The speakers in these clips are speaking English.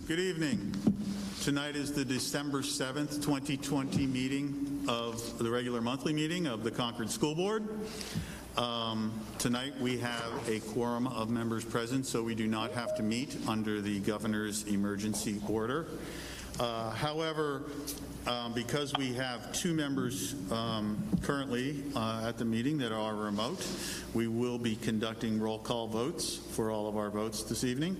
Good evening. Tonight is the December 7th, 2020 meeting of the regular monthly meeting of the Concord School Board. Tonight we have a quorum of members present, so we do not have to meet under the governor's emergency order. However, because we have two members currently at the meeting that are remote, we will be conducting roll call votes for all of our votes this evening.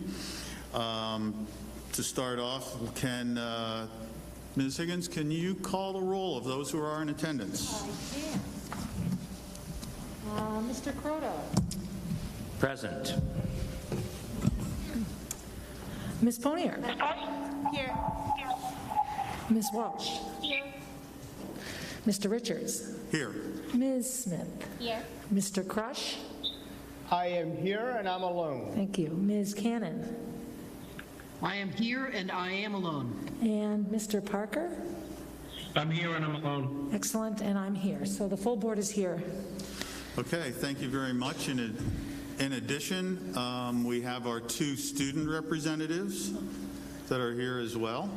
To start off, Ms. Higgins, can you call the roll of those who are in attendance? I can. Mr. Croto. Present. Ms. Ponier. Here. Ms. Walsh. Here. Mr. Richards. Here. Ms. Smith. Here. Mr. Crush. I am here and I'm alone. Thank you. Ms. Cannon. I am here and I am alone. And Mr. Parker. I'm here and I'm alone. Excellent, and I'm here. So the full board is here. Okay, thank you very much. In addition, we have our two student representatives that are here as well.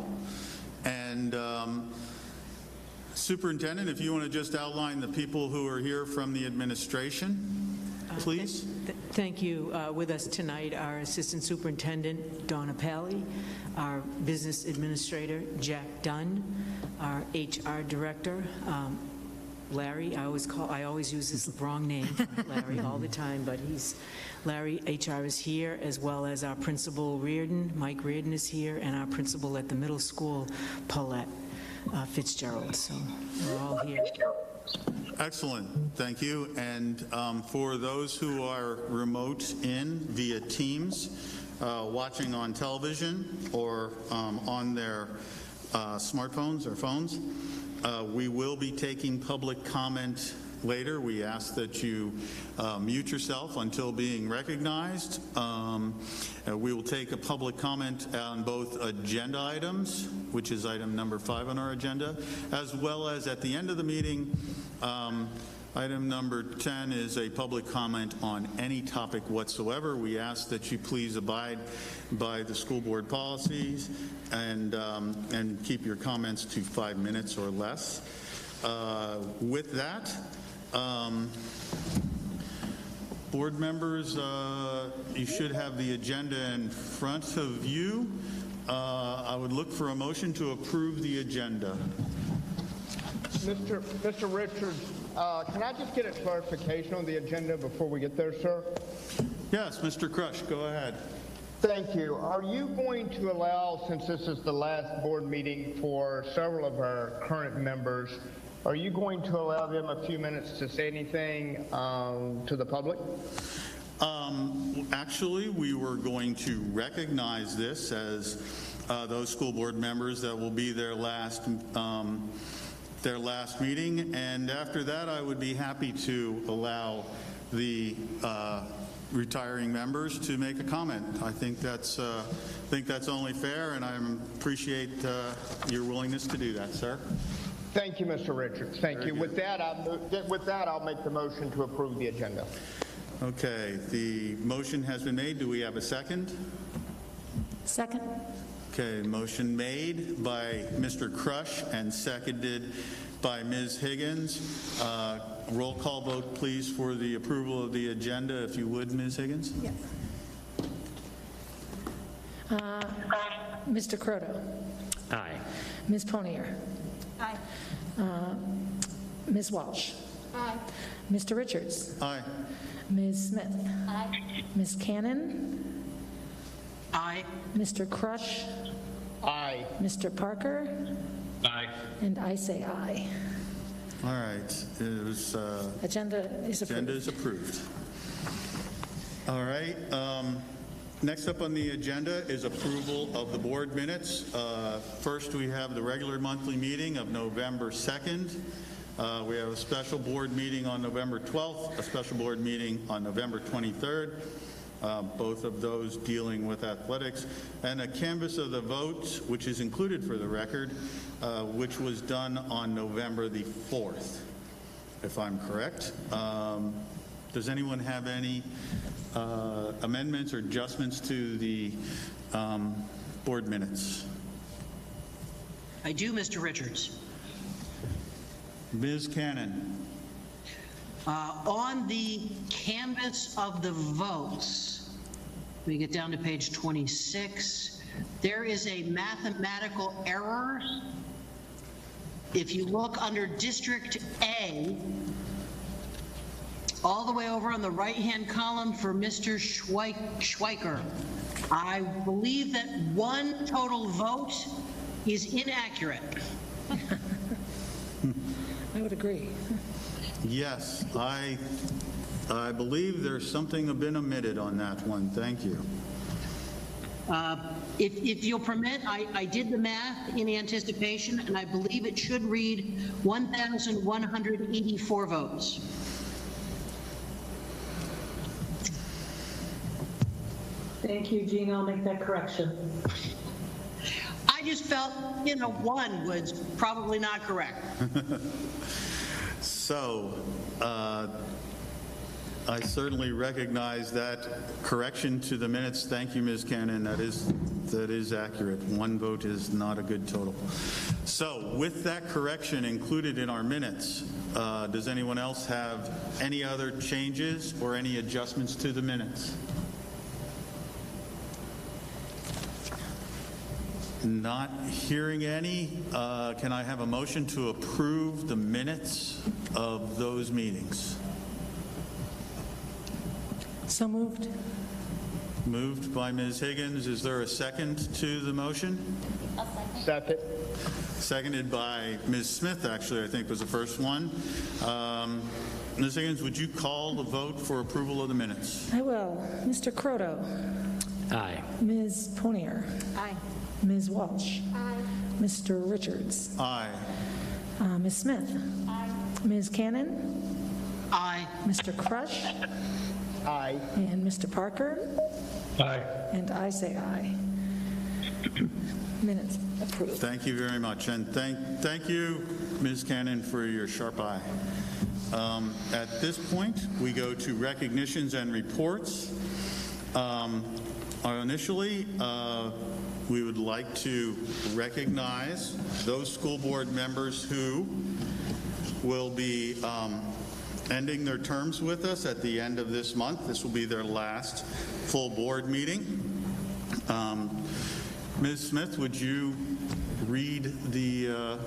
And Superintendent, if you want to just outline the people who are here from the administration, please. Thank you. With us tonight, our Assistant Superintendent, Donna Pally, our Business Administrator, Jack Dunn, our HR Director, Larry. I always use his wrong name, Larry, all the time, but Larry, HR is here, as well as our Principal Reardon, Mike Reardon is here, and our Principal at the middle school, Paulette Fitzgerald. So we're all here. Excellent, thank you. And for those who are remote in via Teams, watching on television or on their smartphones or phones, we will be taking public comment later. We ask that you mute yourself until being recognized. We will take a public comment on both agenda items, which is item number 5 on our agenda, as well as at the end of the meeting, item number 10 is a public comment on any topic whatsoever. We ask that you please abide by the school board policies and keep your comments to 5 minutes or less. With that, board members, you should have the agenda in front of you. I would look for a motion to approve the agenda. Mr. Richards, can I just get a clarification on the agenda before we get there, sir? Yes, Mr. Crush, go ahead. Thank you. Are you going to allow, since this is the last board meeting for several of our current members, are you going to allow them a few minutes to say anything to the public? Actually, we were going to recognize this as those school board members that will be their last meeting, and after that I would be happy to allow the retiring members to make a comment. I think that's only fair, and I appreciate your willingness to do that, sir. Thank you, Mr. Richards. Thank you. With that, I'll make the motion to approve the agenda. Okay, the motion has been made. Do we have a second? Second. Okay, motion made by Mr. Crush and seconded by Ms. Higgins. Roll call vote, please, for the approval of the agenda, if you would, Ms. Higgins. Yes. Mr. Croto. Aye. Ms. Ponier. Aye. Ms. Walsh. Aye. Mr. Richards. Aye. Ms. Smith. Aye. Ms. Cannon. Aye. Mr. Crush. Aye. Mr. Parker. Aye. And I say aye. All right. It was, Agenda is approved. agenda is approved. All right. Next up on the agenda is approval of the board minutes. First, we have the regular monthly meeting of November 2nd. We have a special board meeting on November 12th, a special board meeting on November 23rd, both of those dealing with athletics, and a canvass of the votes, which is included for the record, which was done on November the 4th, if I'm correct. Does anyone have any amendments or adjustments to the board minutes? I do, Mr. Richards. Ms. Cannon? On the canvas of the votes, we get down to page 26, there is a mathematical error. If you look under District A, all the way over on the right-hand column for Mr. Schweiker, I believe that one total vote is inaccurate. I would agree. Yes, I believe there's something been omitted on that one. Thank you. If you'll permit, I did the math in anticipation, and I believe it should read 1,184 votes. Thank you, Jean. I'll make that correction. I just felt, one was probably not correct. So, I certainly recognize that correction to the minutes. Thank you, Ms. Cannon. That is accurate. One vote is not a good total. So, with that correction included in our minutes, does anyone else have any other changes or any adjustments to the minutes? Not hearing any. Can I have a motion to approve the minutes of those meetings? So moved. Moved by Ms. Higgins. Is there a second to the motion? Second. Seconded by Ms. Smith, actually, I think was the first one. Ms. Higgins, would you call the vote for approval of the minutes? I will. Mr. Croto. Aye. Ms. Ponier. Aye. Ms. Walsh. Aye. Mr. Richards. Aye. Ms. Smith. Aye. Ms. Cannon. Aye. Mr. Crush. Aye. And Mr. Parker. Aye. And I say aye. Minutes approved. Thank you very much. And thank you, Ms. Cannon, for your sharp eye. At this point, we go to recognitions and reports. Initially, we would like to recognize those school board members who will be ending their terms with us at the end of this month. This will be their last full board meeting. Ms. Smith, would you read the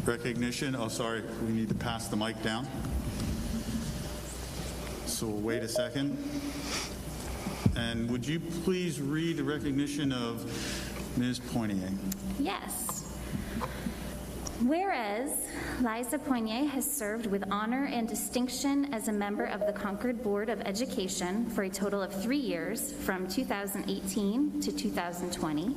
recognition? Oh, sorry, we need to pass the mic down. So we'll wait a second. And would you please read the recognition of Ms. Poinier? Yes. Whereas Liza Poinier has served with honor and distinction as a member of the Concord Board of Education for a total of 3 years, from 2018 to 2020.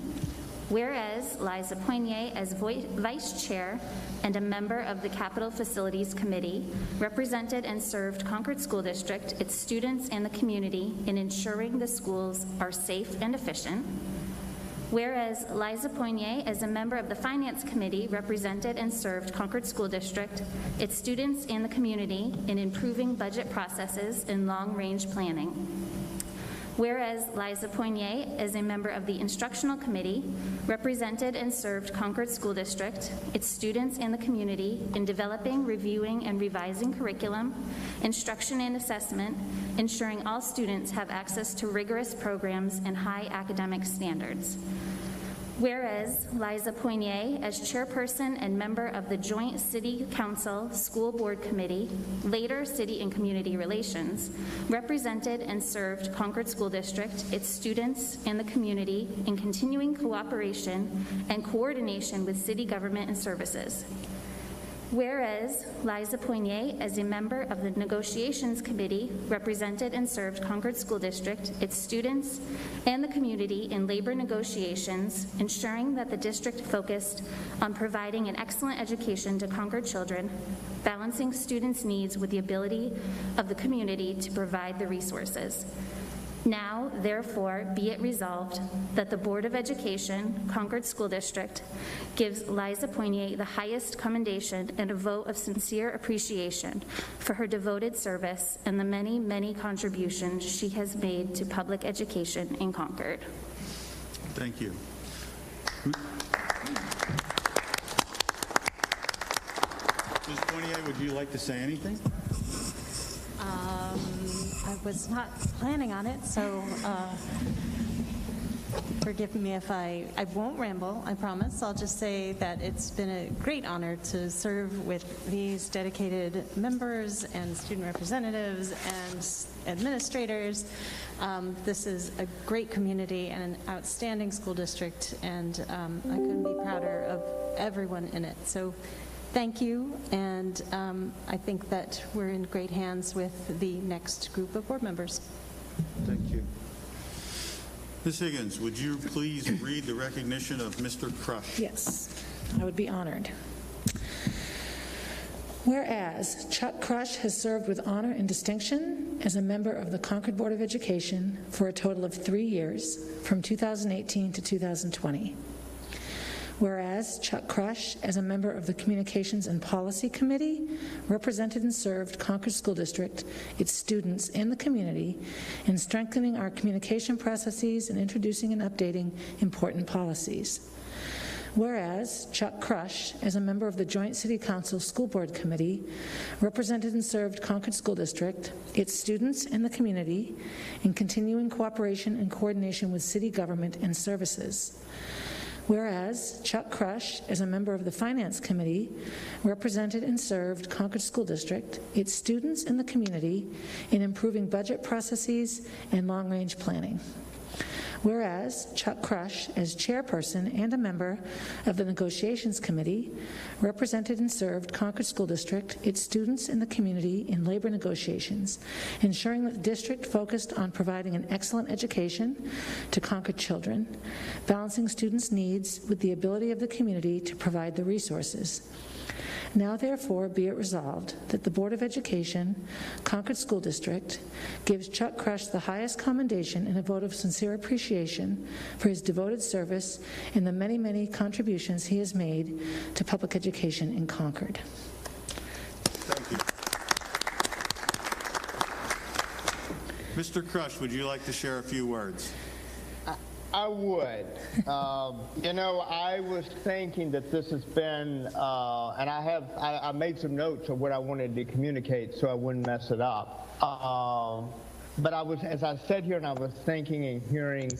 Whereas Liza Poinier, as Vice Chair and a member of the Capital Facilities Committee, represented and served Concord School District, its students, and the community in ensuring the schools are safe and efficient. Whereas Liza Poinier, as a member of the Finance Committee, represented and served Concord School District, its students, and the community in improving budget processes and long-range planning. Whereas Liza Poinier, as a member of the Instructional Committee, represented and served Concord School District, its students, and the community in developing, reviewing, and revising curriculum, instruction and assessment, ensuring all students have access to rigorous programs and high academic standards. Whereas Liza Poinier, as chairperson and member of the Joint City Council School Board Committee, later City and Community Relations, represented and served Concord School District, its students, and the community in continuing cooperation and coordination with city government and services. Whereas Liza Poinier, as a member of the Negotiations Committee, represented and served Concord School District, its students, and the community in labor negotiations, ensuring that the district focused on providing an excellent education to Concord children, balancing students' needs with the ability of the community to provide the resources. Now, therefore, be it resolved that the Board of Education, Concord School District, gives Liza Poinier the highest commendation and a vote of sincere appreciation for her devoted service and the many, many contributions she has made to public education in Concord. Thank you. Ms. Poinier, would you like to say anything? I was not planning on it, so forgive me if I won't ramble, I promise. I'll just say that it's been a great honor to serve with these dedicated members and student representatives and administrators. This is a great community and an outstanding school district, and I couldn't be prouder of everyone in it. So thank you, and I think that we're in great hands with the next group of board members. Thank you. Ms. Higgins, would you please read the recognition of Mr. Crush? Yes, I would be honored. Whereas Chuck Crush has served with honor and distinction as a member of the Concord Board of Education for a total of 3 years, from 2018 to 2020. Whereas Chuck Crush, as a member of the Communications and Policy Committee, represented and served Concord School District, its students, and the community in strengthening our communication processes and introducing and updating important policies. Whereas Chuck Crush, as a member of the Joint City Council School Board Committee, represented and served Concord School District, its students, and the community in continuing cooperation and coordination with city government and services. Whereas Chuck Crush, as a member of the Finance Committee, represented and served Concord School District, its students, and the community in improving budget processes and long-range planning. Whereas Chuck Crush, as chairperson and a member of the Negotiations Committee, represented and served Concord School District, its students, and the community in labor negotiations, ensuring that the district focused on providing an excellent education to Concord children, balancing students' needs with the ability of the community to provide the resources. Now, therefore, be it resolved that the Board of Education, Concord School District, gives Chuck Crush the highest commendation and a vote of sincere appreciation for his devoted service and the many, many contributions he has made to public education in Concord. Thank you. Mr. Crush, would you like to share a few words? I would. I was thinking that this has been, and I made some notes of what I wanted to communicate so I wouldn't mess it up. But as I sat here and I was thinking and hearing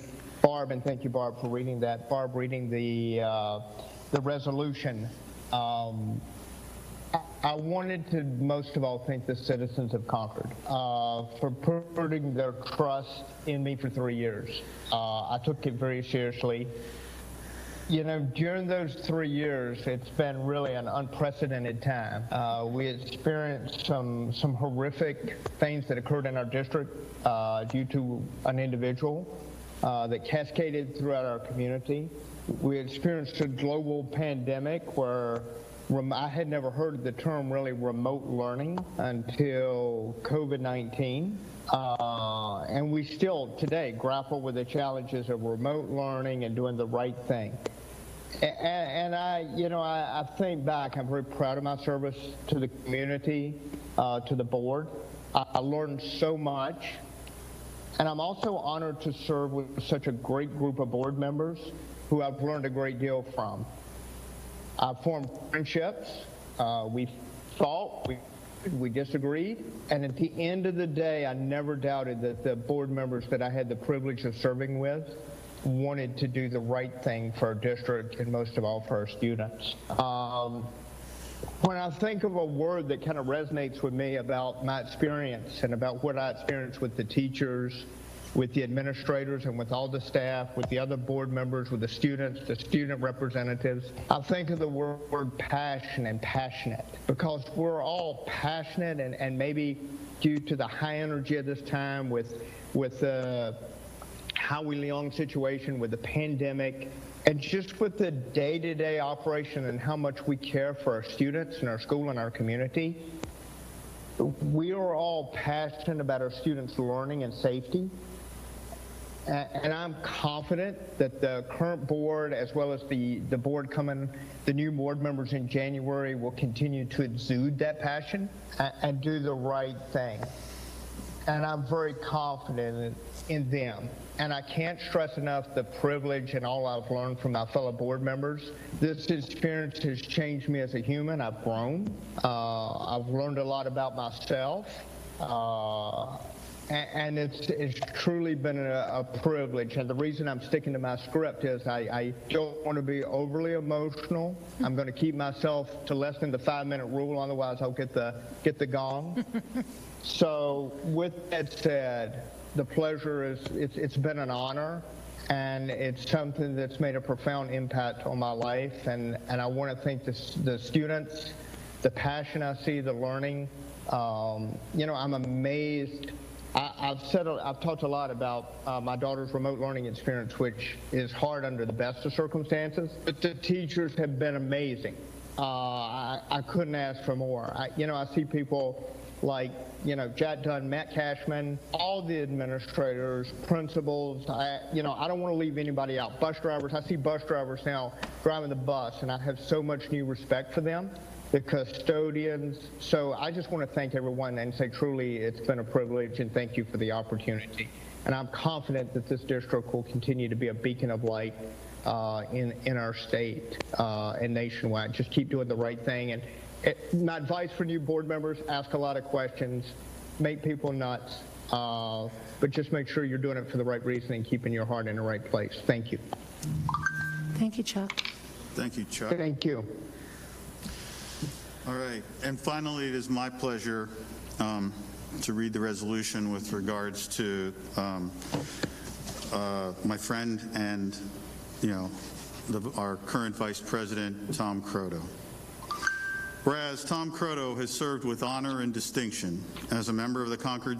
Barb, and thank you, Barb, for reading that. Barb reading the resolution. I wanted to most of all thank the citizens of Concord for putting their trust in me for 3 years. I took it very seriously. During those 3 years, it's been really an unprecedented time. We experienced some horrific things that occurred in our district due to an individual that cascaded throughout our community. We experienced a global pandemic where I had never heard the term really remote learning until COVID-19. And we still today grapple with the challenges of remote learning and doing the right thing. And I think back, I'm very proud of my service to the community, to the board. I learned so much. And I'm also honored to serve with such a great group of board members who I've learned a great deal from. I've formed friendships. We fought, we disagreed, and at the end of the day, I never doubted that the board members that I had the privilege of serving with wanted to do the right thing for our district and most of all for our students. When I think of a word that kind of resonates with me about my experience and about what I experienced with the teachers, with the administrators, and with all the staff, with the other board members, with the students, the student representatives, I think of the word passion and passionate, because we're all passionate, and maybe due to the high energy of this time with the Howie Leong situation, with the pandemic, and just with the day-to-day operation and how much we care for our students and our school and our community, we are all passionate about our students' learning and safety. And I'm confident that the current board, as well as the board coming, the new board members in January, will continue to exude that passion and do the right thing. and I'm very confident in them. And I can't stress enough the privilege and all I've learned from my fellow board members. This experience has changed me as a human. I've grown. I've learned a lot about myself. And it's truly been a privilege. And the reason I'm sticking to my script is I don't want to be overly emotional. I'm going to keep myself to less than the 5-minute rule, otherwise I'll get the gong. So with that said, the pleasure is, it's been an honor, and it's something that's made a profound impact on my life. And I want to thank the students, the passion I see, the learning. You know, I'm amazed. I've talked a lot about my daughter's remote learning experience, which is hard under the best of circumstances, but the teachers have been amazing. I couldn't ask for more. You know, I see people like, you know, Jack Dunn, Matt Cashman, all the administrators, principals. You know, I don't want to leave anybody out. Bus drivers, I see bus drivers now driving the bus, and I have so much new respect for them. The custodians. So I just want to thank everyone and say truly it's been a privilege, and thank you for the opportunity. And I'm confident that this district will continue to be a beacon of light in our state and nationwide. Just keep doing the right thing. And my advice for new board members, ask a lot of questions, make people nuts, but just make sure you're doing it for the right reason and keeping your heart in the right place. Thank you. Thank you, Chuck. Thank you, Chuck. Thank you. All right, and finally, it is my pleasure to read the resolution with regards to my friend and, you know, our current Vice President, Tom Croteau. Whereas Tom Croteau has served with honor and distinction as a member of the Concord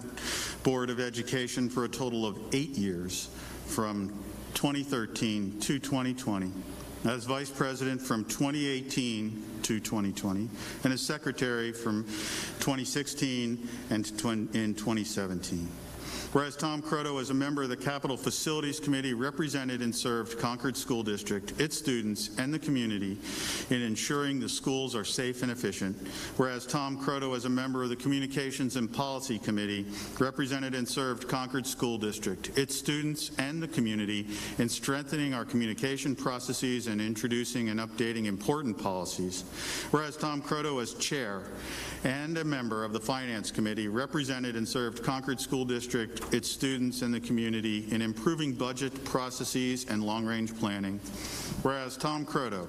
Board of Education for a total of 8 years, from 2013 to 2020, as Vice President from 2018 to 2020, and as Secretary from 2016 and in 2017. Whereas Tom Croteau, as a member of the Capital Facilities Committee, represented and served Concord School District, its students, and the community in ensuring the schools are safe and efficient. Whereas Tom Croteau, as a member of the Communications and Policy Committee, represented and served Concord School District, its students, and the community in strengthening our communication processes and introducing and updating important policies. Whereas Tom Croteau, as chair and a member of the Finance Committee, represented and served Concord School District, its students, and the community in improving budget processes and long-range planning. Whereas Tom Croteau,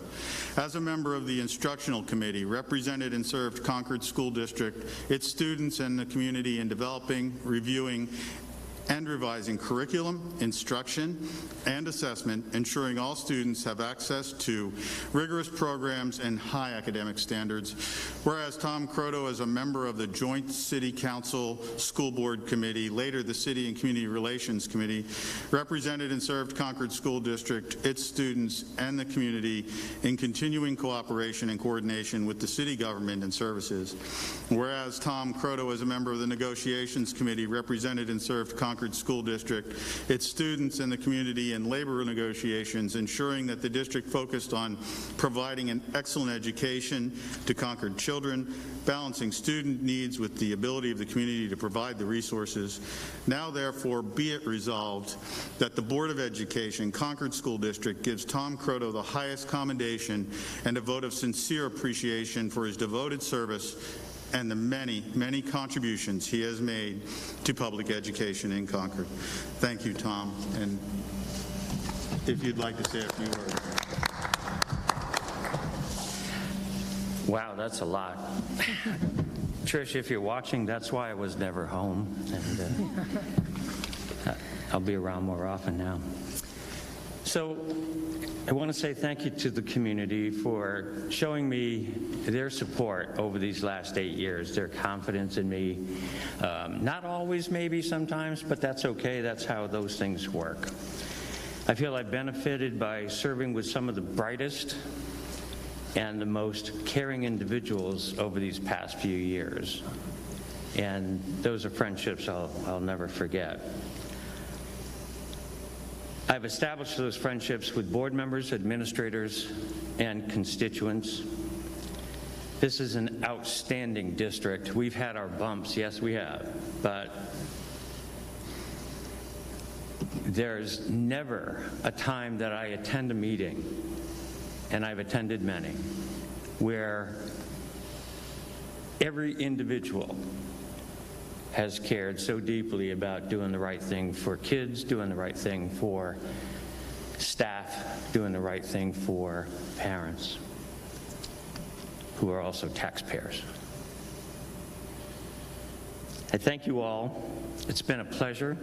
as a member of the Instructional Committee, represented and served Concord School District, its students, and the community in developing, reviewing, and revising curriculum, instruction, and assessment, ensuring all students have access to rigorous programs and high academic standards. Whereas Tom Croteau, as a member of the Joint City Council School Board Committee, later the City and Community Relations Committee, represented and served Concord School District, its students, and the community in continuing cooperation and coordination with the city government and services. Whereas Tom Croteau, as a member of the Negotiations Committee, represented and served Concord School District, its students, and the community in labor negotiations, ensuring that the district focused on providing an excellent education to Concord children, balancing student needs with the ability of the community to provide the resources. Now, therefore, be it resolved that the Board of Education, Concord School District, gives Tom Croteau the highest commendation and a vote of sincere appreciation for his devoted service and the many, many contributions he has made to public education in Concord. Thank you, Tom. And if you'd like to say a few words. Wow, that's a lot. Trish, if you're watching, that's why I was never home. And I'll be around more often now. So I want to say thank you to the community for showing me their support over these last 8 years, their confidence in me. Not always, maybe sometimes, but that's okay. That's how those things work. I feel I've benefited by serving with some of the brightest and the most caring individuals over these past few years. And those are friendships I'll never forget. I've established those friendships with board members, administrators, and constituents. This is an outstanding district. We've had our bumps, yes we have, but there's never a time that I attend a meeting, and I've attended many, where every individual has cared so deeply about doing the right thing for kids, doing the right thing for staff, doing the right thing for parents, who are also taxpayers. I thank you all. It's been a pleasure.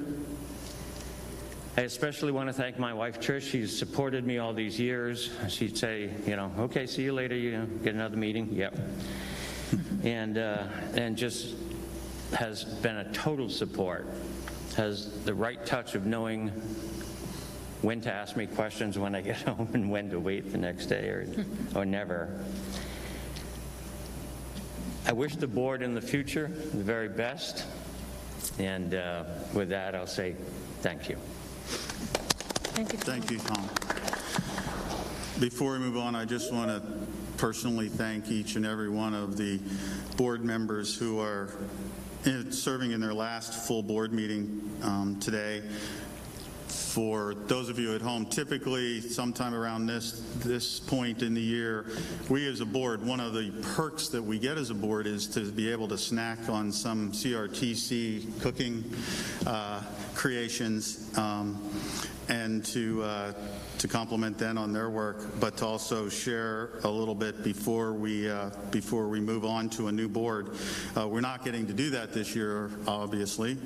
I especially want to thank my wife, Trish. She's supported me all these years. She'd say, okay, see you later, get another meeting? Yep. And just has been a total support, has the right touch of knowing when to ask me questions when I get home and when to wait the next day or never. I wish the board in the future the very best, and with that I'll say thank you. Thank you. Thank you, Tom. Before we move on, I just want to personally thank each and every one of the board members who are serving in their last full board meeting today. For those of you at home, typically sometime around this point in the year, we as a board, one of the perks that we get as a board is to be able to snack on some CRTC cooking creations and to compliment them on their work, but to also share a little bit before we move on to a new board. We're not getting to do that this year, obviously.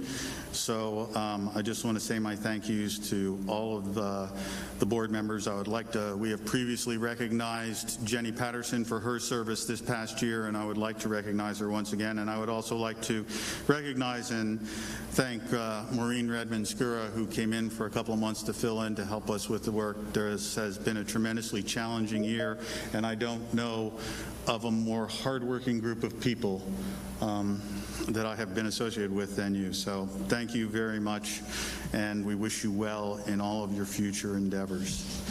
So I just want to say my thank yous to all of the board members. We have previously recognized Jenny Patterson for her service this past year, and I would like to recognize her once again. And I would also like to recognize and thank Maureen Redmond-Skura, who came in for a couple of months to fill in to help us with the work. There has been a tremendously challenging year, and I don't know of a more hardworking group of people that I have been associated with than you. So thank you very much, and we wish you well in all of your future endeavors.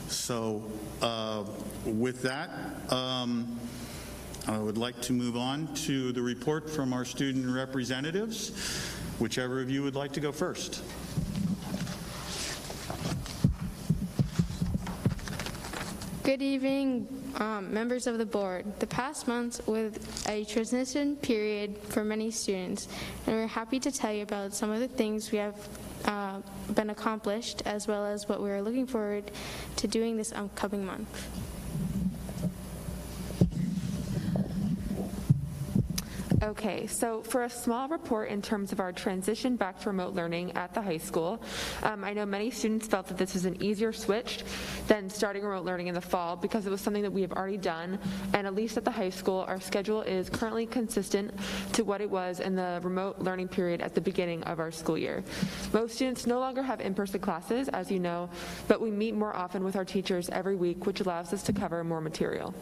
So with that, I would like to move on to the report from our student representatives. Whichever of you would like to go first. Good evening, members of the board. The past month was a transition period for many students, and we're happy to tell you about some of the things we have been accomplished, as well as what we're looking forward to doing this upcoming month. Okay, so for a small report in terms of our transition back to remote learning at the high school, I know many students felt that this was an easier switch than starting remote learning in the fall because it was something that we have already done, and at least at the high school, our schedule is currently consistent to what it was in the remote learning period at the beginning of our school year. Most students no longer have in-person classes, as you know, but we meet more often with our teachers every week, which allows us to cover more material.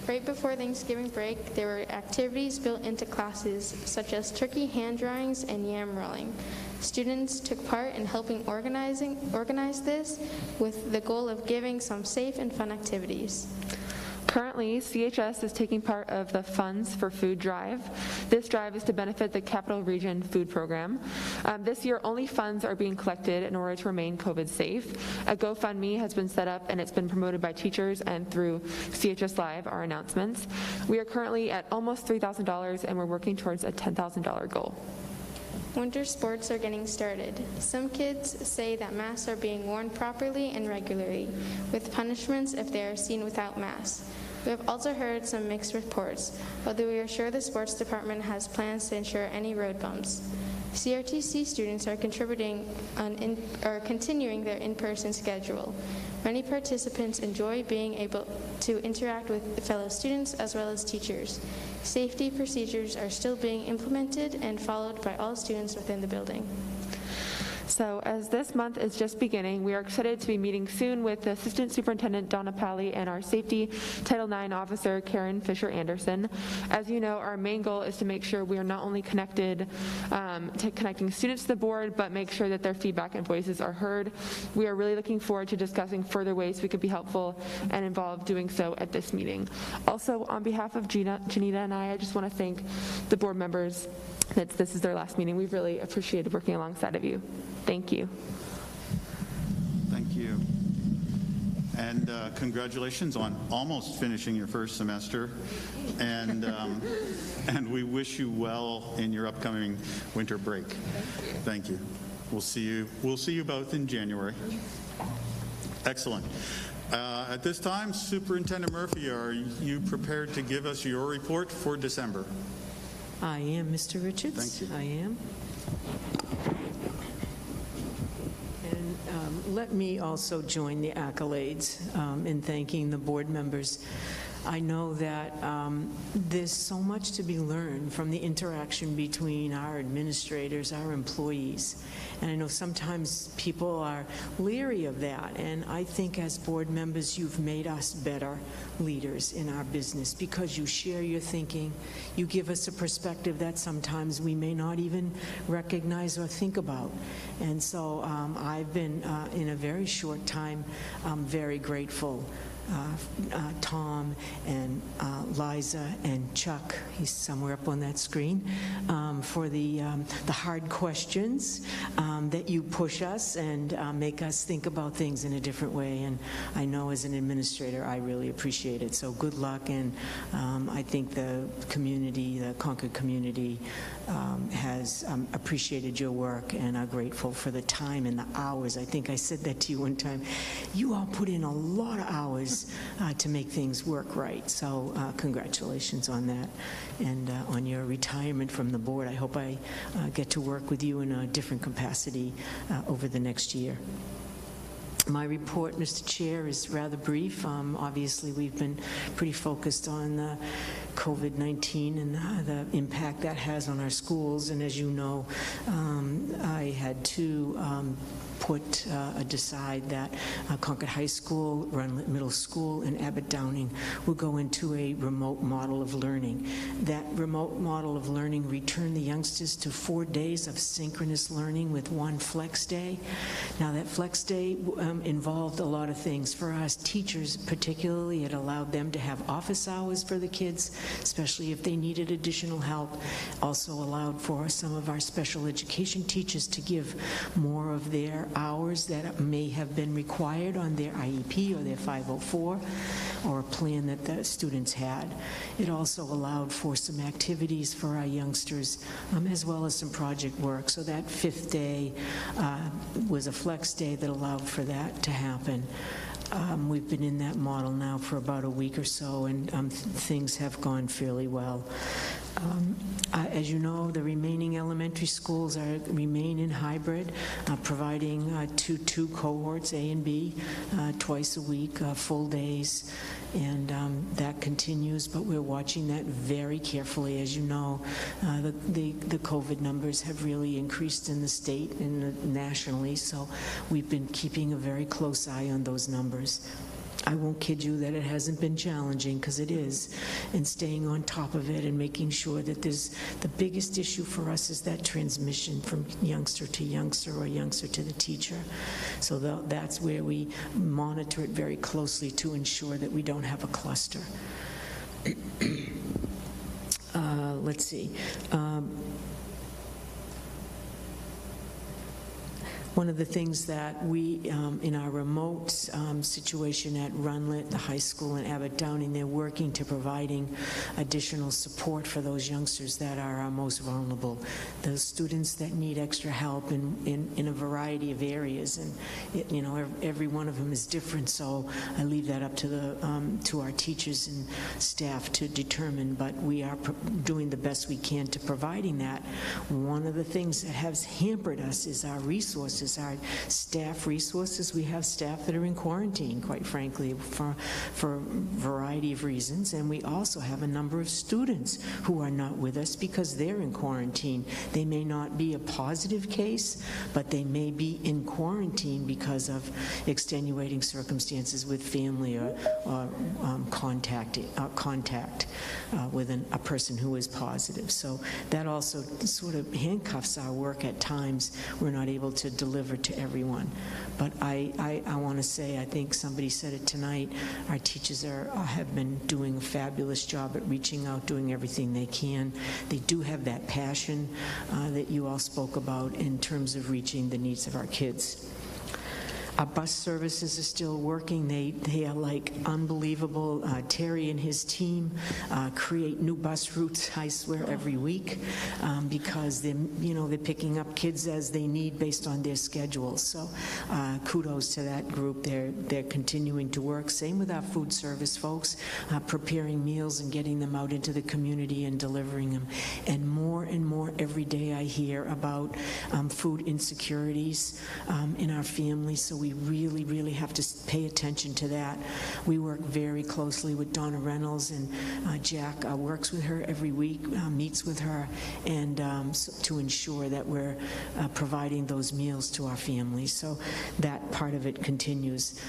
Right before Thanksgiving break, there were activities built into classes, such as turkey hand drawings and yam rolling. Students took part in helping organize this with the goal of giving some safe and fun activities. Currently, CHS is taking part of the Funds for Food drive. This drive is to benefit the Capital Region Food Program. This year, only funds are being collected in order to remain COVID safe. A GoFundMe has been set up, and it's been promoted by teachers and through CHS Live, our announcements. We are currently at almost $3,000, and we're working towards a $10,000 goal. Winter sports are getting started. Some kids say that masks are being worn properly and regularly, with punishments if they are seen without masks. We have also heard some mixed reports, although we are sure the sports department has plans to ensure any road bumps. CRTC students are continuing their in-person schedule. Many participants enjoy being able to interact with fellow students as well as teachers. Safety procedures are still being implemented and followed by all students within the building. So as this month is just beginning, we are excited to be meeting soon with the Assistant Superintendent Donna Pally and our Safety Title IX Officer Karen Fisher-Anderson. As you know, our main goal is to make sure we are not only connecting students to the board, but make sure that their feedback and voices are heard. We are really looking forward to discussing further ways we could be helpful and involved doing so at this meeting. Also, on behalf of Janita and I just want to thank the board members this is their last meeting. We've really appreciated working alongside of you. Thank you. Thank you. And congratulations on almost finishing your first semester. And we wish you well in your upcoming winter break. Thank you. We'll see you both in January. Excellent. At this time, Superintendent Murphy, are you prepared to give us your report for December? I am, Mr. Richards. Thank you. I am. And let me also join the accolades in thanking the board members. I know that there's so much to be learned from the interaction between our administrators, our employees. And I know sometimes people are leery of that. And I think as board members, you've made us better leaders in our business because you share your thinking. You give us a perspective that sometimes we may not even recognize or think about. And so I've been, in a very short time, very grateful. Tom and Liza and Chuck, he's somewhere up on that screen, for the hard questions that you push us and make us think about things in a different way. And I know as an administrator, I really appreciate it. So good luck. And I think the community, the Concord community, has appreciated your work and are grateful for the time and the hours. I think I said that to you one time. You all put in a lot of hours to make things work right. So congratulations on that. And on your retirement from the board, I hope I get to work with you in a different capacity over the next year. My report, Mr. Chair, is rather brief. Obviously, we've been pretty focused on COVID-19 and the impact that has on our schools. And as you know, I had to decide that Concord High School, Runlet Middle School, and Abbott Downing will go into a remote model of learning. That remote model of learning returned the youngsters to 4 days of synchronous learning with one flex day. Now that flex day involved a lot of things. For us teachers particularly, it allowed them to have office hours for the kids, especially if they needed additional help. Also allowed for some of our special education teachers to give more of their hours that may have been required on their IEP or their 504 or a plan that the students had. It also allowed for some activities for our youngsters as well as some project work. So that 5th day was a flex day that allowed for that to happen. We've been in that model now for about a week or so, and things have gone fairly well. As you know, the remaining elementary schools remain in hybrid, providing two cohorts, A and B, twice a week, full days, and that continues, but we're watching that very carefully. As you know, the COVID numbers have really increased in the state and nationally, so we've been keeping a very close eye on those numbers. I won't kid you that it hasn't been challenging, because it is, and staying on top of it and making sure that the biggest issue for us is that transmission from youngster to youngster or youngster to the teacher. So that's where we monitor it very closely to ensure that we don't have a cluster. Let's see. One of the things that we, in our remote situation at Runlet, the high school, and Abbott Downing, they're working to providing additional support for those youngsters that are our most vulnerable, those students that need extra help in a variety of areas. And every one of them is different, so I leave that up to our teachers and staff to determine, but we are doing the best we can to providing that. One of the things that has hampered us is our resources, our staff resources. We have staff that are in quarantine, quite frankly, for a variety of reasons, and we also have a number of students who are not with us because they're in quarantine. They may not be a positive case, but they may be in quarantine because of extenuating circumstances with family or contact with a person who is positive. So that also sort of handcuffs our work at times. We're not able to deliver deliver to everyone. But I want to say, I think somebody said it tonight, our teachers have been doing a fabulous job at reaching out, doing everything they can. They do have that passion that you all spoke about in terms of reaching the needs of our kids. Our bus services are still working. They are like unbelievable. Terry and his team create new bus routes, I swear, every week because they're picking up kids as they need based on their schedules. So kudos to that group. They're continuing to work. Same with our food service folks, preparing meals and getting them out into the community and delivering them. And more every day I hear about food insecurities in our families. So we really have to pay attention to that. We work very closely with Donna Reynolds, and Jack works with her every week, meets with her, and to ensure that we're providing those meals to our families. So that part of it continues.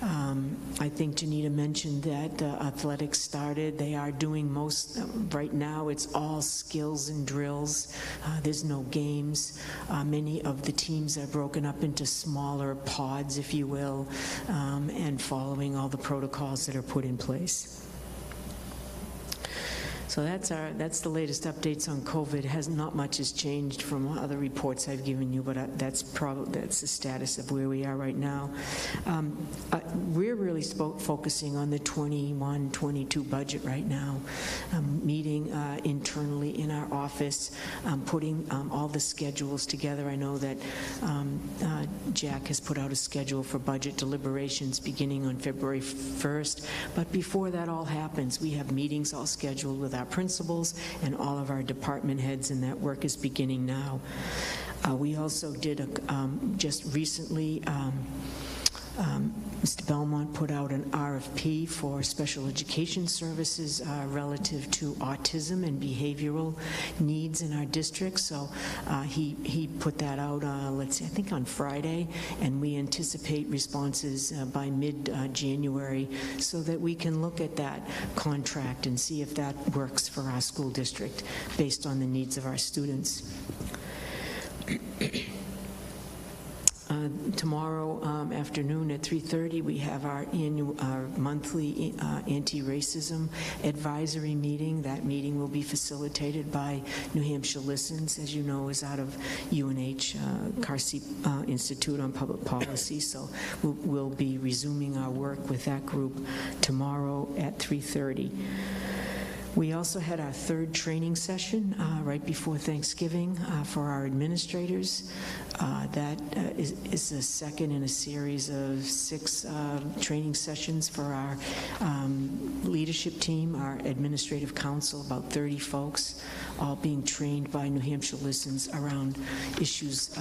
I think Janita mentioned that athletics started. They are doing most, right now it's all skills and drills. There's no games. Many of the teams are broken up into smaller pods, if you will, and following all the protocols that are put in place. So that's the latest updates on COVID. Not much has changed from other reports I've given you, but that's the status of where we are right now. We're really focusing on the 21-22 budget right now, meeting internally in our office, putting all the schedules together. I know that Jack has put out a schedule for budget deliberations beginning on February 1st, but before that all happens, we have meetings all scheduled with our principals and all of our department heads, and that work is beginning now. We also did just recently, Mr. Belmont put out an RFP for special education services relative to autism and behavioral needs in our district. So he put that out, let's see, I think on Friday, and we anticipate responses by mid-January so that we can look at that contract and see if that works for our school district based on the needs of our students. Tomorrow afternoon at 3:30, we have our monthly anti-racism advisory meeting. That meeting will be facilitated by New Hampshire Listens, as you know, is out of UNH, Carsey Institute on Public Policy. So we'll be resuming our work with that group tomorrow at 3:30. We also had our third training session right before Thanksgiving for our administrators. That is the second in a series of 6 training sessions for our leadership team, our administrative council, about 30 folks, all being trained by New Hampshire Listens around issues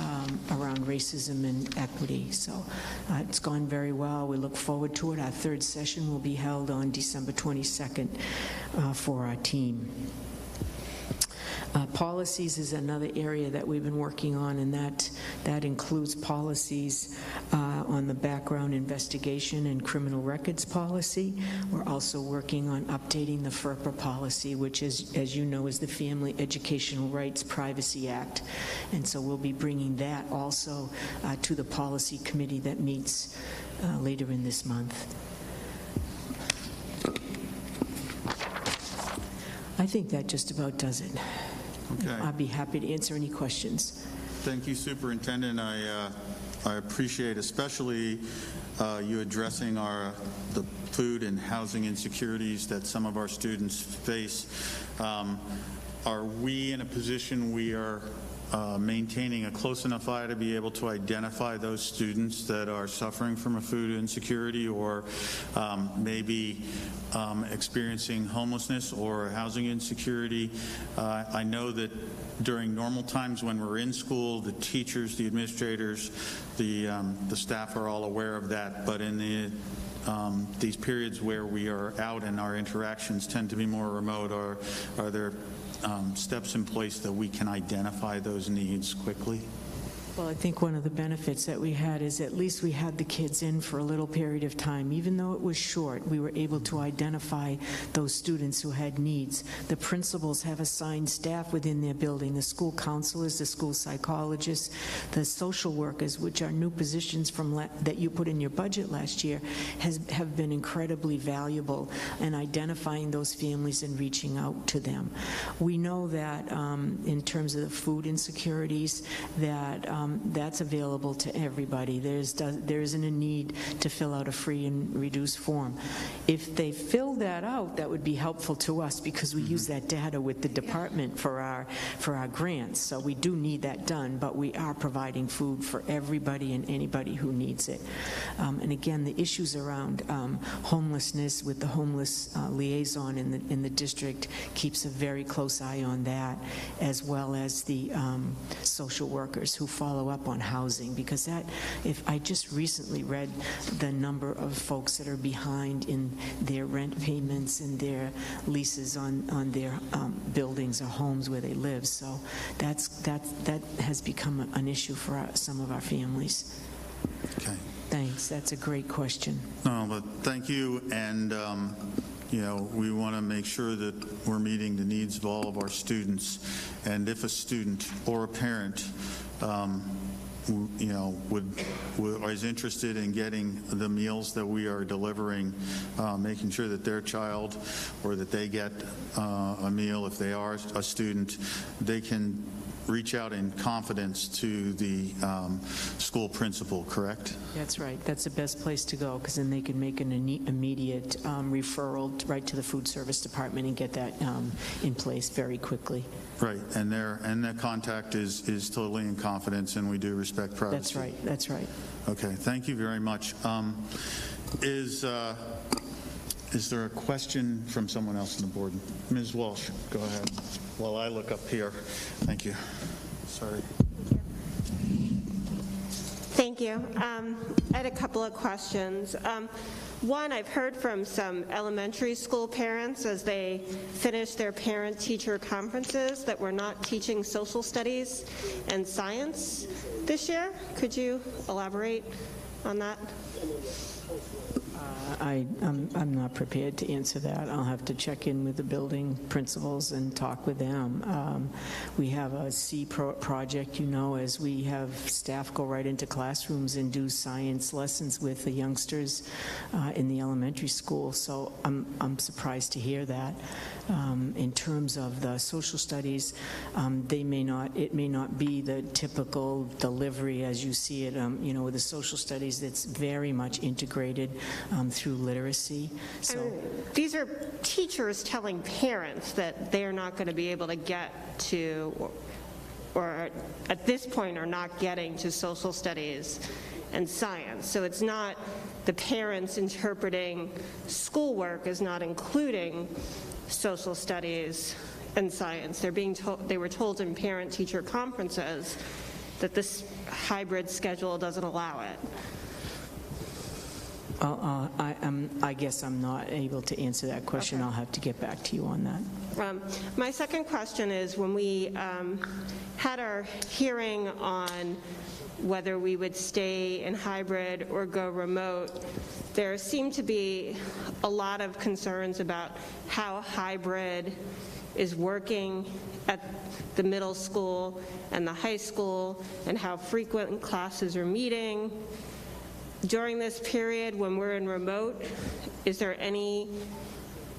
around racism and equity. So it's gone very well. We look forward to it. Our third session will be held on December 22nd for our team. Policies is another area that we've been working on, and that includes policies on the background investigation and criminal records policy. We're also working on updating the FERPA policy, which is, as you know, is the Family Educational Rights Privacy Act. And so we'll be bringing that also to the policy committee that meets later in this month. I think that just about does it. Okay. I'd be happy to answer any questions. Thank you, Superintendent. I appreciate especially you addressing the food and housing insecurities that some of our students face. Are we in a position we are maintaining a close enough eye to be able to identify those students that are suffering from a food insecurity or maybe experiencing homelessness or housing insecurity? I know that during normal times when we're in school, the teachers, the administrators, the staff are all aware of that, but in these periods where we are out and our interactions tend to be more remote, are there steps in place that we can identify those needs quickly? Well, I think one of the benefits that we had is at least we had the kids in for a little period of time. Even though it was short, we were able to identify those students who had needs. The principals have assigned staff within their building, the school counselors, the school psychologists, the social workers, which are new positions that you put in your budget last year, have been incredibly valuable in identifying those families and reaching out to them. We know that in terms of the food insecurities, that that's available to everybody. There isn't a need to fill out a free and reduced form. If they fill that out, that would be helpful to us because we use that data with the department for our grants. So we do need that done, but we are providing food for everybody and anybody who needs it. And again, the issues around homelessness with the homeless liaison in the district keeps a very close eye on that, as well as the social workers who follow up on housing, because that, if I just recently read the number of folks that are behind in their rent payments and their leases on their buildings or homes where they live. So that has become an issue for some of our families. Okay. Thanks. That's a great question. No, but thank you. And, you know, we want to make sure that we're meeting the needs of all of our students. And if a student or a parent, you know, is interested in getting the meals that we are delivering, making sure that their child or that they get a meal, if they are a student, they can reach out in confidence to the school principal, correct? That's right. That's the best place to go, because then they can make an immediate referral right to the food service department and get that in place very quickly. Right, and their contact is totally in confidence, and we do respect privacy. That's right. That's right. Okay, thank you very much. Is there a question from someone else on the board? Ms. Walsh, go ahead. While I look up here. Thank you. Sorry. Thank you. I had a couple of questions. One, I've heard from some elementary school parents as they finish their parent-teacher conferences that we're not teaching social studies and science this year. Could you elaborate on that? I'm not prepared to answer that. I'll have to check in with the building principals and talk with them. We have a project, you know, as we have staff go right into classrooms and do science lessons with the youngsters in the elementary school. So I'm surprised to hear that. In terms of the social studies, it may not be the typical delivery as you see it. You know, with the social studies, that's very much integrated through literacy. So these are teachers telling parents that they're not going to be able to get to, or at this point are not getting to social studies and science. So it's not the parents interpreting schoolwork as not including social studies and science. They were told in parent-teacher conferences that this hybrid schedule doesn't allow it. I guess I'm not able to answer that question. Okay. I'll have to get back to you on that. My second question is, when we had our hearing on whether we would stay in hybrid or go remote, there seemed to be a lot of concerns about how hybrid is working at the middle school and the high school and how frequent classes are meeting. During this period when we're in remote, is there any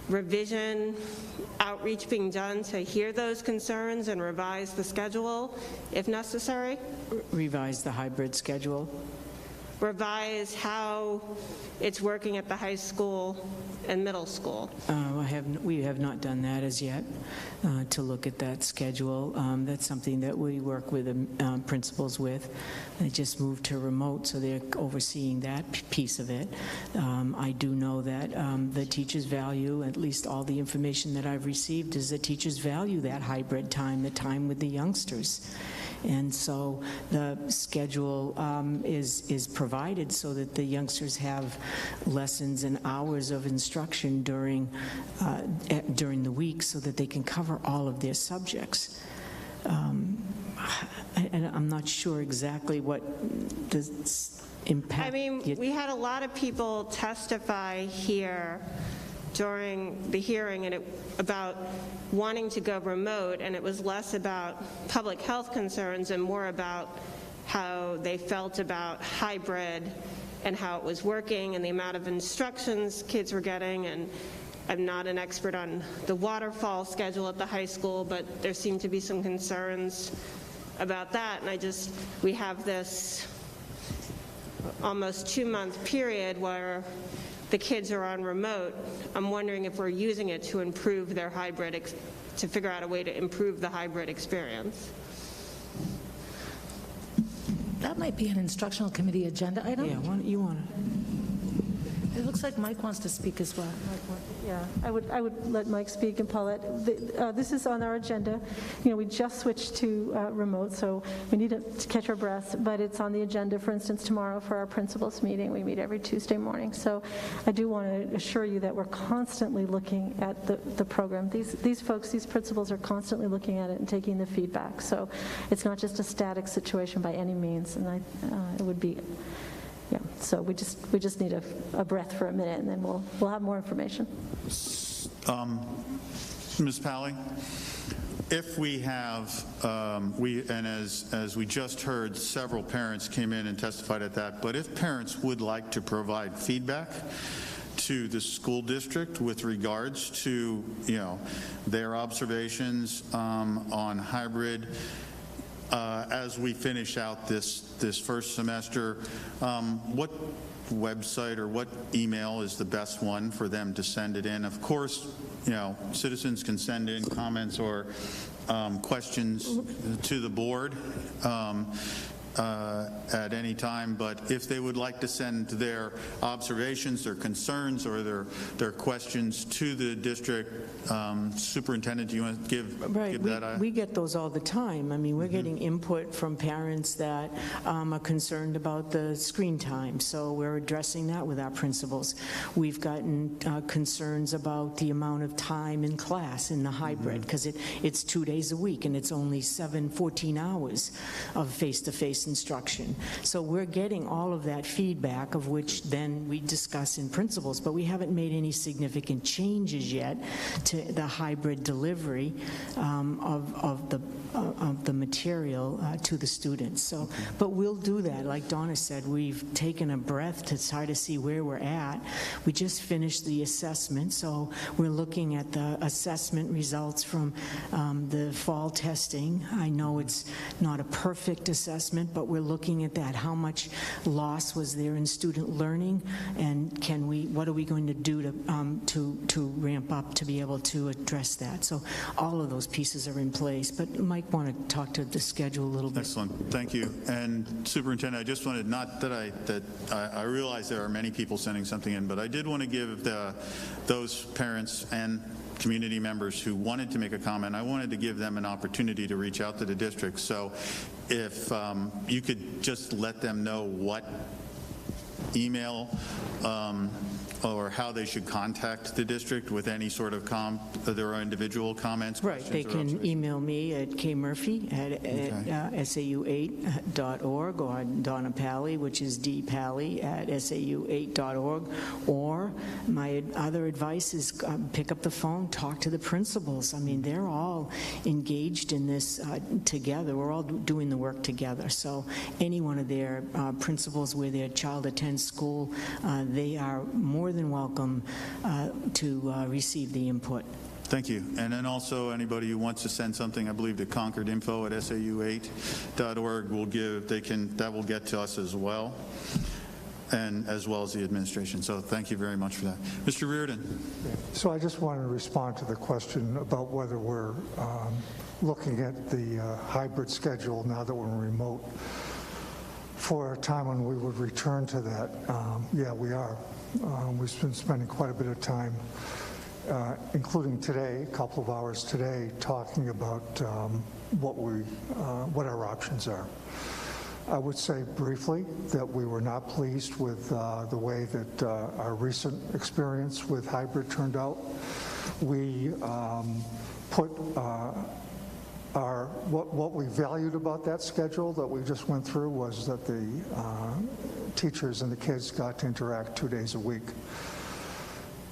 revision, outreach being done to hear those concerns and revise the schedule if necessary? Revise the hybrid schedule? Revise how it's working at the high school and middle school? We have not done that as yet, to look at that schedule. That's something that we work with the principals with. They just moved to remote, so they're overseeing that piece of it. I do know that the teachers value, at least all the information that I've received, is that teachers value that hybrid time, the time with the youngsters. And so the schedule is provided so that the youngsters have lessons and hours of instruction during the week so that they can cover all of their subjects. and I'm not sure exactly what the impact. I mean, we had a lot of people testify here during the hearing about wanting to go remote, and it was less about public health concerns and more about how they felt about hybrid and how it was working and the amount of instructions kids were getting. And I'm not an expert on the waterfall schedule at the high school, but there seemed to be some concerns about that. And we have this almost 2-month period where the kids are on remote. I'm wondering if we're using it to improve their hybrid, to figure out a way to improve the hybrid experience. That might be an instructional committee agenda item. Yeah, you want to? It looks like Mike wants to speak as well. Yeah, I would let Mike speak, and Paulette. This is on our agenda. We just switched to remote, so we need to catch our breath, but it's on the agenda, for instance, tomorrow for our principals meeting. We meet every Tuesday morning. So I do want to assure you that we're constantly looking at the program. These folks, these principals are constantly looking at it and taking the feedback. So it's not just a static situation by any means, and it would be... Yeah, so we just need a breath for a minute, and then we'll have more information. Ms. Pally, if we have, and as we just heard, several parents came in and testified at that, but if parents would like to provide feedback to the school district with regards to, their observations on hybrid, as we finish out this first semester, what website or what email is the best one for them to send it in? Of course, citizens can send in comments or questions to the board at any time, but if they would like to send their observations, their concerns, or their questions to the district superintendent, do you want to give that? We get those all the time. I mean, we're getting input from parents that are concerned about the screen time, so we're addressing that with our principals. We've gotten concerns about the amount of time in class in the hybrid, because it's 2 days a week, and it's only 14 hours of face-to-face instruction. So we're getting all of that feedback, of which then we discuss in principals, but we haven't made any significant changes yet to the hybrid delivery of the material to the students. So, but we'll do that. Like Donna said, we've taken a breath to try to see where we're at. We just finished the assessment, so we're looking at the assessment results from the fall testing. I know it's not a perfect assessment, but we're looking at that. How much loss was there in student learning, and what are we going to do to ramp up to be able to address that? So all of those pieces are in place, but Mike want to talk to the schedule a little bit. Excellent, thank you. And Superintendent, I just wanted, not that I realize there are many people sending something in, but I did want to give those parents and community members who wanted to make a comment, I wanted to give them an opportunity to reach out to the district. So if you could just let them know what email or how they should contact the district with any sort of their individual comments. Right, they can email me at kmurphy@sau8.org, or Donna Pally, which is dpally@sau8.org, or my other advice is pick up the phone, talk to the principals. I mean, they're all engaged in this together. We're all doing the work together. So any one of their principals where their child attends school, they are more than welcome to receive the input. Thank you. And then also anybody who wants to send something, I believe to concordinfo@sau8.org that will get to us as well, and as well as the administration. So thank you very much for that. Mr. Reardon. So I just wanted to respond to the question about whether we're looking at the hybrid schedule now that we're remote for a time when we would return to that. Yeah, we are. We've been spending quite a bit of time, including today, a couple of hours today, talking about what our options are. I would say briefly that we were not pleased with the way that our recent experience with hybrid turned out. We put what we valued about that schedule that we just went through was that the teachers and the kids got to interact 2 days a week.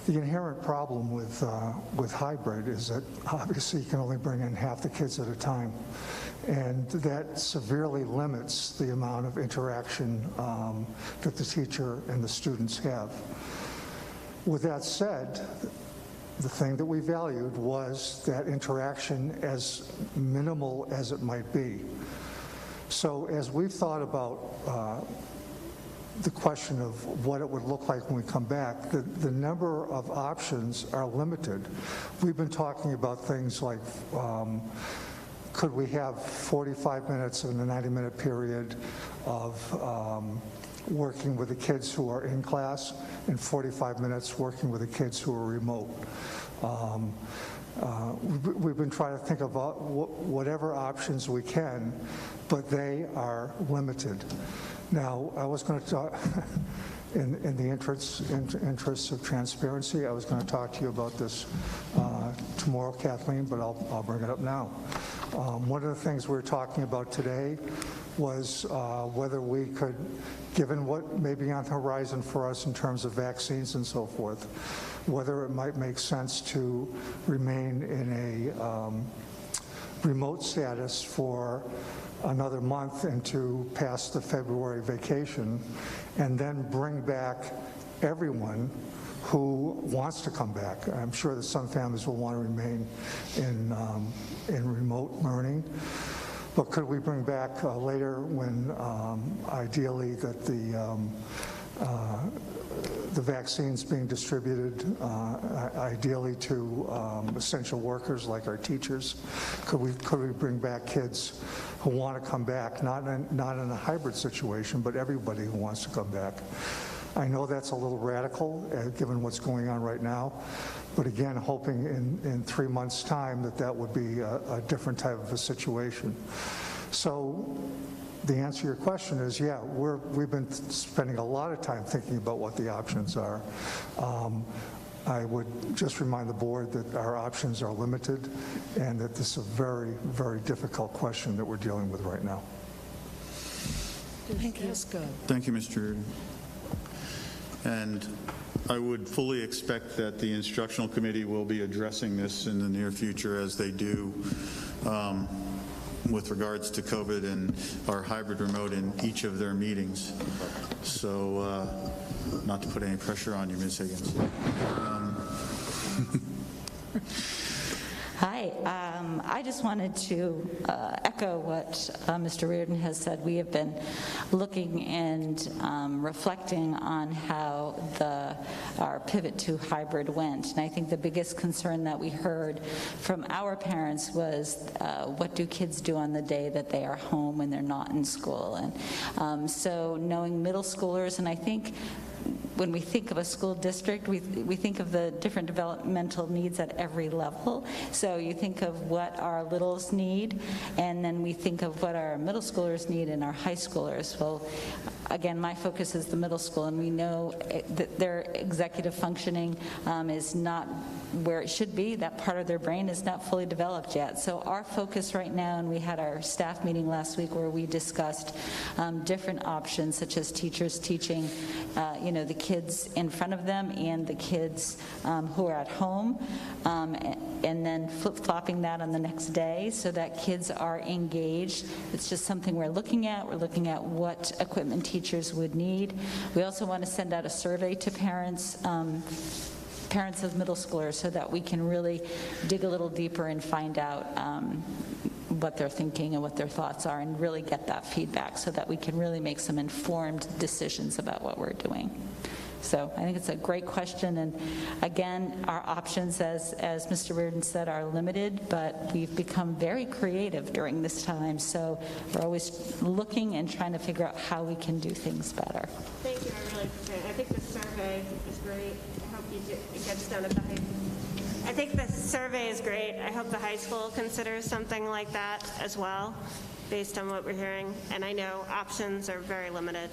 The inherent problem with hybrid is that obviously you can only bring in half the kids at a time, and that severely limits the amount of interaction that the teacher and the students have. With that said, the thing that we valued was that interaction, as minimal as it might be. So as we've thought about the question of what it would look like when we come back, the number of options are limited. We've been talking about things like, could we have 45 minutes in a 90-minute period of working with the kids who are in class and 45 minutes working with the kids who are remote. We've been trying to think about whatever options we can, but they are limited. Now, I was going to talk, in the interests of transparency, I was going to talk to you about this tomorrow, Kathleen, but I'll bring it up now. One of the things we were talking about today was whether we could, given what may be on the horizon for us in terms of vaccines and so forth, whether it might make sense to remain in a remote status for another month and to pass the February vacation, and then bring back everyone who wants to come back. I'm sure that some families will want to remain in remote learning. But could we bring back later when ideally that the vaccines being distributed, ideally to essential workers like our teachers? Could we bring back kids who want to come back, not in a hybrid situation, but everybody who wants to come back? I know that's a little radical given what's going on right now, but again, hoping in 3 months' time that would be a different type of a situation. So the answer to your question is, yeah, we've been spending a lot of time thinking about what the options are. I would just remind the board that our options are limited and that this is a very, very difficult question that we're dealing with right now. Thank you. Good. Thank you, Mr. Reardon. And I would fully expect that the instructional committee will be addressing this in the near future, as they do with regards to COVID and our hybrid remote in each of their meetings. So not to put any pressure on you, Ms. Higgins. Hi, I just wanted to echo what Mr. Reardon has said. We have been looking and reflecting on how our pivot to hybrid went. And I think the biggest concern that we heard from our parents was what do kids do on the day that they are home when they're not in school? And so knowing middle schoolers, and I think when we think of a school district, we think of the different developmental needs at every level. So you think of what our littles need, and then we think of what our middle schoolers need and our high schoolers. Well, again, my focus is the middle school, and we know that their executive functioning is not where it should be. That part of their brain is not fully developed yet. So our focus right now, and we had our staff meeting last week where we discussed different options, such as teachers teaching, the kids in front of them and the kids who are at home, and then flip-flopping that on the next day so that kids are engaged. It's just something we're looking at. We're looking at what equipment teachers would need. We also want to send out a survey to parents of middle schoolers so that we can really dig a little deeper and find out what they're thinking and what their thoughts are, and really get that feedback so that we can really make some informed decisions about what we're doing. So I think it's a great question, and again, our options, as Mr. Reardon said, are limited, but we've become very creative during this time, so we're always looking and trying to figure out how we can do things better. Thank you, I really appreciate it. I think the survey is great. I hope it gets done at the high school. I think the survey is great. I hope the high school considers something like that as well, based on what we're hearing, and I know options are very limited.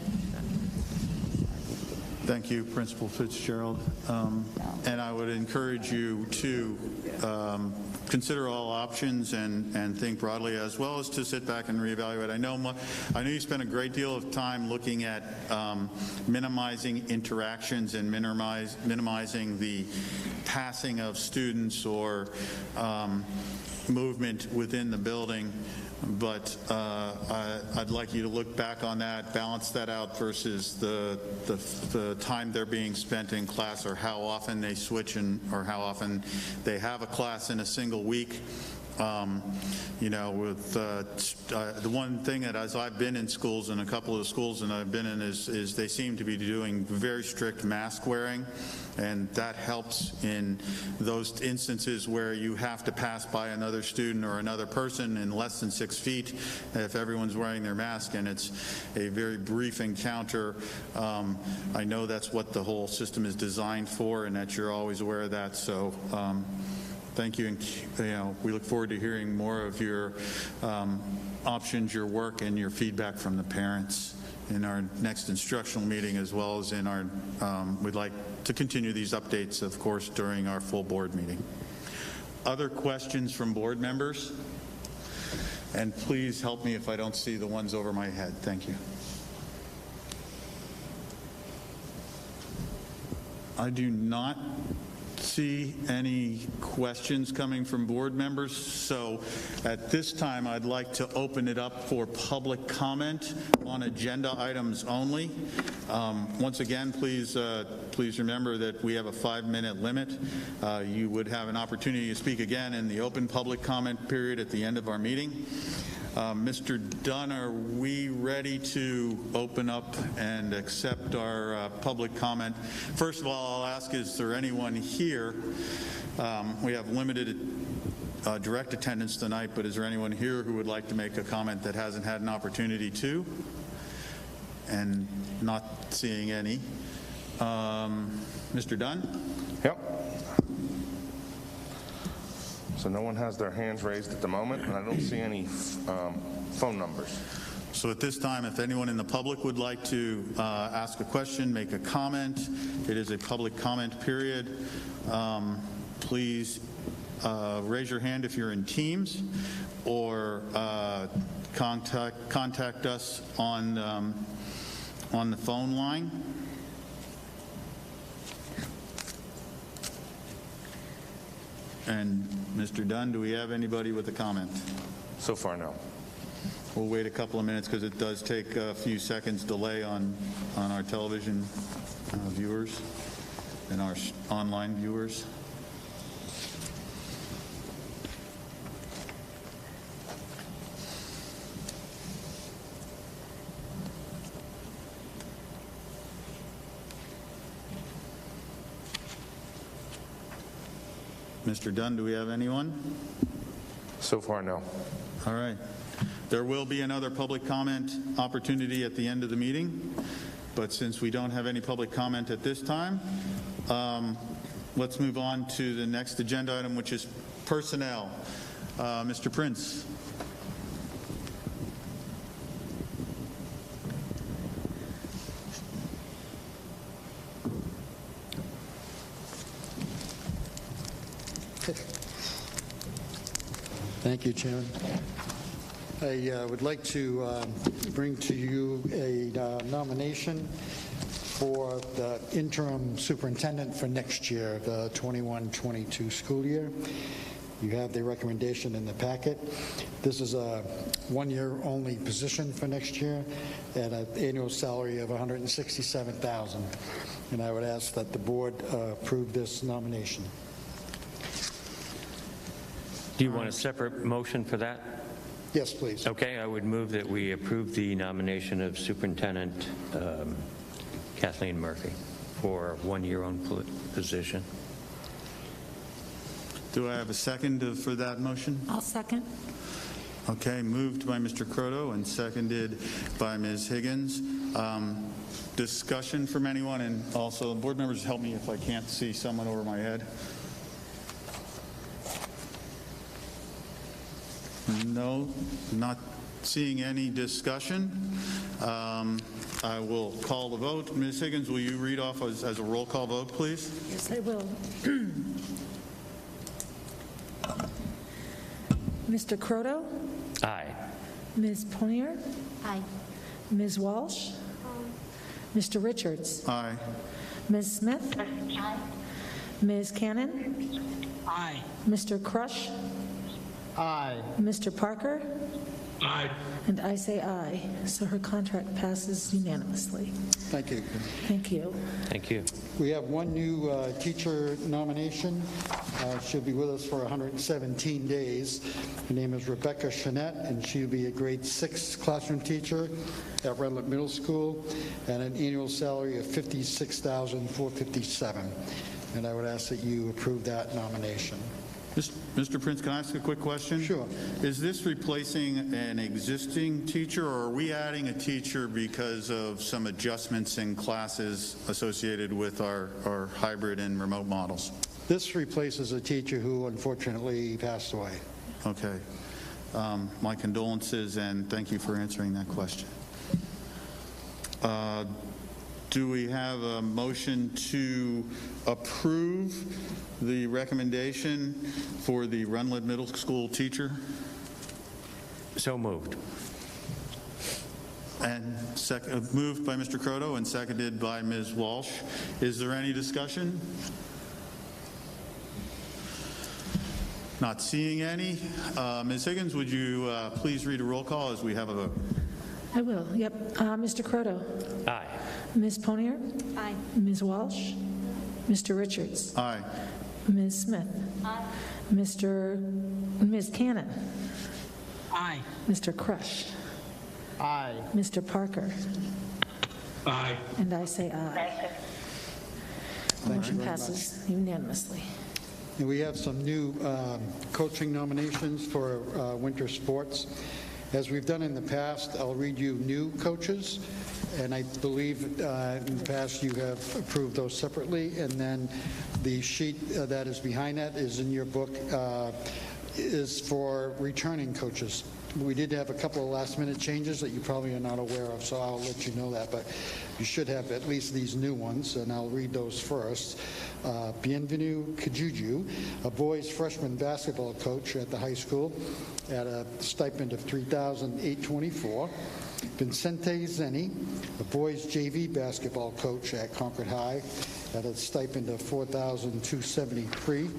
Thank you, Principal Fitzgerald. And I would encourage you to consider all options and think broadly, as well as to sit back and reevaluate. I know you spent a great deal of time looking at minimizing interactions and minimizing the passing of students or movement within the building. But I'd like you to look back on that, balance that out versus the time they're being spent in class, or how often they switch or how often they have a class in a single week. With the one thing that, as I've been in schools, and a couple of the schools that I've been in, is they seem to be doing very strict mask wearing, and that helps in those instances where you have to pass by another student or another person in less than 6 feet if everyone's wearing their mask, and it's a very brief encounter. I know that's what the whole system is designed for, and that you're always aware of that. So thank you, and we look forward to hearing more of your options, your work, and your feedback from the parents in our next instructional meeting, as well as in our, we'd like to continue these updates, of course, during our full board meeting. Other questions from board members? And please help me if I don't see the ones over my head. Thank you. I do not see any questions coming from board members, so at this time I'd like to open it up for public comment on agenda items only. Once again, please remember that we have a 5-minute limit. You would have an opportunity to speak again in the open public comment period at the end of our meeting. Mr. Dunn, are we ready to open up and accept our public comment? First of all, I'll ask, is there anyone here? We have limited direct attendance tonight, but is there anyone here who would like to make a comment that hasn't had an opportunity to? And not seeing any. Mr. Dunn? Yep. So no one has their hands raised at the moment, and I don't see any phone numbers. So at this time, if anyone in the public would like to ask a question, make a comment, it is a public comment period. Please raise your hand if you're in Teams, or contact us on the phone line. And Mr. Dunn, do we have anybody with a comment? So far, no. We'll wait a couple of minutes because it does take a few seconds delay on our television viewers and our online viewers. Mr. Dunn, do we have anyone? So far, no. All right. There will be another public comment opportunity at the end of the meeting, but since we don't have any public comment at this time, let's move on to the next agenda item, which is personnel. Mr. Prince. Thank you, Chairman. I would like to bring to you a nomination for the interim superintendent for next year, the 21-22 school year. You have the recommendation in the packet. This is a one-year only position for next year at an annual salary of $167,000. And I would ask that the board approve this nomination. Do you want a separate motion for that? Yes, please. Okay, I would move that we approve the nomination of Superintendent Kathleen Murphy for a one-year own position. Do I have a second for that motion? I'll second. Okay, moved by Mr. Croto and seconded by Ms. Higgins. Discussion from anyone, and also board members, help me if I can't see someone over my head. No, not seeing any discussion. I will call the vote. Ms. Higgins, will you read off as a roll call vote, please? Yes, I will. Mr. Croto? Aye. Ms. Ponier? Aye. Ms. Walsh? Mr. Richards? Aye. Ms. Smith? Aye. Ms. Cannon? Aye. Mr. Crush? Aye. Mr. Parker? Aye. And I say aye. So her contract passes unanimously. Thank you. Thank you. Thank you. We have one new teacher nomination. She'll be with us for 117 days. Her name is Rebecca Chanette, and she'll be a grade 6 classroom teacher at Redland Middle School at an annual salary of $56,457. And I would ask that you approve that nomination. Mr. Prince, can I ask a quick question? Sure. Is this replacing an existing teacher, or are we adding a teacher because of some adjustments in classes associated with our hybrid and remote models? This replaces a teacher who unfortunately passed away. Okay. My condolences, and thank you for answering that question. Do we have a motion to approve the recommendation for the Runwood Middle School teacher? So moved. And moved by Mr. Croto and seconded by Ms. Walsh. Is there any discussion? Not seeing any. Ms. Higgins, would you please read a roll call as we have a vote? I will. Yep. Mr. Croto? Aye. Ms. Ponier? Aye. Ms. Walsh? Mr. Richards? Aye. Ms. Smith? Aye. Ms. Cannon? Aye. Mr. Crush? Aye. Mr. Parker? Aye. And I say aye. Motion passes unanimously. And we have some new coaching nominations for winter sports. As we've done in the past, I'll read you new coaches, and I believe in the past you have approved those separately, and then the sheet that is behind that is in your book is for returning coaches. We did have a couple of last-minute changes that you probably are not aware of, so I'll let you know that, but you should have at least these new ones, and I'll read those first. Bienvenu Kajuju, a boys freshman basketball coach at the high school at a stipend of $3,824. Vincente Zeni, a boys JV basketball coach at Concord High at a stipend of $4,273.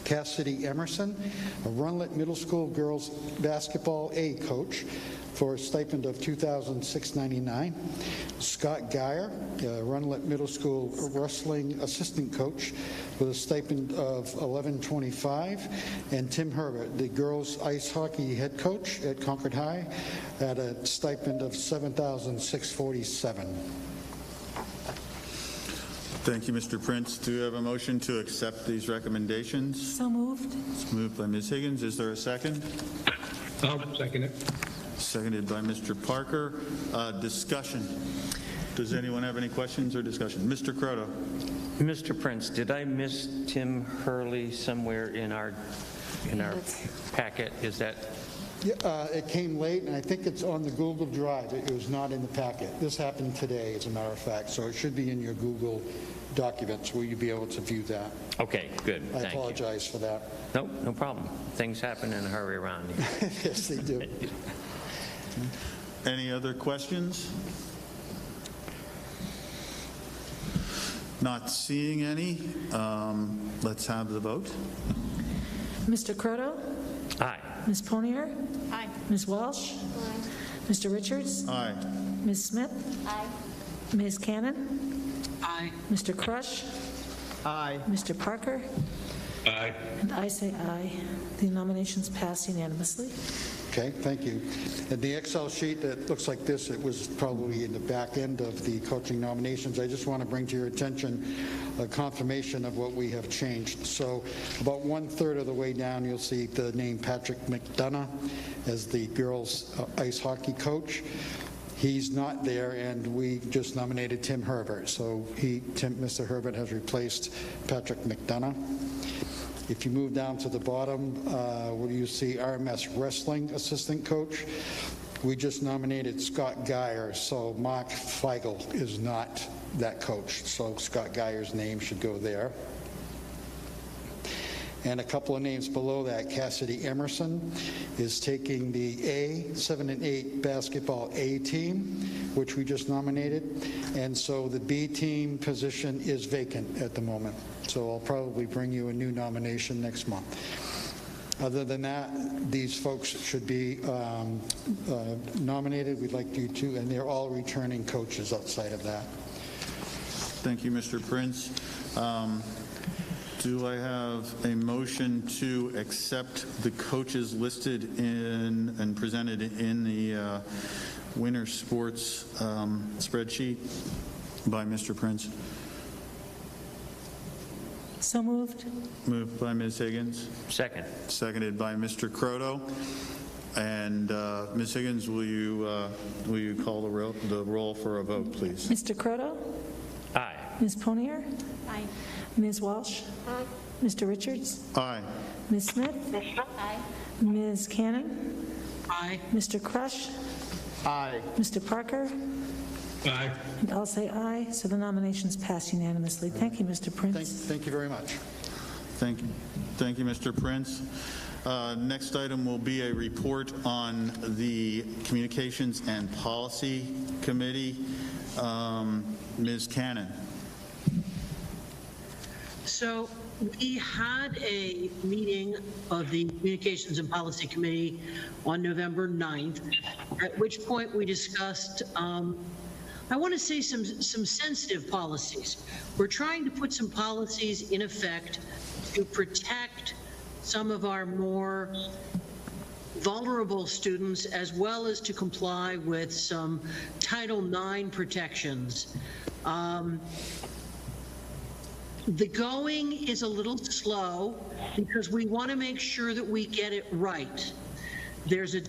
Cassidy Emerson, a Runlet Middle School girls basketball A coach for a stipend of $2,699. Scott Geyer, a Runlet Middle School wrestling assistant coach with a stipend of $1,125. And Tim Herbert, the girls ice hockey head coach at Concord High at a stipend of $7,647. Thank you, Mr. Prince. Do you have a motion to accept these recommendations? So moved. It's moved by Ms. Higgins. Is there a second? I'll second it. Seconded by Mr. Parker. Discussion. Does anyone have any questions or discussion? Mr. Croto. Mr. Prince, did I miss Tim Hurley somewhere in our packet? Is that? Yeah, it came late, and I think it's on the Google Drive. It was not in the packet. This happened today, as a matter of fact, so it should be in your Google documents where you'll be able to view that. Okay, good. I Thank apologize for that. you. No problem. Things happen in a hurry around here. Yes, they do. Any other questions? Not seeing any. Let's have the vote. Mr. Croto? Aye. Ms. Ponier? Aye. Ms. Walsh? Mr. Richards? Aye. Ms. Smith? Aye. Ms. Cannon? Aye. Mr. Crush? Aye. Mr. Parker? Aye. And I say aye. The nominations pass unanimously. Okay, thank you. And the Excel sheet that looks like this, it was probably in the back end of the coaching nominations. I just want to bring to your attention a confirmation of what we have changed. So about 1/3 of the way down, you'll see the name Patrick McDonough as the girls' ice hockey coach. He's not there, and we just nominated Tim Herbert. So Mr. Herbert has replaced Patrick McDonough. If you move down to the bottom, where you see RMS wrestling assistant coach, we just nominated Scott Geyer, so Mark Feigl is not that coach, so Scott Geyer's name should go there. And a couple of names below that, Cassidy Emerson is taking the A, 7 and 8 basketball A team, which we just nominated. And so the B team position is vacant at the moment. So I'll probably bring you a new nomination next month. Other than that, these folks should be nominated. We'd like you to, and they're all returning coaches outside of that. Thank you, Mr. Prince. Do I have a motion to accept the coaches listed in and presented in the winter sports spreadsheet by Mr. Prince? So moved. Moved by Ms. Higgins. Second. Seconded by Mr. Croto. And Ms. Higgins, will you call the roll for a vote, please? Mr. Croto? Aye. Ms. Ponier? Aye. Ms. Walsh? Aye. Mr. Richards? Aye. Ms. Smith? Aye. Ms. Cannon? Aye. Mr. Crush? Aye. Mr. Parker? Aye. And I'll say aye, so the nominations pass unanimously. Thank you, Mr. Prince. Thank you very much. Thank you, Mr. Prince. Next item will be a report on the Communications and Policy Committee. Ms. Cannon. So we had a meeting of the Communications and Policy Committee on November 9th, at which point we discussed, I want to say some sensitive policies. We're trying to put some policies in effect to protect some of our more vulnerable students, as well as to comply with some Title IX protections. The going is a little slow because we want to make sure that we get it right. There's a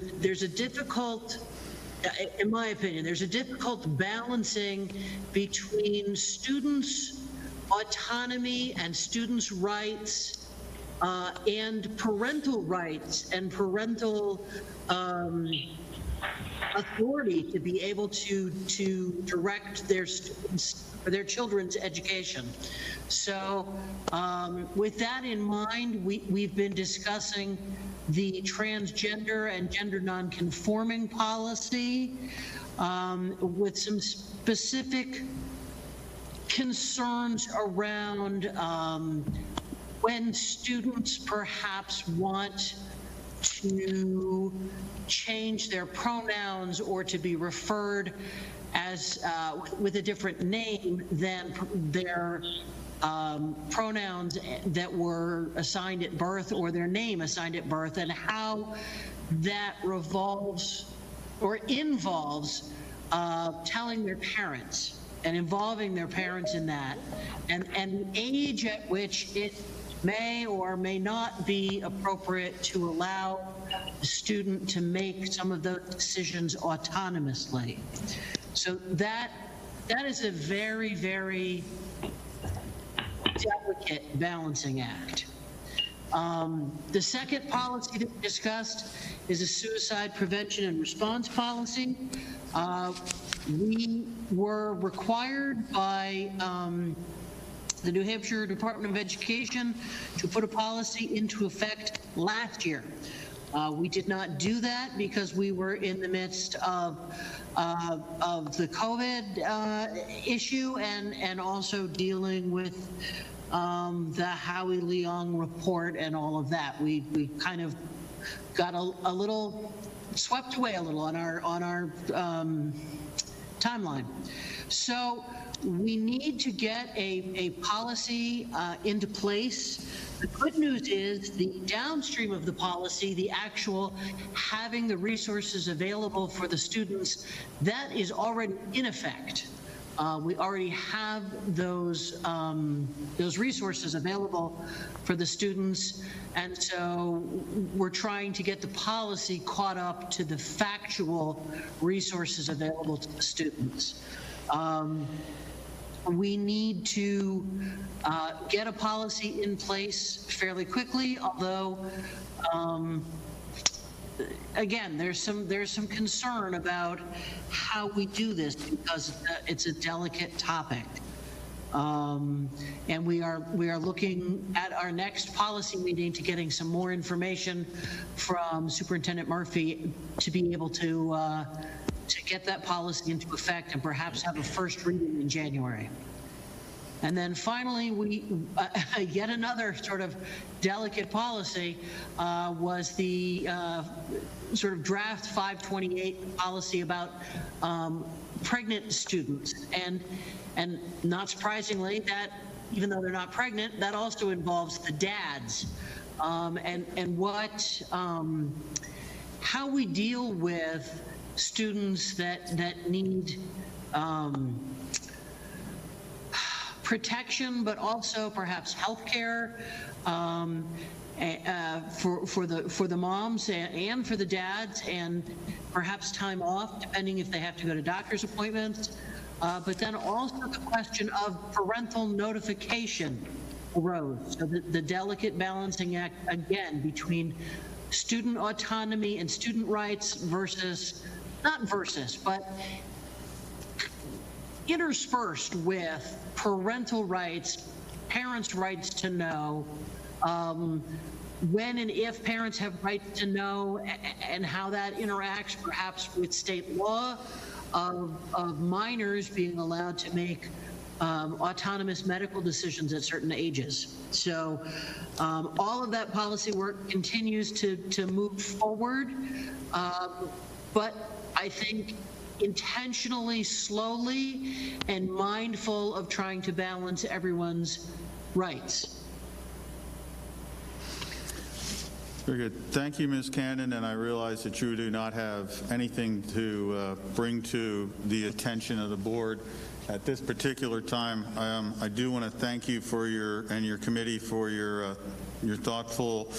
difficult, in my opinion, there's a difficult balancing between students' autonomy and students' rights and parental rights and parental authority to be able to direct their students or their children's education. So with that in mind, we've been discussing the transgender and gender nonconforming policy with some specific concerns around when students perhaps want to change their pronouns or to be referred as with a different name than their pronouns that were assigned at birth or their name assigned at birth, and how that revolves or involves telling their parents and involving their parents in that, and the age at which it may or may not be appropriate to allow the student to make some of those decisions autonomously. So that is a very, very delicate balancing act. The second policy that we discussed is a suicide prevention and response policy. We were required by the New Hampshire Department of Education to put a policy into effect last year. We did not do that because we were in the midst of the COVID issue and also dealing with the Howie Leong report and all of that. We kind of got a little swept away a little on our timeline. So we need to get a policy into place. The good news is the downstream of the policy, the actual having the resources available for the students, that is already in effect. We already have those resources available for the students, and so we're trying to get the policy caught up to the factual resources available to the students. We need to get a policy in place fairly quickly, although again, there's some concern about how we do this because it's a delicate topic. And we are looking at our next policy meeting to getting some more information from Superintendent Murphy to be able to get that policy into effect and perhaps have a first reading in January. And then finally, we yet another sort of delicate policy was the sort of draft 528 policy about pregnant students. And not surprisingly, that even though they're not pregnant, that also involves the dads. And what, how we deal with students that need protection, but also perhaps health care for the moms and for the dads, and perhaps time off, depending if they have to go to doctor's appointments. But then also the question of parental notification arose. So the delicate balancing act, again, between student autonomy and student rights versus, not versus, but interspersed with parental rights, parents' rights to know, when and if parents have rights to know, and how that interacts perhaps with state law of minors being allowed to make autonomous medical decisions at certain ages. So all of that policy work continues to move forward, but I think intentionally slowly and mindful of trying to balance everyone's rights. Very good. Thank you, Ms. Cannon, and I realize that you do not have anything to bring to the attention of the board at this particular time. I do want to thank you for your committee for your thoughtful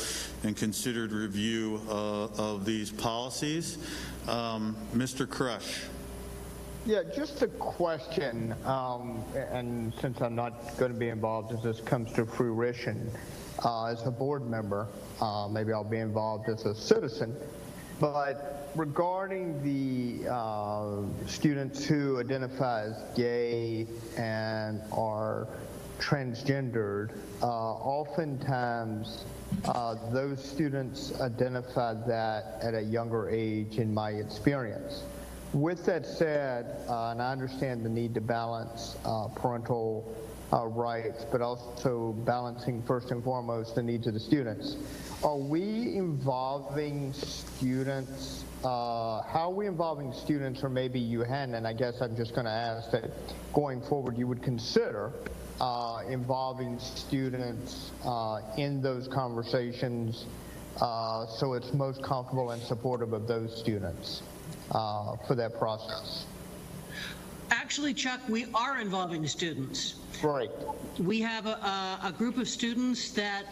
and considered review of these policies. Mr. Crush. Yeah, just a question, and since I'm not going to be involved as this comes to fruition, as a board member, maybe I'll be involved as a citizen, but regarding the students who identify as gay and are transgendered, oftentimes those students identify that at a younger age in my experience. With that said, and I understand the need to balance parental rights, but also balancing first and foremost the needs of the students. Are we involving students, how are we involving students, or maybe you hadn't, and I guess I'm just going to ask that going forward you would consider involving students in those conversations so it's most comfortable and supportive of those students for that process? Actually, Chuck, we are involving students. Right. We have a group of students that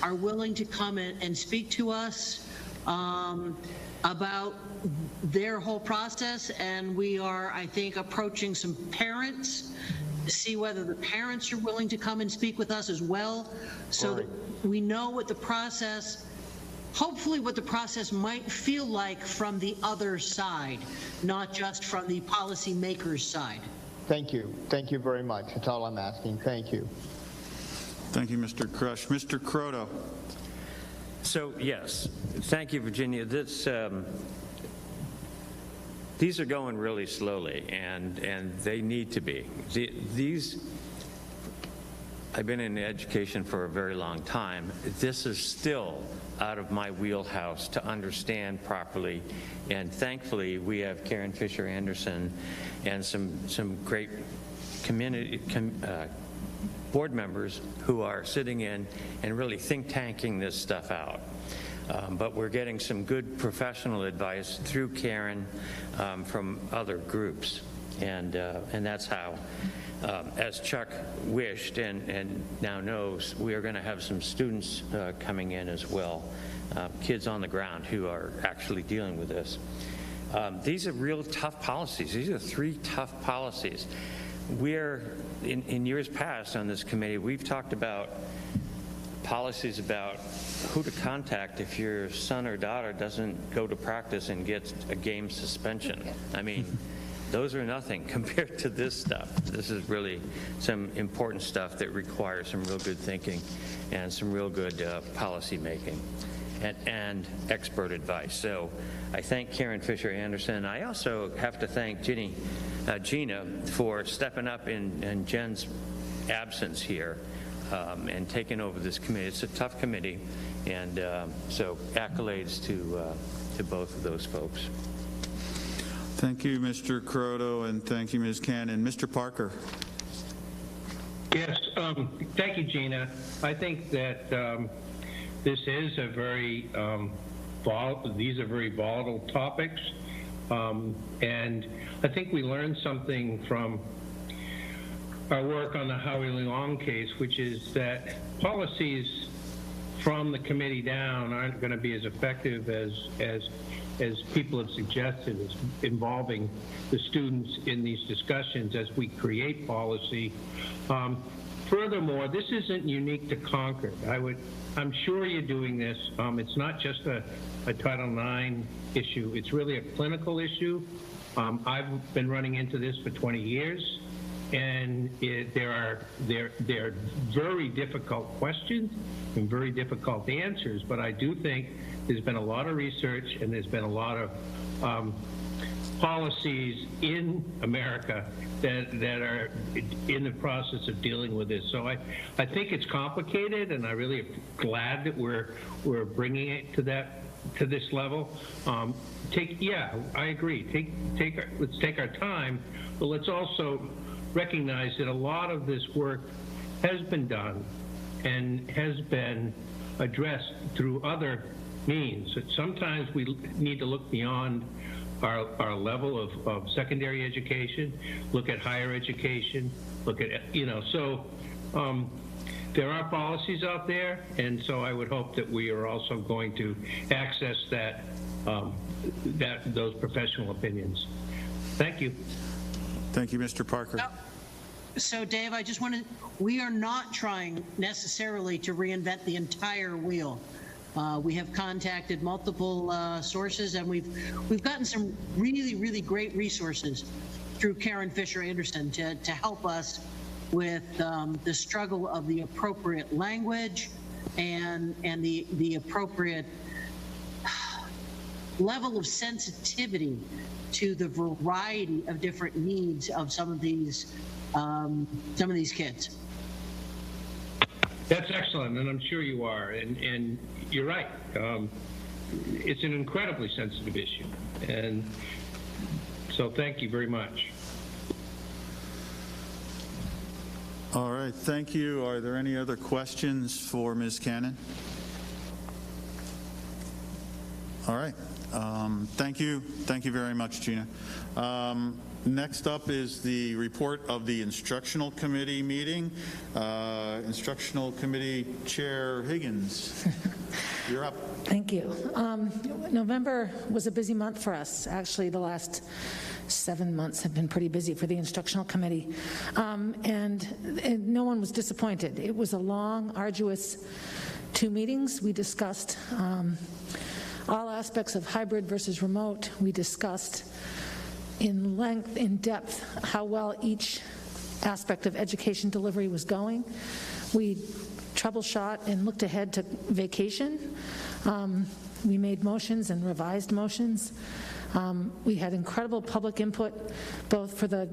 are willing to come in and speak to us about their whole process, and we are, I think, approaching some parents to see whether the parents are willing to come and speak with us as well, so that we know what the process, hopefully what the process might feel like from the other side, not just from the policymaker's side. Thank you. Thank you very much. That's all I'm asking. Thank you. Thank you, Mr. Crush. Mr. Croto. So, yes, thank you, Virginia. These are going really slowly, and they need to be. I've been in education for a very long time. This is still out of my wheelhouse to understand properly, and thankfully we have Karen Fisher Anderson and some great community board members who are sitting in and really think tanking this stuff out. But we're getting some good professional advice through Karen from other groups, and that's how, as Chuck wished and now knows, we are going to have some students coming in as well, kids on the ground who are actually dealing with this. These are real tough policies. These are 3 tough policies. We're, in years past on this committee, we've talked about policies about who to contact if your son or daughter doesn't go to practice and gets a game suspension. I mean, those are nothing compared to this stuff. This is really some important stuff that requires some real good thinking and some real good policy making and expert advice. So I thank Karen Fisher Anderson. I also have to thank Gina for stepping up in Jen's absence here and taking over this committee. It's a tough committee, and so accolades to both of those folks. Thank you, Mr. Croto, and thank you, Ms. Cannon. Mr. Parker. Yes, thank you, Gina. I think that this is a very these are very volatile topics, and I think we learned something from our work on the Howie Long case, which is that policies from the committee down aren't going to be as effective as people have suggested, as involving the students in these discussions as we create policy. Furthermore, this isn't unique to Concord. I'm sure you're doing this. It's not just a Title IX issue. It's really a clinical issue. I've been running into this for 20 years, and there are very difficult questions and very difficult answers, but I do think there's been a lot of research and there's been a lot of policies in America that are in the process of dealing with this. So I think it's complicated, and I really am glad that we're bringing it to this level. I agree. Let's take our time, but let's also recognize that a lot of this work has been done and has been addressed through other means. Sometimes we need to look beyond our level of secondary education, look at higher education, look at, so there are policies out there, and so I would hope that we are also going to access those professional opinions. Thank you. Thank you, Mr. Parker. So, Dave, I just we are not trying necessarily to reinvent the entire wheel. We have contacted multiple sources, and we've gotten some really, really great resources through Karen Fisher Anderson to help us with the struggle of the appropriate language and the appropriate level of sensitivity to the variety of different needs of some of these kids. That's excellent, and I'm sure you are, and you're right. It's an incredibly sensitive issue, and so thank you very much. All right, thank you. Are there any other questions for Ms. Cannon? All right, thank you. Thank you very much, Gina. Next up is the report of the Instructional Committee meeting. Instructional Committee Chair Higgins, you're up. Thank you. November was a busy month for us. Actually, the last 7 months have been pretty busy for the Instructional Committee. And no one was disappointed. It was a long, arduous 2 meetings. We discussed all aspects of hybrid versus remote. We discussed in length, in depth, how well each aspect of education delivery was going. We troubleshot and looked ahead to vacation. We made motions and revised motions. We had incredible public input, both for the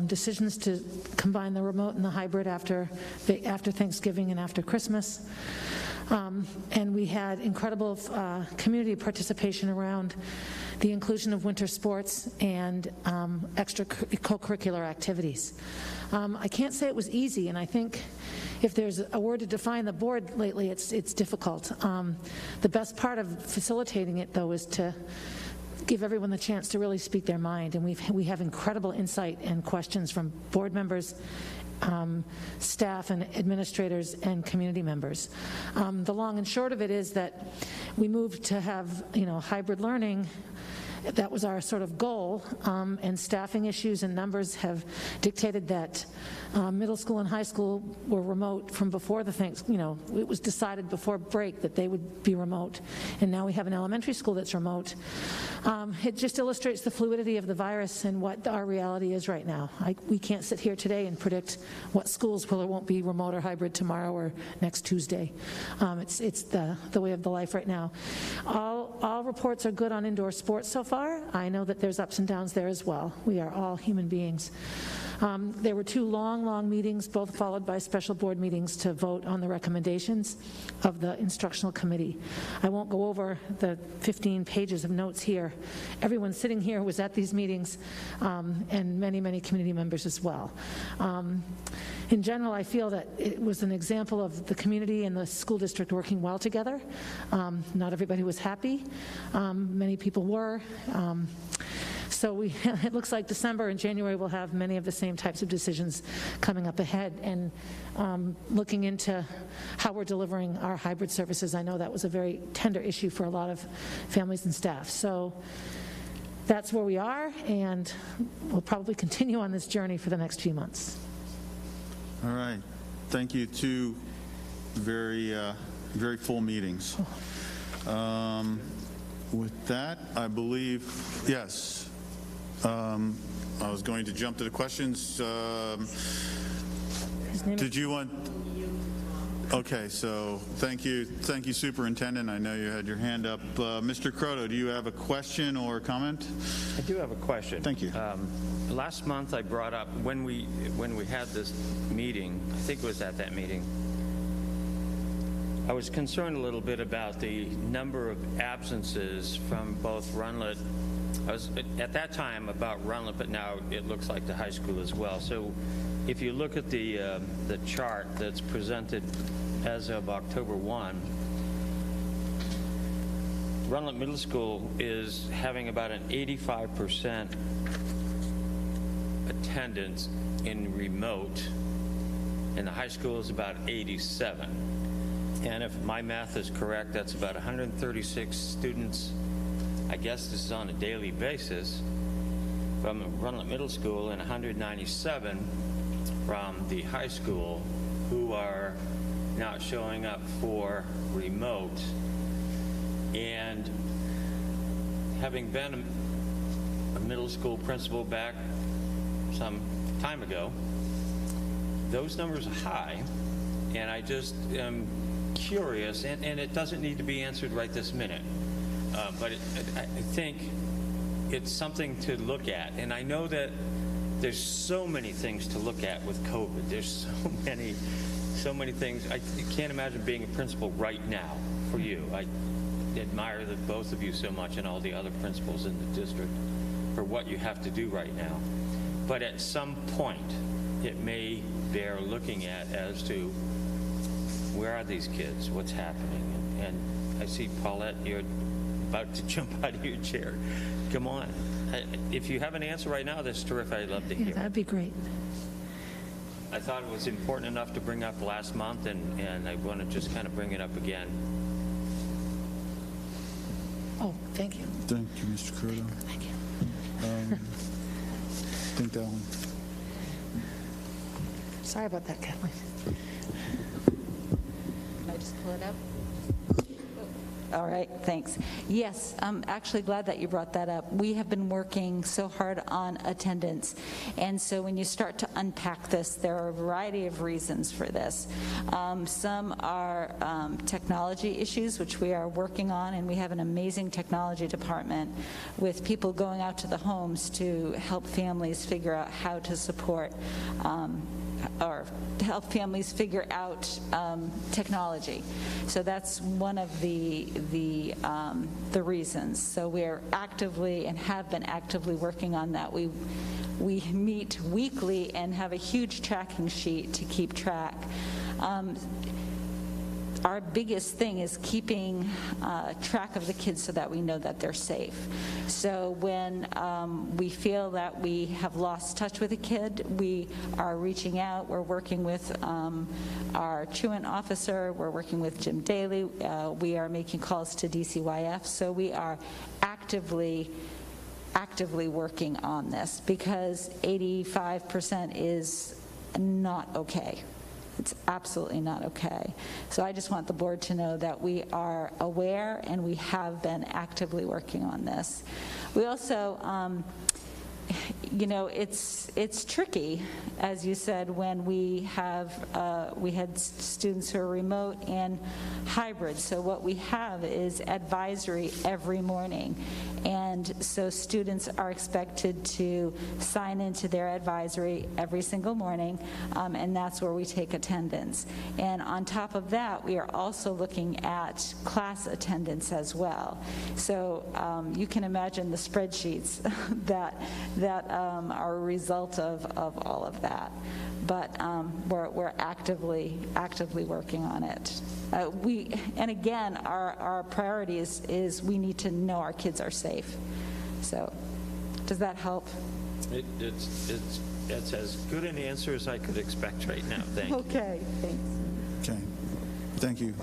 decisions to combine the remote and the hybrid after Thanksgiving and after Christmas. And we had incredible community participation around the inclusion of winter sports and extra co-curricular activities. I can't say it was easy, and I think if there's a word to define the board lately, it's difficult. The best part of facilitating it, though, is to give everyone the chance to really speak their mind, and we have incredible insight and questions from board members, staff and administrators and community members. The long and short of it is that we moved to have hybrid learning that was our sort of goal, and staffing issues and numbers have dictated that middle school and high school were remote from before the things, it was decided before break that they would be remote, and now we have an elementary school that's remote. It just illustrates the fluidity of the virus and what our reality is right now. We can't sit here today and predict what schools will or won't be remote or hybrid tomorrow or next Tuesday. It's the way of the life right now. All reports are good on indoor sports so far. I know that there's ups and downs there as well. We are all human beings. There were 2 long meetings, both followed by special board meetings to vote on the recommendations of the instructional committee. I won't go over the 15 pages of notes here. Everyone sitting here was at these meetings, and many community members as well. In general, I feel that it was an example of the community and the school district working well together. Not everybody was happy. Many people were. So it looks like December and January will have many of the same types of decisions coming up ahead, and looking into how we're delivering our hybrid services. I know that was a very tender issue for a lot of families and staff. So that's where we are, and we'll probably continue on this journey for the next few months. All right. Thank you. 2 very full meetings. With that, I believe, yes. I was going to jump to the questions. Did you want? Okay, so thank you, Superintendent. I know you had your hand up. Mr. Croto, do you have a question or a comment? I do have a question. Thank you. Last month I brought up, when we had this meeting, I think it was at that meeting, I was concerned a little bit about the number of absences from both Runlet. I was at that time about Runlet, but now it looks like the high school as well. So if you look at the chart that's presented as of October 1, Runlet Middle School is having about an 85% attendance in remote, and the high school is about 87. And if my math is correct, that's about 136 students, I guess this is on a daily basis, from Runlet Middle School, and 197 from the high school who are not showing up for remote. And having been a middle school principal back some time ago, those numbers are high, and I just am curious, and it doesn't need to be answered right this minute, but I think it's something to look at. And I know that there's so many things to look at with COVID. There's so many things. I can't imagine being a principal right now for you. I admire both of you so much, and all the other principals in the district, for what you have to do right now. But at some point, it may bear looking at as to where are these kids, what's happening. And I see Paulette, you're about to jump out of your chair. Come on. If you have an answer right now, that's terrific. I'd love to hear. Yeah, that'd be great. I thought it was important enough to bring up last month, and I want to just kind of bring it up again. Oh, thank you. Thank you, Mr. Croto. Thank you. I think that one. Sorry about that, Kathleen. Can I just pull it up? All right, thanks. Yes, I'm actually glad that you brought that up. We have been working so hard on attendance, and so when you start to unpack this, there are a variety of reasons for this. Some are technology issues, which we are working on, and we have an amazing technology department with people going out to the homes to help families figure out how to support or to help families figure out technology. So that's one of the reasons. So we're actively and have been actively working on that. We meet weekly and have a huge tracking sheet to keep track. Our biggest thing is keeping track of the kids so that we know that they're safe. So when we feel that we have lost touch with a kid, we are reaching out. We're working with our truant officer. We're working with Jim Daly. We are making calls to DCYF. So we are actively actively working on this, because 85% is not okay. It's absolutely not okay. So I just want the board to know that we are aware and we have been actively working on this. We also, you know, it's tricky, as you said, when we had students who are remote and hybrid. So what we have is advisory every morning, and so students are expected to sign into their advisory every single morning, and that's where we take attendance. And on top of that, we are also looking at class attendance as well. So you can imagine the spreadsheets that are a result of all of that. But we're actively working on it. And again, our priority is we need to know our kids are safe. So does that help? It's as good an answer as I could expect right now. Thank you. Okay, thanks. Okay, thank you.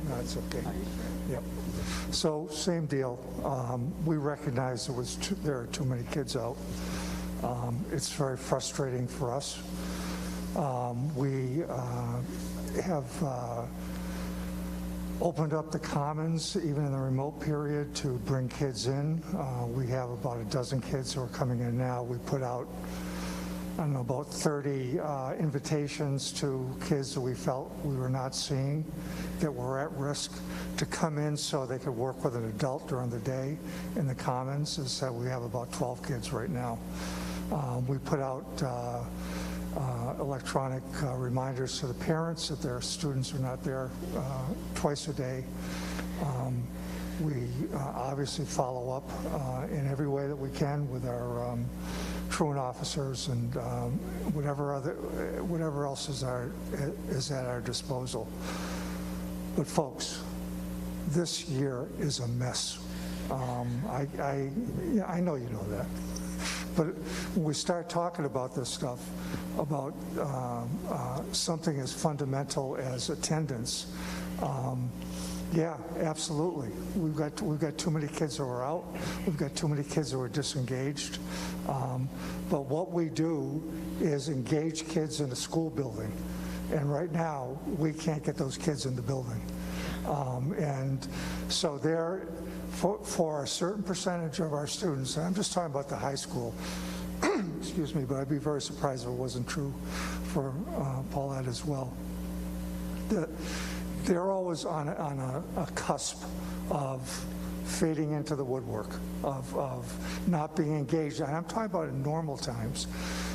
That's okay. Yep. So same deal. We recognize there are too many kids out. It's very frustrating for us. We have opened up the commons, even in the remote period, to bring kids in. We have about a dozen kids who are coming in now. We put out, I don't know, about 30 invitations to kids that we felt we were not seeing, that were at risk, to come in so they could work with an adult during the day in the commons. As I said, we have about 12 kids right now. We put out electronic reminders to the parents that their students are not there twice a day. We obviously follow up in every way that we can with our truant officers and whatever else is at our disposal. But folks, this year is a mess. I know you know that. But when we start talking about this stuff, about something as fundamental as attendance, yeah, absolutely. We've got too many kids who are out. We've got too many kids who are disengaged. But what we do is engage kids in the school building. And right now, we can't get those kids in the building. And so for a certain percentage of our students, and I'm just talking about the high school, excuse me, but I'd be very surprised if it wasn't true for Paulette as well. They're always on a cusp of fading into the woodwork, of not being engaged. And I'm talking about in normal times.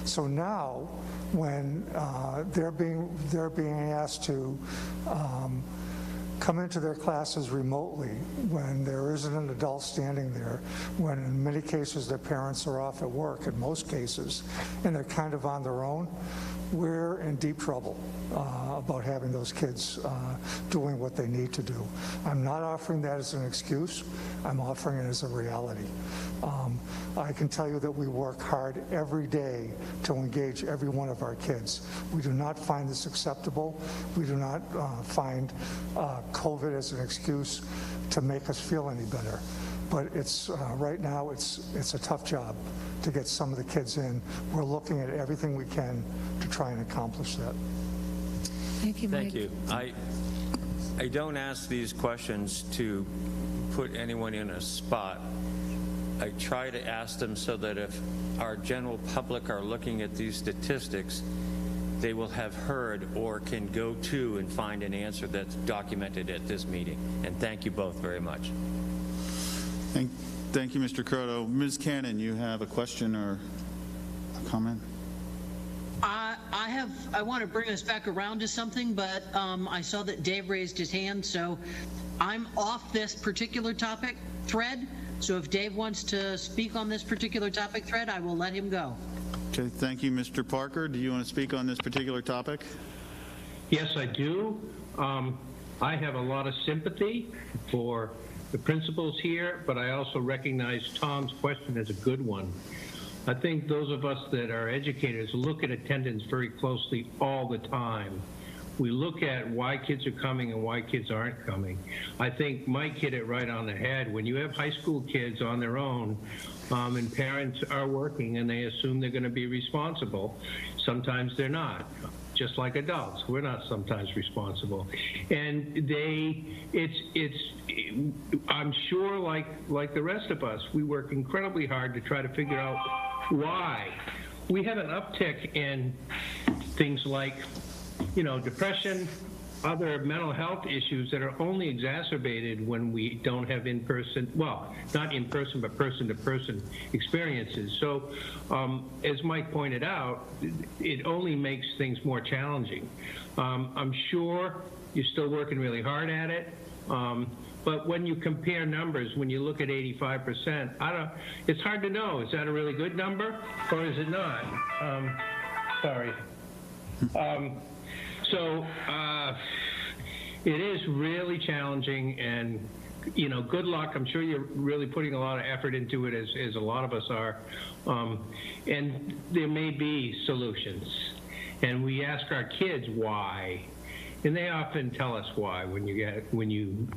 So now, when they're being asked to come into their classes remotely, when there isn't an adult standing there, when in many cases their parents are off at work, in most cases, and they're kind of on their own, we're in deep trouble about having those kids doing what they need to do. I'm not offering that as an excuse. I'm offering it as a reality. I can tell you that we work hard every day to engage every one of our kids. We do not find this acceptable. We do not find COVID as an excuse to make us feel any better. But it's right now it's a tough job to get some of the kids in. We're looking at everything we can to try and accomplish that. Thank you, Mike. Thank you. I don't ask these questions to put anyone in a spot. I try to ask them so that if our general public are looking at these statistics, they will have heard or can go to and find an answer that's documented at this meeting. And thank you both very much. Thank you, Mr. Croto. Ms. Cannon, you have a question or a comment? I want to bring us back around to something, but I saw that Dave raised his hand, so I'm off this particular topic thread. So if Dave wants to speak on this particular topic thread, I will let him go. Okay, thank you, Mr. Parker. Do you want to speak on this particular topic? Yes, I do. I have a lot of sympathy for the principals here, but I also recognize Tom's question as a good one. I think those of us that are educators look at attendance very closely all the time. we look at why kids are coming and why kids aren't coming. I think Mike hit it right on the head. When you have high school kids on their own, and parents are working and they assume they're going to be responsible, sometimes they're not. Just like adults, we're not sometimes responsible. And I'm sure like the rest of us, we work incredibly hard to try to figure out why. We have an uptick in things like, depression, other mental health issues that are only exacerbated when we don't have in-person, well, not in-person, but person-to-person experiences. So as Mike pointed out, it only makes things more challenging. I'm sure you're still working really hard at it, but when you compare numbers, when you look at 85%, it's hard to know, is that a really good number or is it not? Sorry. So it is really challenging, and good luck. I'm sure you're really putting a lot of effort into it, as a lot of us are, and there may be solutions. And we ask our kids why, and they often tell us why when you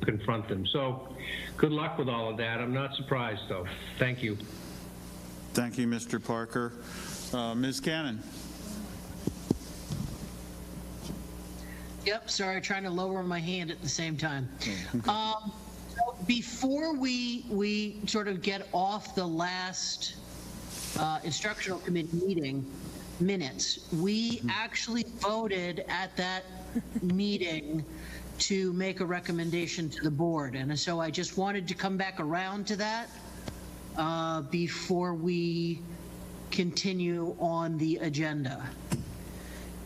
confront them. So good luck with all of that. I'm not surprised, though. Thank you. Thank you, Mr. Parker. Ms. Cannon. Yep, sorry, trying to lower my hand at the same time. Before we sort of get off the last instructional committee meeting minutes, we actually voted at that meeting to make a recommendation to the board. And so I just wanted to come back around to that before we continue on the agenda.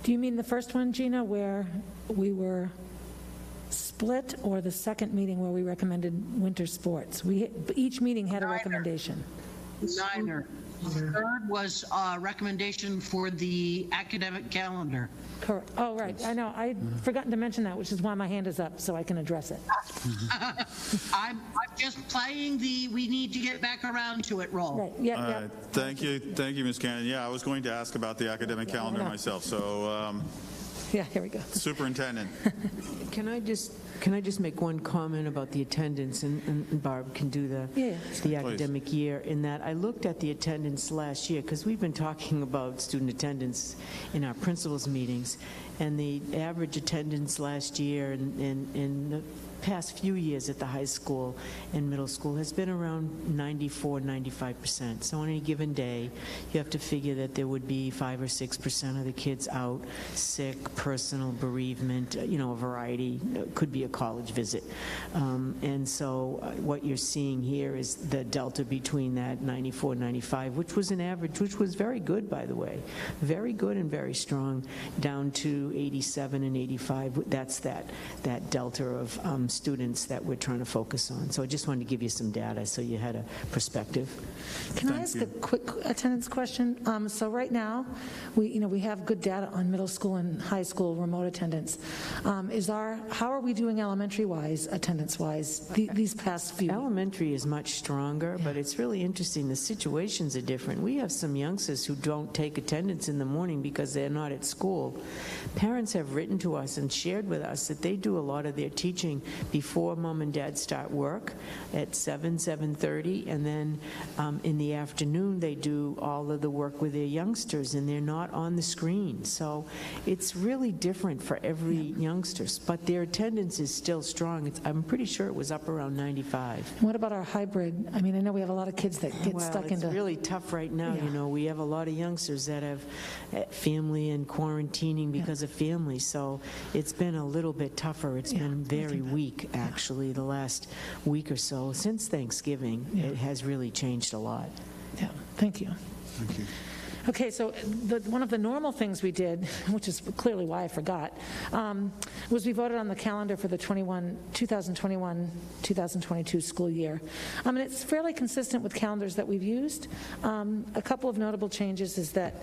Do you mean the first one, Gina, where we were split, or the second meeting where we recommended winter sports? Each meeting had a recommendation. Neither. The third was a recommendation for the academic calendar. Correct. Oh, right. I know. I'd forgotten to mention that, which is why my hand is up, so I can address it. I'm just playing we need to get back around to it role. Right. Yeah. Thank you, Ms. Cannon. Yeah, I was going to ask about the academic calendar myself. So, yeah, here we go. Superintendent. Can I just make one comment about the attendance, and Barb can do the academic year, in that I looked at the attendance last year, because we've been talking about student attendance in our principals meetings, and the average attendance last year in the past few years at the high school and middle school has been around 94-95%. So on any given day, you have to figure that there would be 5 or 6% of the kids out, sick, personal bereavement, a variety. Could be a college visit. And so what you're seeing here is the delta between that 94-95, which was an average, which was very good, by the way, very good and very strong, down to 87 and 85. That's that delta of students that we're trying to focus on. So I just wanted to give you some data so you had a perspective. Can I ask a quick attendance question? So right now, we have good data on middle school and high school remote attendance. How are we doing elementary-wise, attendance-wise, these past few? Elementary is much stronger, but it's really interesting. The situations are different. We have some youngsters who don't take attendance in the morning because they're not at school. Parents have written to us and shared with us that they do a lot of their teaching before mom and dad start work at 7:30, and then in the afternoon they do all of the work with their youngsters, and they're not on the screen. So it's really different for every youngster, but their attendance is still strong. I'm pretty sure it was up around 95. What about our hybrid? I mean, I know we have a lot of kids that get stuck into... It's really tough right now. We have a lot of youngsters that have family and quarantining because of family, so it's been a little bit tougher. It's been very weak, actually, the last week or so. Since Thanksgiving, it has really changed a lot. Yeah, thank you. Thank you. Okay, so one of the normal things we did, which is clearly why I forgot, was we voted on the calendar for the 2021-2022 school year. And it's fairly consistent with calendars that we've used. A couple of notable changes is that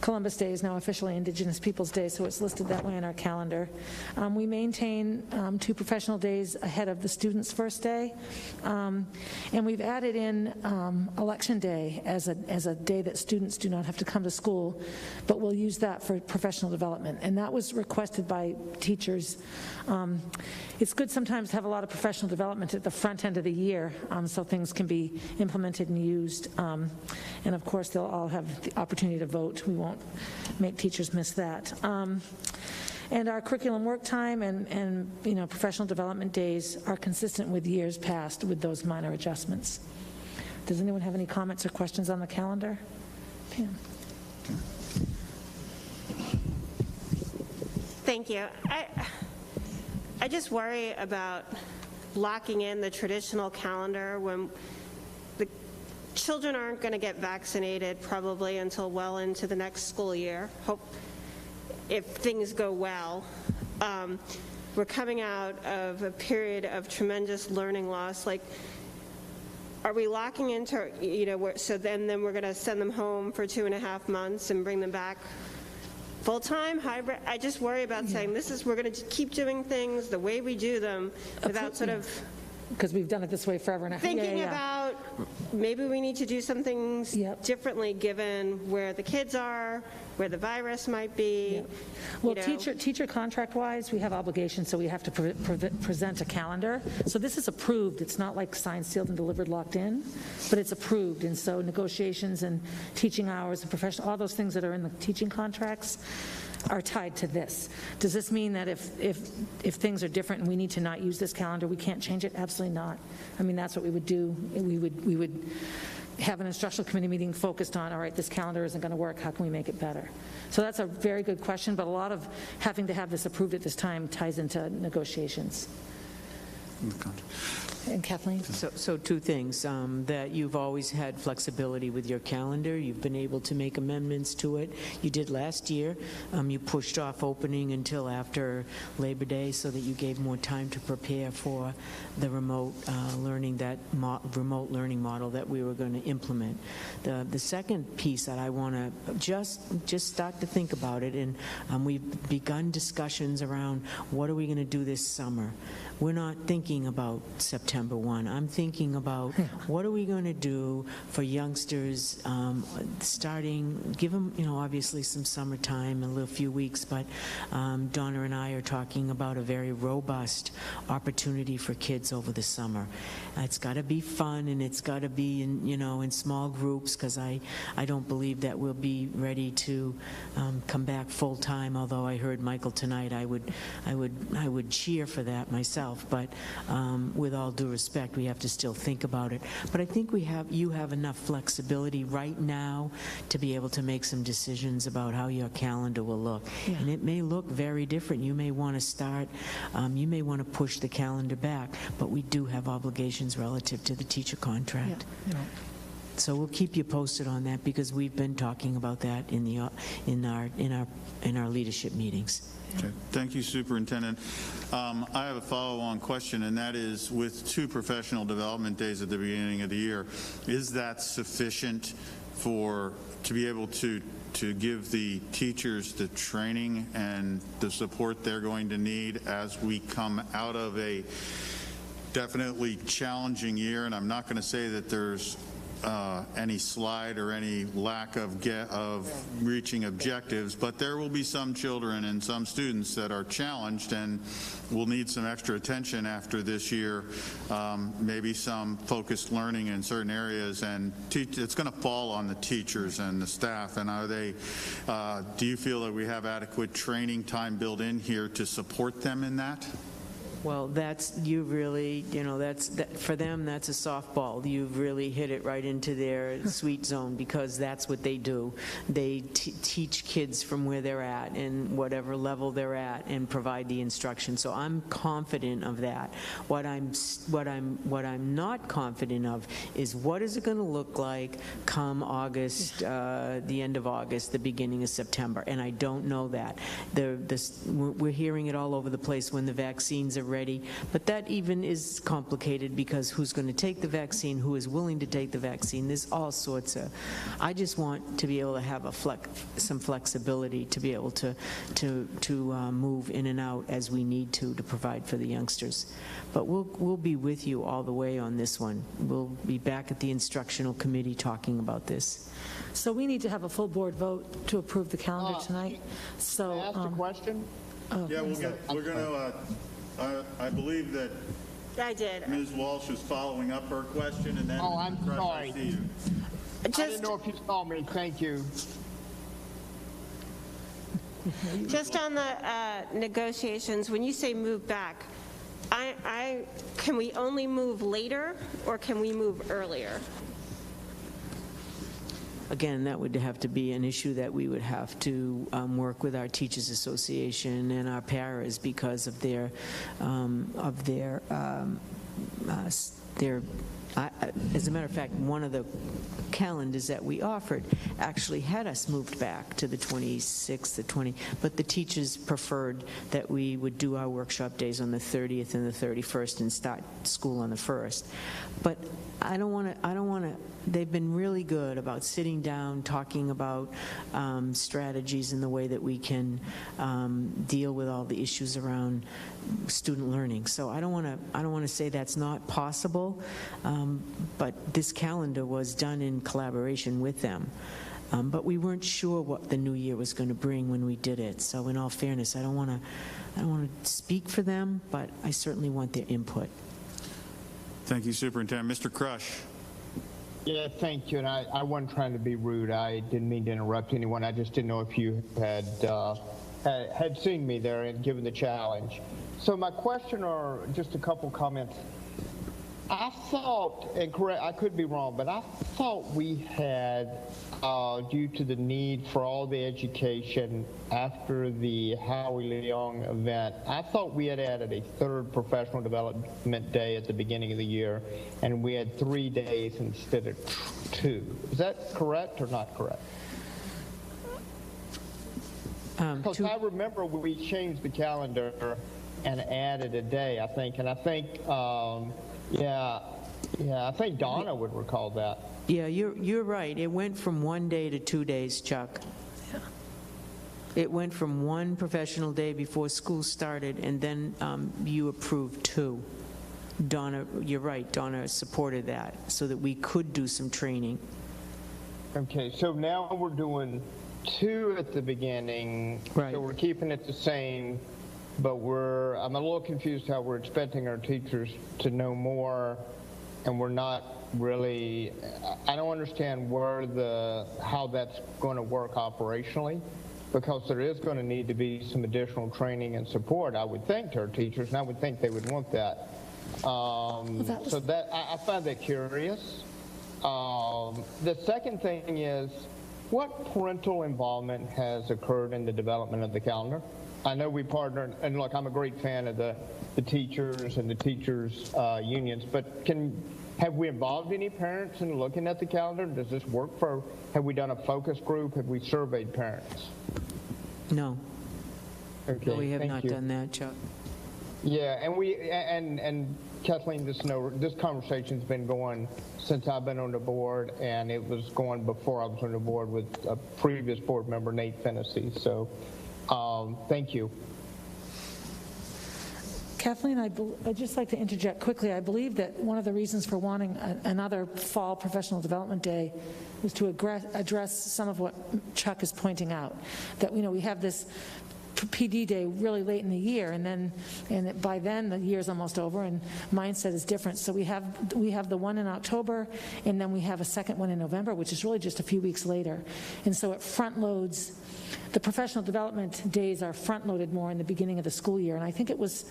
Columbus Day is now officially Indigenous Peoples' Day, so it's listed that way in our calendar. We maintain 2 professional days ahead of the students' first day, and we've added in Election Day as a day that students do not have to come to school, but we'll use that for professional development, and that was requested by teachers. It's good sometimes to have a lot of professional development at the front end of the year, so things can be implemented and used. And of course, they'll all have the opportunity to vote. We won't make teachers miss that. And our curriculum work time and professional development days are consistent with years past with those minor adjustments. Does anyone have any comments or questions on the calendar? Pam. Thank you. I just worry about locking in the traditional calendar when the children aren't going to get vaccinated probably until well into the next school year, if things go well. We're coming out of a period of tremendous learning loss. Like, are we locking into, so then we're going to send them home for 2.5 months and bring them back full-time, hybrid? I just worry about saying we're going to keep doing things the way we do them without sort of... Because we've done it this way forever and thinking about maybe we need to do some things differently given where the kids are, where the virus might be. Well, teacher contract-wise, we have obligations, so we have to present a calendar. So this is approved. It's not like signed, sealed, and delivered, locked in, but it's approved. And so negotiations and teaching hours and professional, all those things that are in the teaching contracts are tied to this. Does this mean that if things are different and we need to not use this calendar, we can't change it? Absolutely not. I mean, that's what we would do. We would have an instructional committee meeting focused on, all right, this calendar isn't going to work, how can we make it better? So that's a very good question, but a lot of having to have this approved at this time ties into negotiations. And Kathleen? So 2 things, that you've always had flexibility with your calendar. You've been able to make amendments to it. You did last year. You pushed off opening until after Labor Day so that you gave more time to prepare for the remote learning, remote learning model that we were going to implement. The second piece that I want to just start to think about it, and we've begun discussions around what are we going to do this summer. We're not thinking about September 1. I'm thinking about what are we going to do for youngsters starting, give them, obviously some summertime, a few weeks, but Donna and I are talking about a very robust opportunity for kids over the summer. It's got to be fun, and it's got to be in small groups, because I don't believe that we'll be ready to come back full time. Although I heard Michael tonight, I would cheer for that myself. But with all due respect, we have to still think about it. But I think you have enough flexibility right now to be able to make some decisions about how your calendar will look. Yeah. And it may look very different. You may want to start, you may want to push the calendar back, but we do have obligations relative to the teacher contract. Yeah. So we'll keep you posted on that, because we've been talking about that in our leadership meetings. Okay. Thank you, Superintendent. I have a follow-on question, and that is, with 2 professional development days at the beginning of the year, is that sufficient to be able to give the teachers the training and the support they're going to need as we come out of a definitely challenging year? And I'm not going to say that there's any slide or any lack of reaching objectives, but there will be some children and some students that are challenged and will need some extra attention after this year, maybe some focused learning in certain areas, and it's going to fall on the teachers and the staff. And do you feel that we have adequate training time built in here to support them in that? Well, for them, that's a softball. You've really hit it right into their sweet zone, because that's what they do. They teach kids from where they're at and whatever level they're at, and provide the instruction. So I'm confident of that. What I'm not confident of is what is it going to look like come August, the end of August, the beginning of September, and I don't know that. We're hearing it all over the place when the vaccines are ready. But that even is complicated because who's going to take the vaccine, who is willing to take the vaccine, there's all sorts of, I just want to be able to have some flexibility to be able to move in and out as we need to provide for the youngsters. But we'll be with you all the way on this one. We'll be back at the instructional committee talking about this. So we need to have a full board vote to approve the calendar tonight. So, Can I ask a question? Yeah, we're going to, I believe that I did. Ms. Walsh is following up her question, and then Oh, I'm Mr. Crush, sorry. I see you. I didn't know if you saw me. Thank you. Just on the negotiations, when you say move back, can we only move later or can we move earlier? Again, that would have to be an issue that we would have to work with our Teachers Association and our paras because of their as a matter of fact, one of the calendars that we offered actually had us moved back to the 26th, the 20, but the teachers preferred that we would do our workshop days on the 30th and the 31st and start school on the 1st. But I don't want to, they've been really good about sitting down, talking about strategies in the way that we can deal with all the issues around student learning. So I don't want to say that's not possible, but this calendar was done in collaboration with them. But we weren't sure what the new year was going to bring when we did it. So in all fairness, I don't want to speak for them, but I certainly want their input. Thank you, Superintendent. Mr. Crush. Yeah, thank you. And I wasn't trying to be rude. I didn't mean to interrupt anyone. I just didn't know if you had seen me there and given the challenge. So my question, or just a couple comments. I thought, and correct, I could be wrong, but I thought we had, due to the need for all the education after the Howie Leong event, I thought we had added a third professional development day at the beginning of the year, and we had 3 days instead of 2. Is that correct or not correct? Because I remember we changed the calendar and added a day, I think, and I think, I think Donna would recall that. Yeah, you're right. It went from 1 day to 2 days, Chuck. Yeah. It went from 1 professional day before school started, and then you approved 2. Donna, you're right. Donna supported that so that we could do some training. Okay, so now we're doing 2 at the beginning. Right. So we're keeping it the same, but I'm a little confused how we're expecting our teachers to know more, and we're not really, I don't understand how that's going to work operationally, because there is going to need to be some additional training and support, I would think, to our teachers, and I would think they would want that. So that I find that curious. The second thing is, what parental involvement has occurred in the development of the calendar? I know we partnered, and look, I'm a great fan of the teachers and the teachers' unions, but have we involved any parents in looking at the calendar? Does this work have we done a focus group? Have we surveyed parents? No. Okay, no, we have not done that, Chuck. Yeah, and Kathleen, this conversation's been going since I've been on the board, and it was going before I was on the board with a previous board member, Nate Fennessy. So, thank you. Kathleen, I'd just like to interject quickly. I believe that one of the reasons for wanting another fall professional development day was to address some of what Chuck is pointing out, that we have this PD day really late in the year, and by then the year's almost over, and mindset is different. So we have the one in October, and then we have a second one in November, which is really just a few weeks later. And so it front loads. The professional development days are front loaded more in the beginning of the school year, and I think it was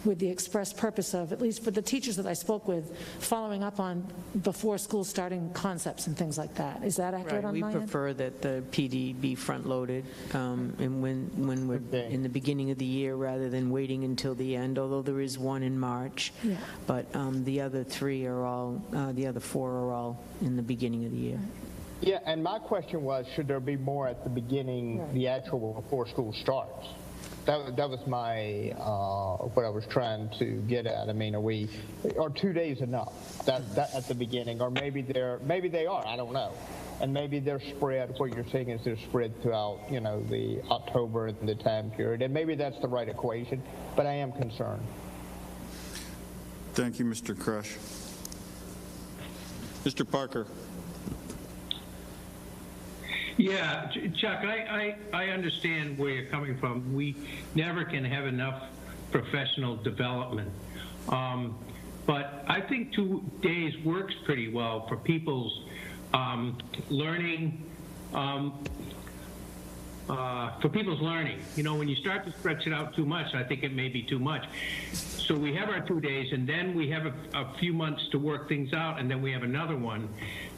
with the express purpose of, at least for the teachers that I spoke with, following up on before school starting concepts and things like that. Is that accurate on my end? We prefer that the PD be front-loaded and when we're in the beginning of the year rather than waiting until the end, although there is one in March. Yeah. But the other 3 are all, the other 4 are all in the beginning of the year. Yeah, and my question was, should there be more at the beginning, the actual before school starts? That was my what I was trying to get at. I mean, are 2 days enough? That at the beginning, or maybe they are. I don't know. And maybe they're spread. What you're saying is they're spread throughout, the October and the time period. And maybe that's the right equation. But I am concerned. Thank you, Mr. Crush. Mr. Parker. Yeah, Chuck, I understand where you're coming from. We never can have enough professional development. But I think 2 days works pretty well for people's learning. When you start to stretch it out too much, I think it may be too much. So we have our 2 days, and then we have a few months to work things out, and then we have another one.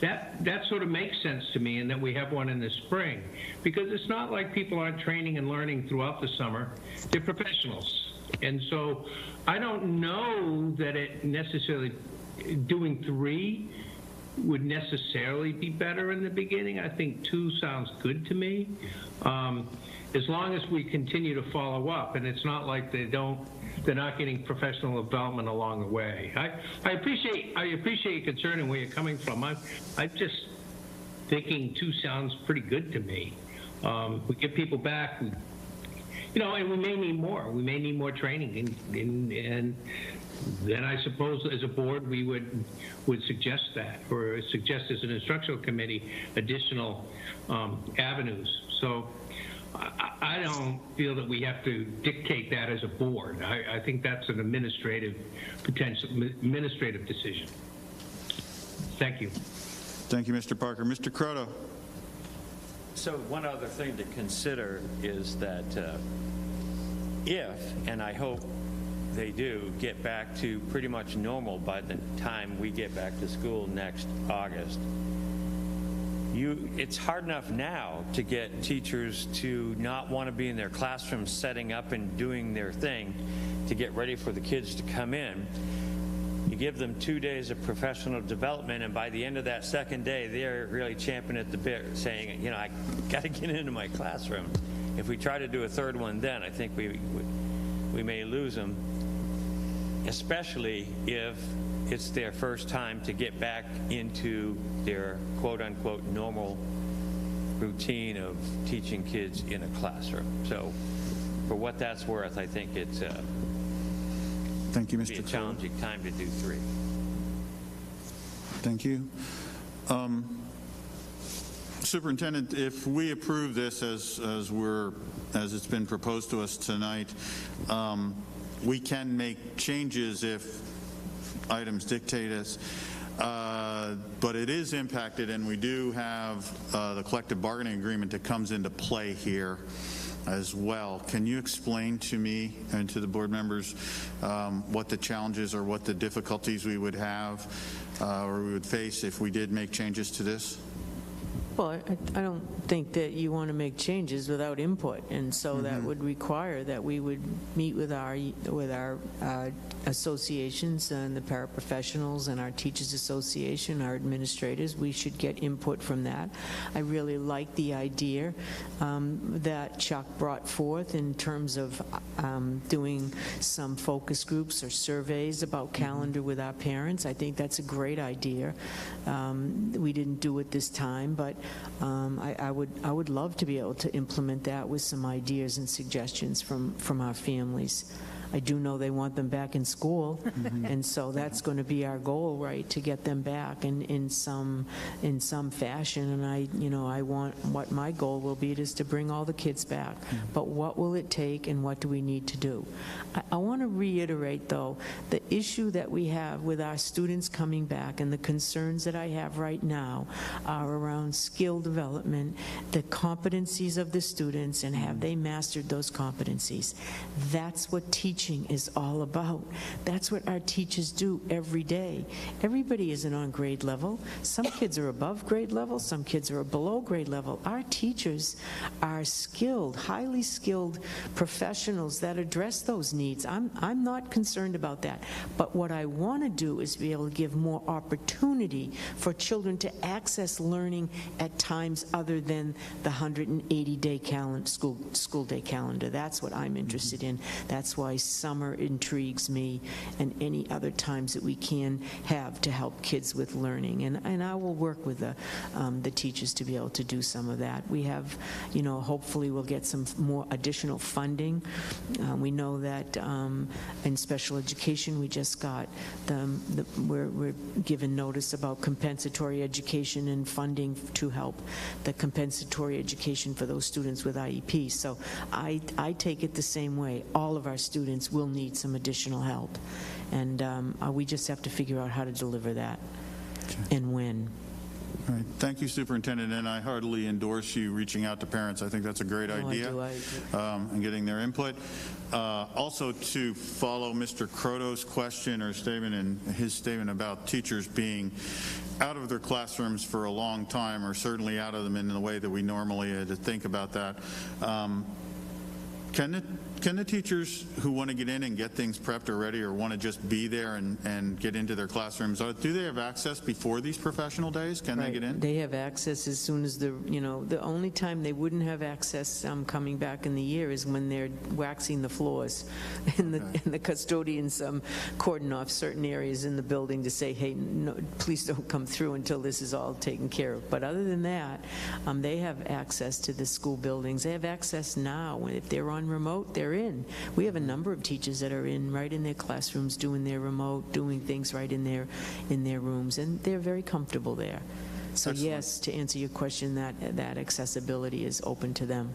That sort of makes sense to me, and that we have one in the spring, because it's not like people aren't training and learning throughout the summer. They're professionals, and so I don't know that it necessarily doing 3 would necessarily be better in the beginning. I think 2 sounds good to me, as long as we continue to follow up, and it's not like they're not getting professional development along the way. I appreciate your concern and where you're coming from. I'm just thinking 2 sounds pretty good to me. We get people back, and we may need more. We may need more training, and then I suppose as a board we would suggest that, or suggest as an instructional committee additional avenues. So I don't feel that we have to dictate that as a board. I think that's an administrative decision. Thank you. Thank you, Mr. Parker. Mr. Croto. So one other thing to consider is that if, and I hope they do, get back to pretty much normal by the time we get back to school next August, it's hard enough now to get teachers to not want to be in their classrooms setting up and doing their thing to get ready for the kids to come in. You give them 2 days of professional development, and by the end of that second day, they're really champing at the bit, saying, I got to get into my classroom. If we try to do a third one then, I think we may lose them, especially if it's their first time to get back into their quote-unquote normal routine of teaching kids in a classroom. So for what that's worth, I think it's Thank you, Mr. be a challenging time to do 3. Thank you. Superintendent, if we approve this as it's been proposed to us tonight, we can make changes if items dictate us, but it is impacted, and we do have the collective bargaining agreement that comes into play here as well. Can you explain to me and to the board members what the challenges or what the difficulties we would have or we would face if we did make changes to this? Well, I don't think that you want to make changes without input, and so that would require that we would meet with our associations and the paraprofessionals and our teachers association, our administrators. We should get input from that. I really like the idea that Chuck brought forth in terms of doing some focus groups or surveys about calendar with our parents. I think that's a great idea. We didn't do it this time, but I would love to be able to implement that with some ideas and suggestions from our families. I do know they want them back in school, and so that's going to be our goal, right, to get them back in some fashion. And I want, what my goal will be is to bring all the kids back. But what will it take, and what do we need to do? I want to reiterate, though, the issue that we have with our students coming back and the concerns that I have right now are around skill development, the competencies of the students, and have they mastered those competencies. That's what teachers teaching is all about. That's what our teachers do every day. Everybody isn't on grade level. Some kids are above grade level, some kids are below grade level. Our teachers are skilled, highly skilled professionals that address those needs. I'm not concerned about that. But what I want to do is be able to give more opportunity for children to access learning at times other than the 180-day school day calendar. That's what I'm interested in. That's why summer intrigues me, and any other times that we can have to help kids with learning. And I will work with the teachers to be able to do some of that. We have, hopefully we'll get some more additional funding. We know that in special education, we just got we're given notice about compensatory education and funding to help the compensatory education for those students with IEPs. So I take it the same way. All of our students will need some additional help, and we just have to figure out how to deliver that and when. All right. Thank you, Superintendent, and I heartily endorse you reaching out to parents. I think that's a great idea, and getting their input. Also, to follow Mr. Croto's question or statement and his statement about teachers being out of their classrooms for a long time, or certainly out of them in the way that we normally think about that. Can the teachers who want to get in and get things prepped or ready, or want to just be there and get into their classrooms, do they have access before these professional days? Can they get in? They have access as soon as the only time they wouldn't have access coming back in the year is when they're waxing the floors and the custodians cordon off certain areas in the building to say, hey, no, please don't come through until this is all taken care of. But other than that, they have access to the school buildings. They have access now. If they're on remote, they're in. We have a number of teachers that are right in their classrooms doing their remote, doing things right in their rooms, and they're very comfortable there. So excellent. Yes, to answer your question, that accessibility is open to them.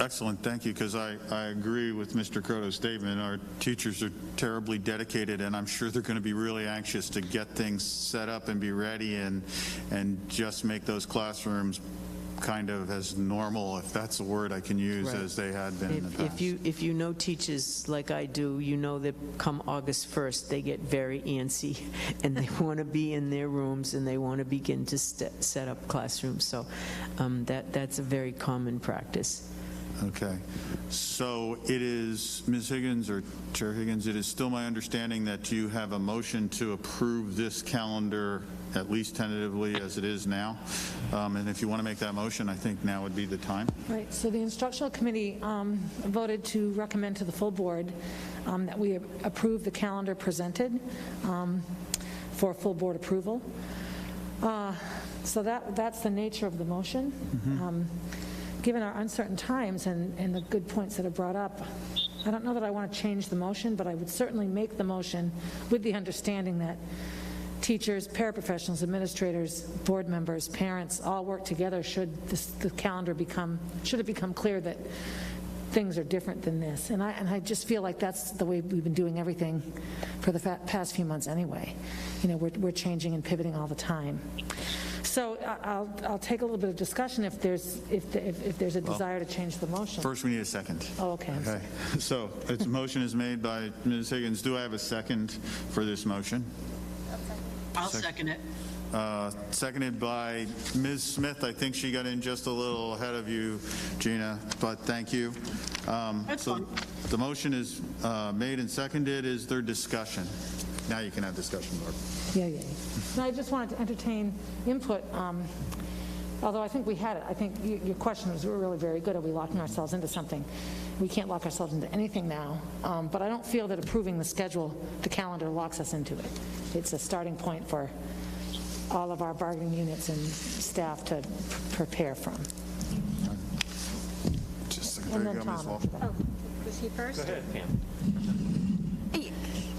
Excellent, thank you, because I agree with Mr. Croto's statement. Our teachers are terribly dedicated, and I'm sure they're going to be really anxious to get things set up and be ready and just make those classrooms kind of as normal, if that's a word I can use, right, as they had been in the past. If you know teachers like I do, you know that come August 1st, they get very antsy, and they want to be in their rooms, and they want to begin to set up classrooms. So that's a very common practice. Okay. So it is, Ms. Higgins or Chair Higgins, it is still my understanding that you have a motion to approve this calendar at least tentatively as it is now. And if you want to make that motion, I think now would be the time. Right. So the instructional committee voted to recommend to the full board that we approve the calendar presented for full board approval. So that's the nature of the motion. Mm-hmm. Given our uncertain times and the good points that are brought up, I don't know that I want to change the motion, but I would certainly make the motion with the understanding that teachers, paraprofessionals, administrators, board members, parents all work together should the calendar become clear that things are different than this. And I just feel like that's the way we've been doing everything for the past few months anyway. We're changing and pivoting all the time. So I'll take a little bit of discussion if there's a desire to change the motion. First, we need a second. Oh, okay. Okay. So its motion is made by Ms. Higgins. Do I have a second for this motion? I'll second it. Seconded by Ms. Smith. I think she got in just a little ahead of you, Gina, but thank you. So the motion is made and seconded. Is there discussion? Now you can have discussion, Barb. Yeah. No, I just wanted to entertain input, although I think we had it. I think your question was really very good. Are we locking ourselves into something? We can't lock ourselves into anything now, but I don't feel that approving the calendar locks us into it. It's a starting point for all of our bargaining units and staff to prepare from. Just a second. There you go, Ms. Walsh. Oh, was he first? Go ahead, Pam.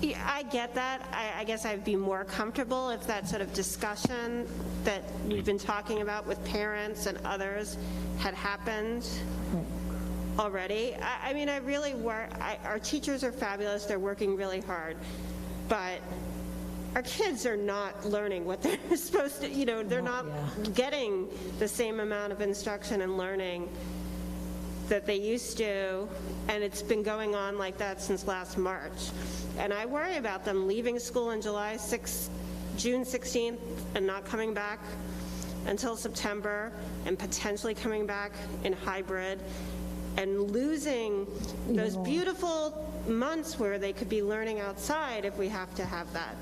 Yeah, I get that. I guess I'd be more comfortable if that sort of discussion that we've been talking about with parents and others had happened already. I mean, I really work. Our teachers are fabulous. They're working really hard. But our kids are not learning what they're supposed to, they're not getting the same amount of instruction and learning that they used to, and it's been going on like that since last March. And I worry about them leaving school on June 16th and not coming back until September, and potentially coming back in hybrid, and losing those beautiful months where they could be learning outside if we have to have that.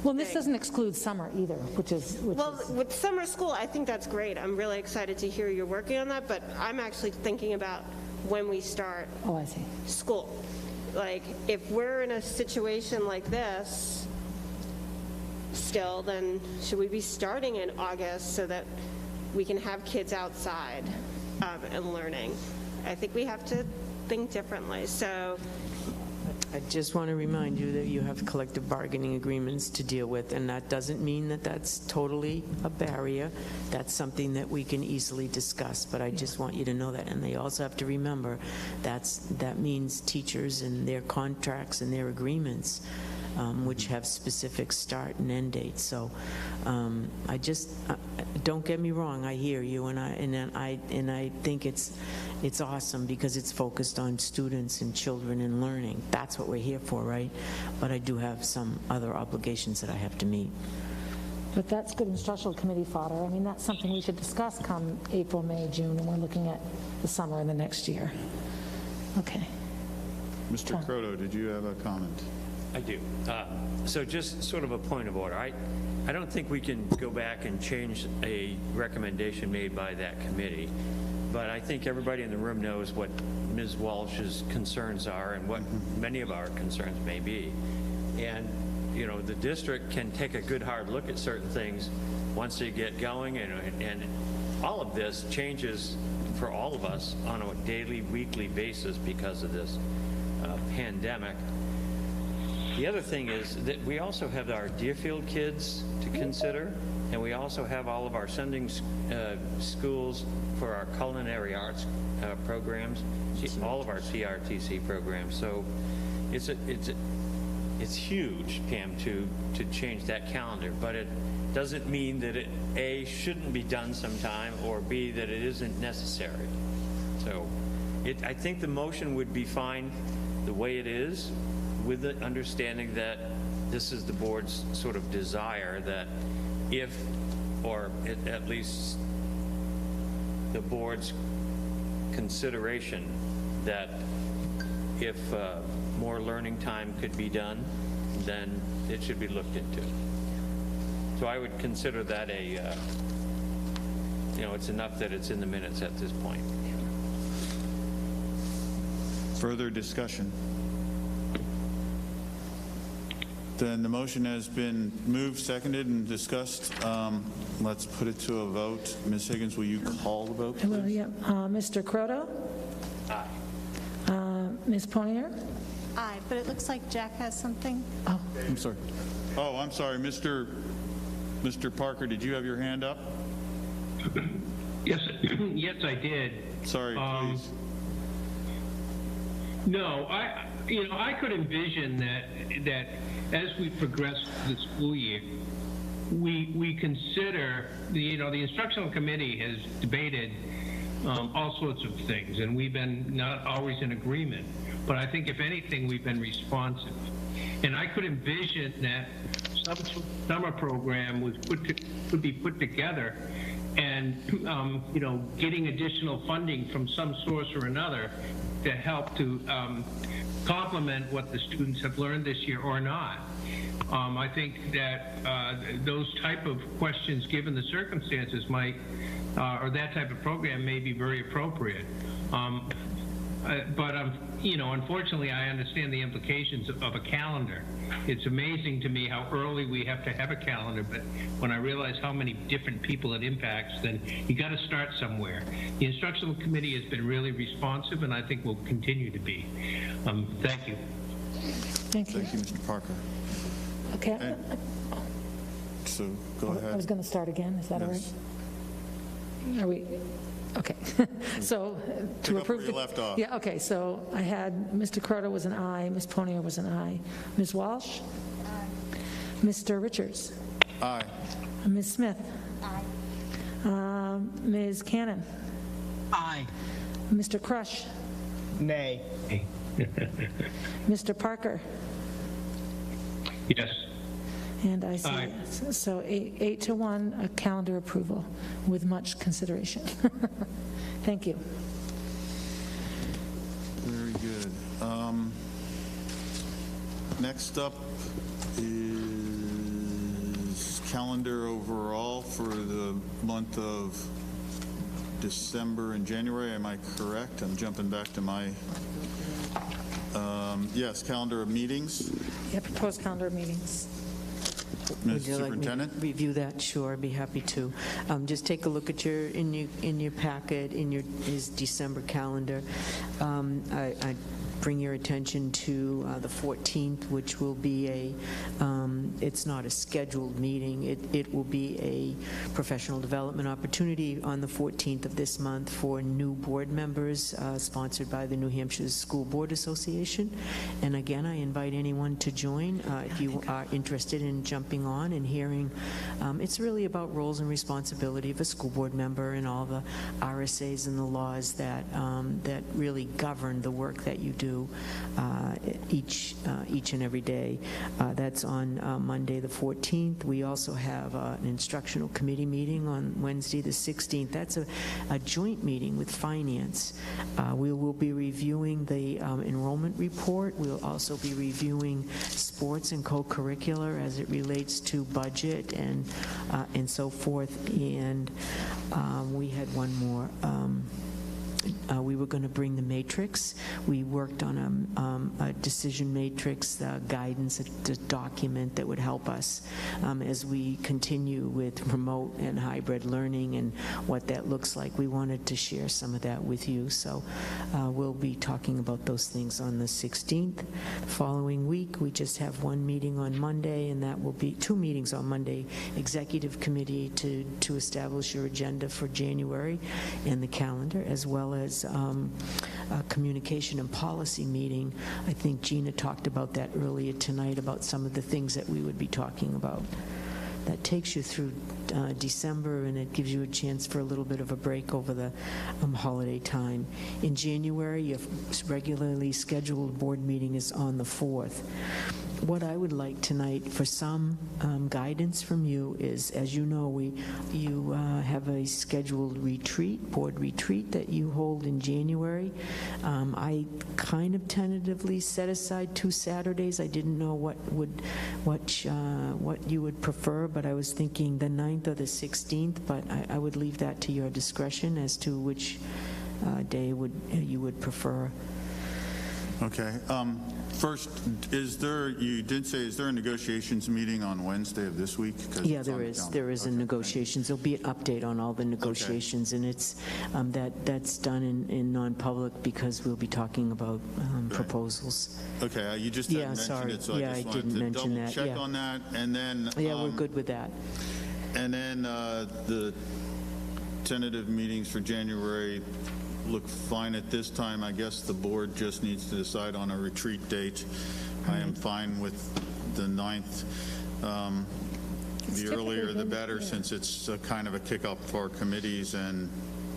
Well, this doesn't exclude summer either, which is... With summer school, I think that's great. I'm really excited to hear you're working on that, but I'm actually thinking about when we start school. Like, if we're in a situation like this still, then should we be starting in August so that we can have kids outside and learning? I think we have to think differently. So I just want to remind you that you have collective bargaining agreements to deal with, and that doesn't mean that that's totally a barrier. That's something that we can easily discuss, but I just want you to know that. And they also have to remember that means teachers and their contracts and their agreements, which have specific start and end dates. So I just don't get me wrong. I hear you, and I think it's awesome because it's focused on students and children and learning. That's what we're here for, right? But I do have some other obligations that I have to meet. But that's good instructional committee fodder. I mean, that's something we should discuss come April, May, June, when we're looking at the summer and the next year. Okay. Mr. Croto, did you have a comment? I do. So just sort of a point of order. I don't think we can go back and change a recommendation made by that committee, but I think everybody in the room knows what Ms. Walsh's concerns are and what many of our concerns may be. And, you know, the district can take a good hard look at certain things once they get going, and all of this changes for all of us on a daily, weekly basis because of this pandemic. The other thing is that we also have our Deerfield kids to consider, and we also have all of our sending schools for our culinary arts programs, all of our CRTC programs. So it's huge, Pam, to change that calendar, but it doesn't mean that it, A, shouldn't be done sometime, or B, that it isn't necessary. So I think the motion would be fine the way it is, with the understanding that this is the board's sort of desire that if, or at least the board's consideration that if more learning time could be done, then it should be looked into. So I would consider that it's enough that it's in the minutes at this point. Further discussion? Then the motion has been moved, seconded, and discussed. Let's put it to a vote. Ms. Higgins, will you call the vote, please? Well, yeah. Mr. Croto? Aye. Ms. Ponier? Aye, but it looks like Jack has something. Oh, I'm sorry. Oh, I'm sorry. Mr. Parker, did you have your hand up? Yes, yes, I did. Sorry, please. No, I could envision that as we progress the school year, we consider the instructional committee has debated all sorts of things, and we've been not always in agreement. But I think if anything, we've been responsive, and I could envision that some summer program could be put together, and getting additional funding from some source or another to help to complement what the students have learned this year or not. I think that those type of questions, given the circumstances, might, or that type of program may be very appropriate. But unfortunately, I understand the implications of a calendar. It's amazing to me how early we have to have a calendar, but when I realize how many different people it impacts, then you got to start somewhere. The instructional committee has been really responsive, and I think will continue to be. Thank you. thank you. Thank you, Mr. Parker. Okay. So go ahead. I was going to start again. Is that all right? Are we? Okay. So to approve. Where you left off. Yeah, okay. So I had Mr. Croto was an aye, Ms. Ponier was an aye. Ms. Walsh? Aye. Mr. Richards? Aye. Ms. Smith? Aye. Ms. Cannon? Aye. Mr. Crush? Nay. Mr. Parker? Yes. And I say yes. So 8 to 1, a calendar approval with much consideration. Thank you. Very good. Next up is calendar overall for the month of December and January. Am I correct? I'm jumping back to my, yes, calendar of meetings. Yeah, proposed calendar of meetings. Ms. Would you like me to Superintendent? review that? Sure, I'd be happy to. Just take a look at in your packet, is December calendar. I bring your attention to the 14th, which will be it's not a scheduled meeting. It will be a professional development opportunity on the 14th of this month for new board members, sponsored by the New Hampshire School Board Association. And again, I invite anyone to join if you are interested in jumping on and hearing. It's really about roles and responsibility of a school board member and all the RSAs and the laws that really govern the work that you do each and every day. That's on Monday the 14th. We also have an instructional committee meeting on Wednesday the 16th. That's a joint meeting with finance. We will be reviewing the enrollment report. We'll also be reviewing sports and co-curricular as it relates to budget and so forth. And we had one more. We were going to bring the matrix. We worked on a decision matrix guidance, a document that would help us as we continue with remote and hybrid learning and what that looks like. We wanted to share some of that with you. So we'll be talking about those things on the 16th. Following week, we just have one meeting on Monday, and that will be 2 meetings on Monday. Executive committee to establish your agenda for January and the calendar, as well as a communication and policy meeting. I think Gina talked about that earlier tonight, about some of the things that we would be talking about. That takes you through December, and it gives you a chance for a little bit of a break over the holiday time. In January, your regularly scheduled board meeting is on the 4th. What I would like tonight for some guidance from you is, as you know, you have a scheduled board retreat that you hold in January. I kind of tentatively set aside 2 Saturdays. I didn't know what you would prefer, but I was thinking the 9th or the 16th, but I would leave that to your discretion as to which day you would prefer. Okay. First, you did say, is there a negotiations meeting on Wednesday of this week? Yeah, there is. There is a negotiations. There'll be an update on all the negotiations, and it's that's done in non-public because we'll be talking about proposals. Okay, you just hadn't mentioned it, so I just wanted to double check on that. And then we're good with that. And then the tentative meetings for January look fine at this time. I guess the board just needs to decide on a retreat date. I am fine with the 9th. The earlier the better, since it's kind of a kick-up for committees and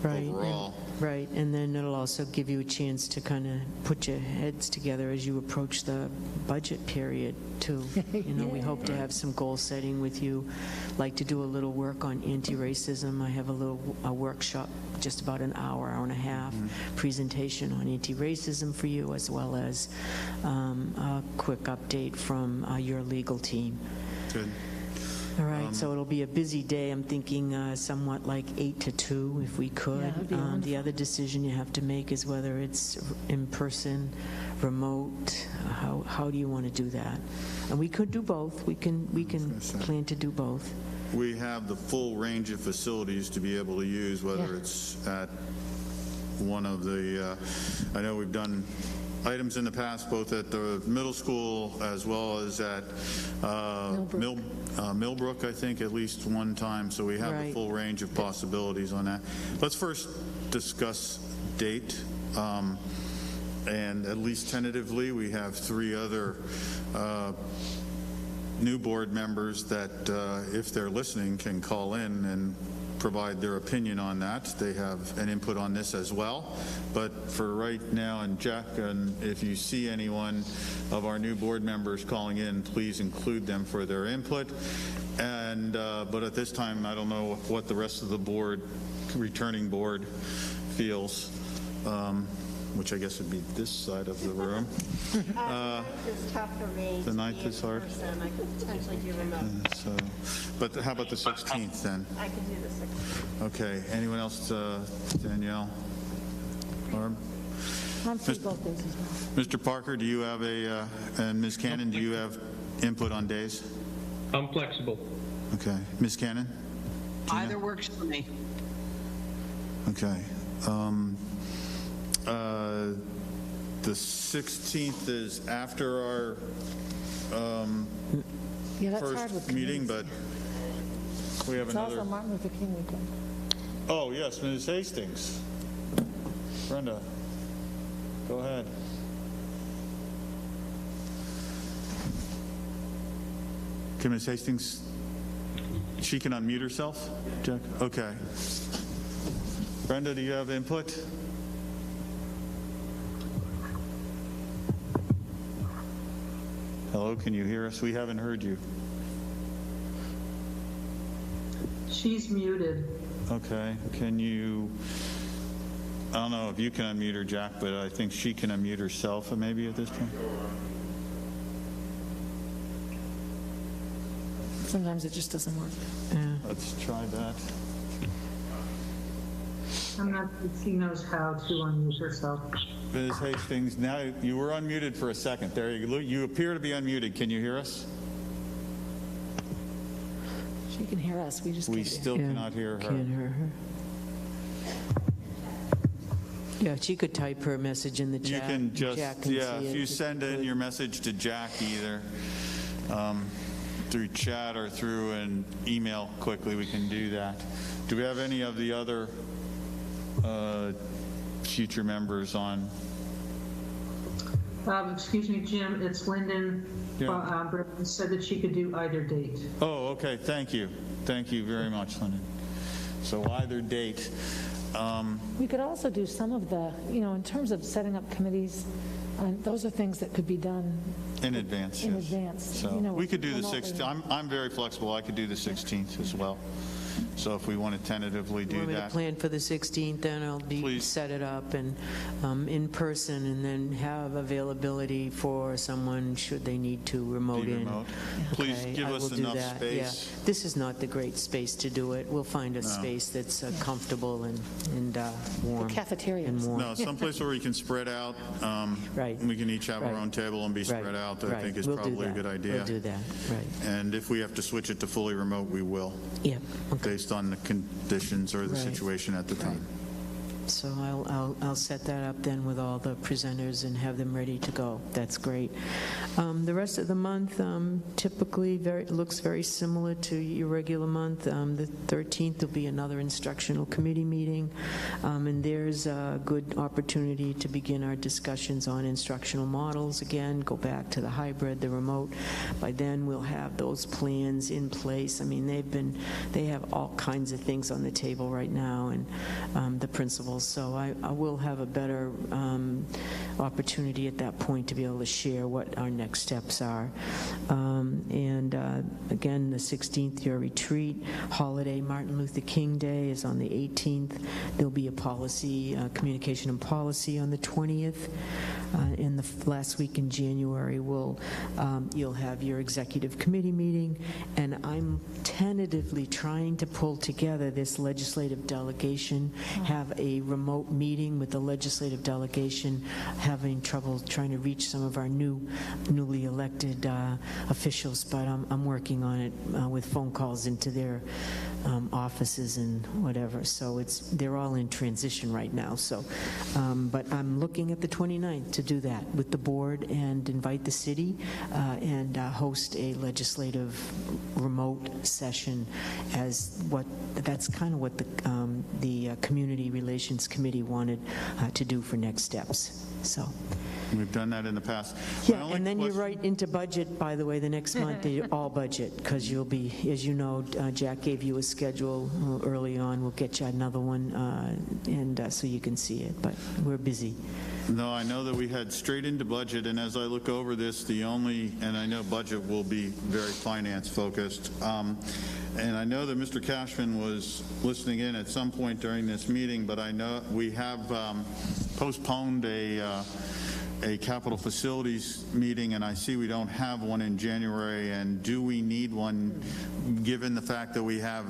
overall. Right, and then it'll also give you a chance to kind of put your heads together as you approach the budget period, too. We hope to have some goal setting with you. Like to do a little work on anti-racism. I have a workshop, just about an hour and a half, presentation on anti-racism for you, as well as a quick update from your legal team. Good. All right, so it'll be a busy day. I'm thinking somewhat like 8 to 2, if we could. The other decision you have to make is whether it's in person, remote. How do you want to do that? And we could do both. We can plan to do both. We have the full range of facilities to be able to use, whether it's at one of the, I know we've done items in the past, both at the middle school as well as at Millbrook, I think, at least one time. So we have a full range of possibilities on that. Let's first discuss date. And at least tentatively, we have 3 other new board members that, if they're listening, can call in and provide their opinion on that. They have an input on this as well. But for right now, and Jack, and if you see anyone of our new board members calling in, please include them for their input. And but at this time, I don't know what the rest of the board, returning board, feels. Which I guess would be this side of the room. The 9th is tough for me. The 9th is hard. I could potentially do remote. So, but how about the 16th then? I can do the 16th. Okay. Anyone else? Danielle? Barb? I'm free both days as well. Mr. Parker, do you have and Ms. Cannon, do you have input on days? I'm flexible. Okay. Ms. Cannon? Either works for me. Okay. The 16th is after our Yeah, that's hard with first meeting, but we have It's another. also Martin Luther King weekend. Oh, yes, Ms. Hastings. Brenda, go ahead. Can Ms. Hastings, she can unmute herself? Jack? Okay. Brenda, do you have input? Hello, can you hear us? We haven't heard you. She's muted. Okay, can you, I don't know if you can unmute her, Jack, but I think she can unmute herself maybe at this point. Sometimes it just doesn't work. Let's try that. I'm not sure if she knows how to unmute herself. Ms. Hastings, now you were unmuted for a second. There you appear to be unmuted. Can you hear us? She can hear us. We just We can't still hear. cannot hear her. Can't hear her. Yeah, she could type her message in the You chat. can just, Jack can yeah, see if it. you send in your message to Jack either through chat or through an email quickly, we can do that. Do we have any of the other future members on? Excuse me, Jim, it's Lyndon. Yeah. Brenda said that she could do either date. Oh, okay, thank you. Thank you very much, Lyndon. So either date. We could also do some of the, in terms of setting up committees, those are things that could be done In advance, in yes. advance. So we could do the 16th. I'm very flexible. I could do the 16th as well. So if we want to tentatively do Want me to that. plan for the 16th, then I'll set it up and in person, and then have availability for someone should they need to remote Be in. remote. Please Okay, give I us will do enough that, space. Yeah. This is not the great space to do it. We'll find a No. space that's comfortable and warm. The cafeteria. And warm. No, someplace where we can spread out. Right. We can each have our Right. own table and be Right. spread out. I Right. think is We'll do probably a that. good idea. We'll do that, right. And if we have to switch it to fully remote, we will. Yep. Based on the conditions or the Right. situation at the time. So I'll set that up then with all the presenters and have them ready to go. That's great. The rest of the month typically looks very similar to your regular month. The 13th will be another instructional committee meeting, and there's a good opportunity to begin our discussions on instructional models again, go back to the hybrid, the remote. By then we'll have those plans in place. I mean, they have all kinds of things on the table right now, and the principals. So I will have a better opportunity at that point to be able to share what our next steps are. And again, the 16th, your retreat, holiday, Martin Luther King Day is on the 18th. There'll be a policy, communication and policy on the 20th. In the last week in January, you'll have your executive committee meeting, and I'm tentatively trying to pull together this legislative delegation, have a remote meeting with the legislative delegation, having trouble trying to reach some of our newly elected officials, but I'm working on it with phone calls into their offices and whatever. So they're all in transition right now. So, but I'm looking at the 29th to do that with the board and invite the city and host a legislative remote session that's kind of what the Community Relations Committee wanted to do for next steps. So. We've done that in the past. Yeah, and then you're right into budget, by the way, the next month, all budget, because you'll be, as you know, Jack gave you a schedule early on. We'll get you another one, and so you can see it, but we're busy. No, I know that we head straight into budget, and as I look over this, and I know budget will be very finance-focused, and I know that Mr. Cashman was listening in at some point during this meeting, but I know we have postponed a capital facilities meeting, and I see we don't have one in January, and do we need one given the fact that we have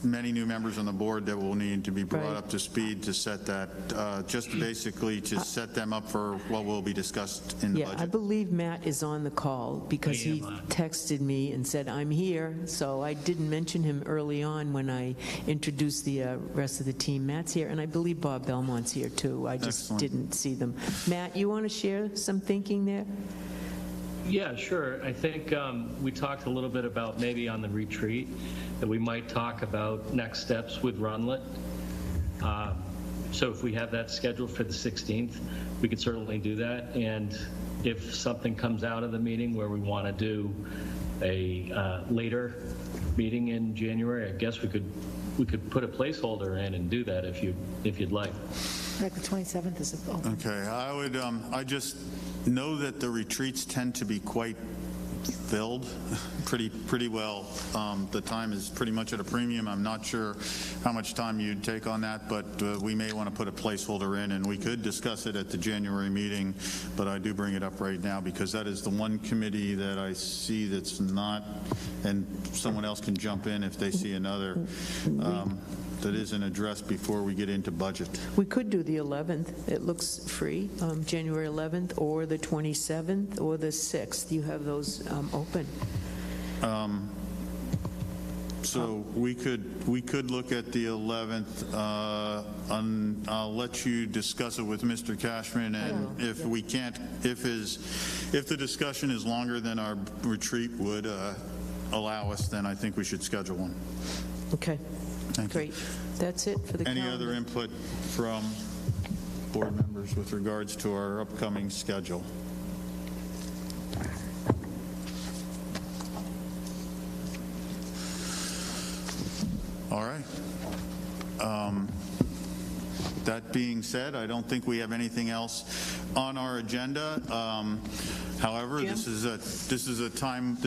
many new members on the board that will need to be brought up to speed to set that, just basically to set them up for what will be discussed in the budget? I believe Matt is on the call because he texted me and said, I'm here, so I didn't mention him early on when I introduced the rest of the team. Matt's here, and I believe Bob Belmont's here too. I just didn't see them. Matt, you want to share some thinking there? Yeah, sure. I think we talked a little bit about maybe on the retreat that we might talk about next steps with Runlet. So if we have that scheduled for the 16th, we could certainly do that. And if something comes out of the meeting where we want to do a later meeting in January, I guess we could put a placeholder in and do that if you'd like. Like the 27th is open. Okay, I would, I just know that the retreats tend to be quite filled pretty well. The time is pretty much at a premium. I'm not sure how much time you'd take on that, but we may want to put a placeholder in, and we could discuss it at the January meeting, but I do bring it up right now because that is the one committee that I see that's not, and someone else can jump in if they see another, that isn't addressed before we get into budget. We could do the 11th. It looks free, January 11th, or the 27th, or the 6th. You have those open. So we could look at the 11th. I'll let you discuss it with Mr. Cashman, and if we can't, if the discussion is longer than our retreat would allow us, then I think we should schedule one. Okay. Great. That's it for the calendar. Any other input from board members with regards to our upcoming schedule? All right. That being said, I don't think we have anything else on our agenda. However, this is the time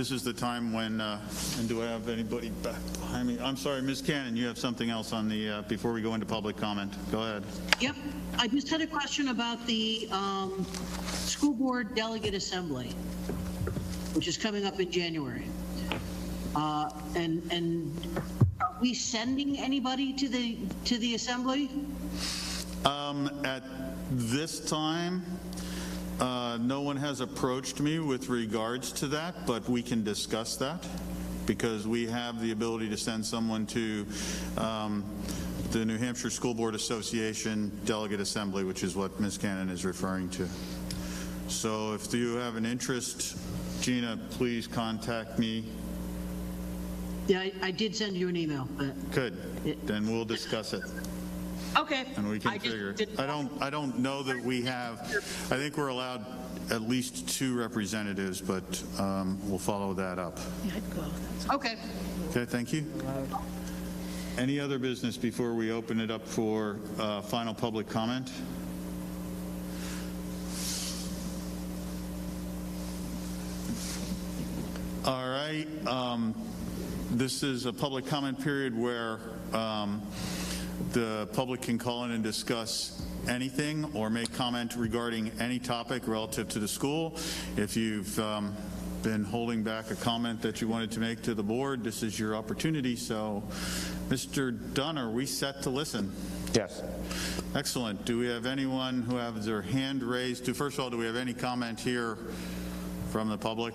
when, and do I have anybody back behind me? I'm sorry, Ms. Cannon, you have something else on the, before we go into public comment. Go ahead. Yep. I just had a question about the school board delegate assembly, which is coming up in January. And are we sending anybody to the assembly? At this time, no one has approached me with regards to that, but we can discuss that because we have the ability to send someone to the New Hampshire School Board Association Delegate Assembly, which is what Ms. Cannon is referring to. So if you have an interest, Gina, please contact me. Yeah, I did send you an email. But Good. Then we'll discuss it. Okay. And we can figure. I don't know that we have. I think we're allowed at least 2 representatives, but we'll follow that up. Yeah, I'd go. Okay. Okay, thank you. Any other business before we open it up for final public comment? All right. This is a public comment period where the public can call in and discuss anything or make comment regarding any topic relative to the school. If you've been holding back a comment that you wanted to make to the board, this is your opportunity. So, Mr. Dunn, are we set to listen? Yes. Excellent. Do we have anyone who has their hand raised? First of all, do we have any comment here from the public?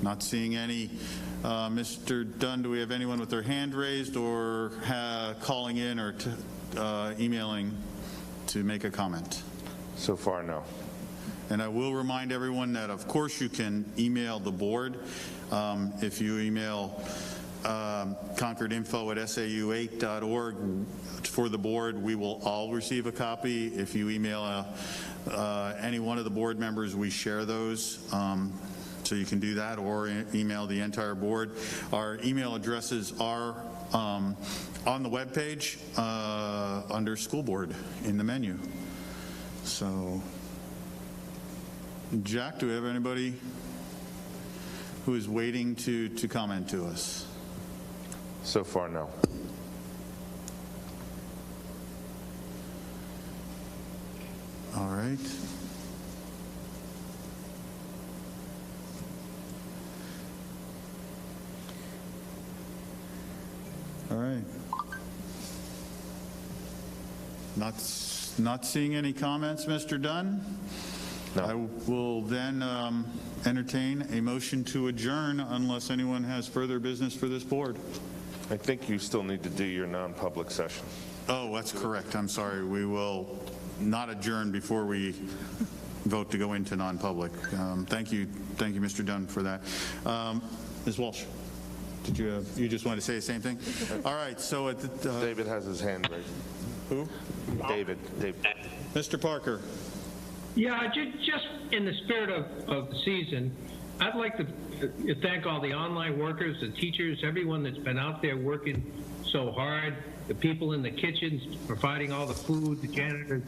Not seeing any. Mr. Dunn, do we have anyone with their hand raised or calling in or emailing to make a comment? So far, no. And I will remind everyone that, of course, you can email the board. If you email concordinfo@sau8.org for the board, we will all receive a copy. If you email any one of the board members, we share those. So you can do that or email the entire board. Our email addresses are on the webpage under school board in the menu. So, Jack, do we have anybody who is waiting to comment to us? So far, no. All right. All right. Not seeing any comments, Mr. Dunn? No. I will then entertain a motion to adjourn unless anyone has further business for this board. I think you still need to do your non-public session. Oh, that's correct. I'm sorry. We will not adjourn before we vote to go into non-public. Thank you, Mr. Dunn, for that. Ms. Walsh, did you just want to say the same thing? All right. So at the, David has his hand raised. Who? David. Mr. Parker. Yeah, just in the spirit of the season, I'd like to thank all the online workers, the teachers, everyone that's been out there working so hard, the people in the kitchens providing all the food, the janitors,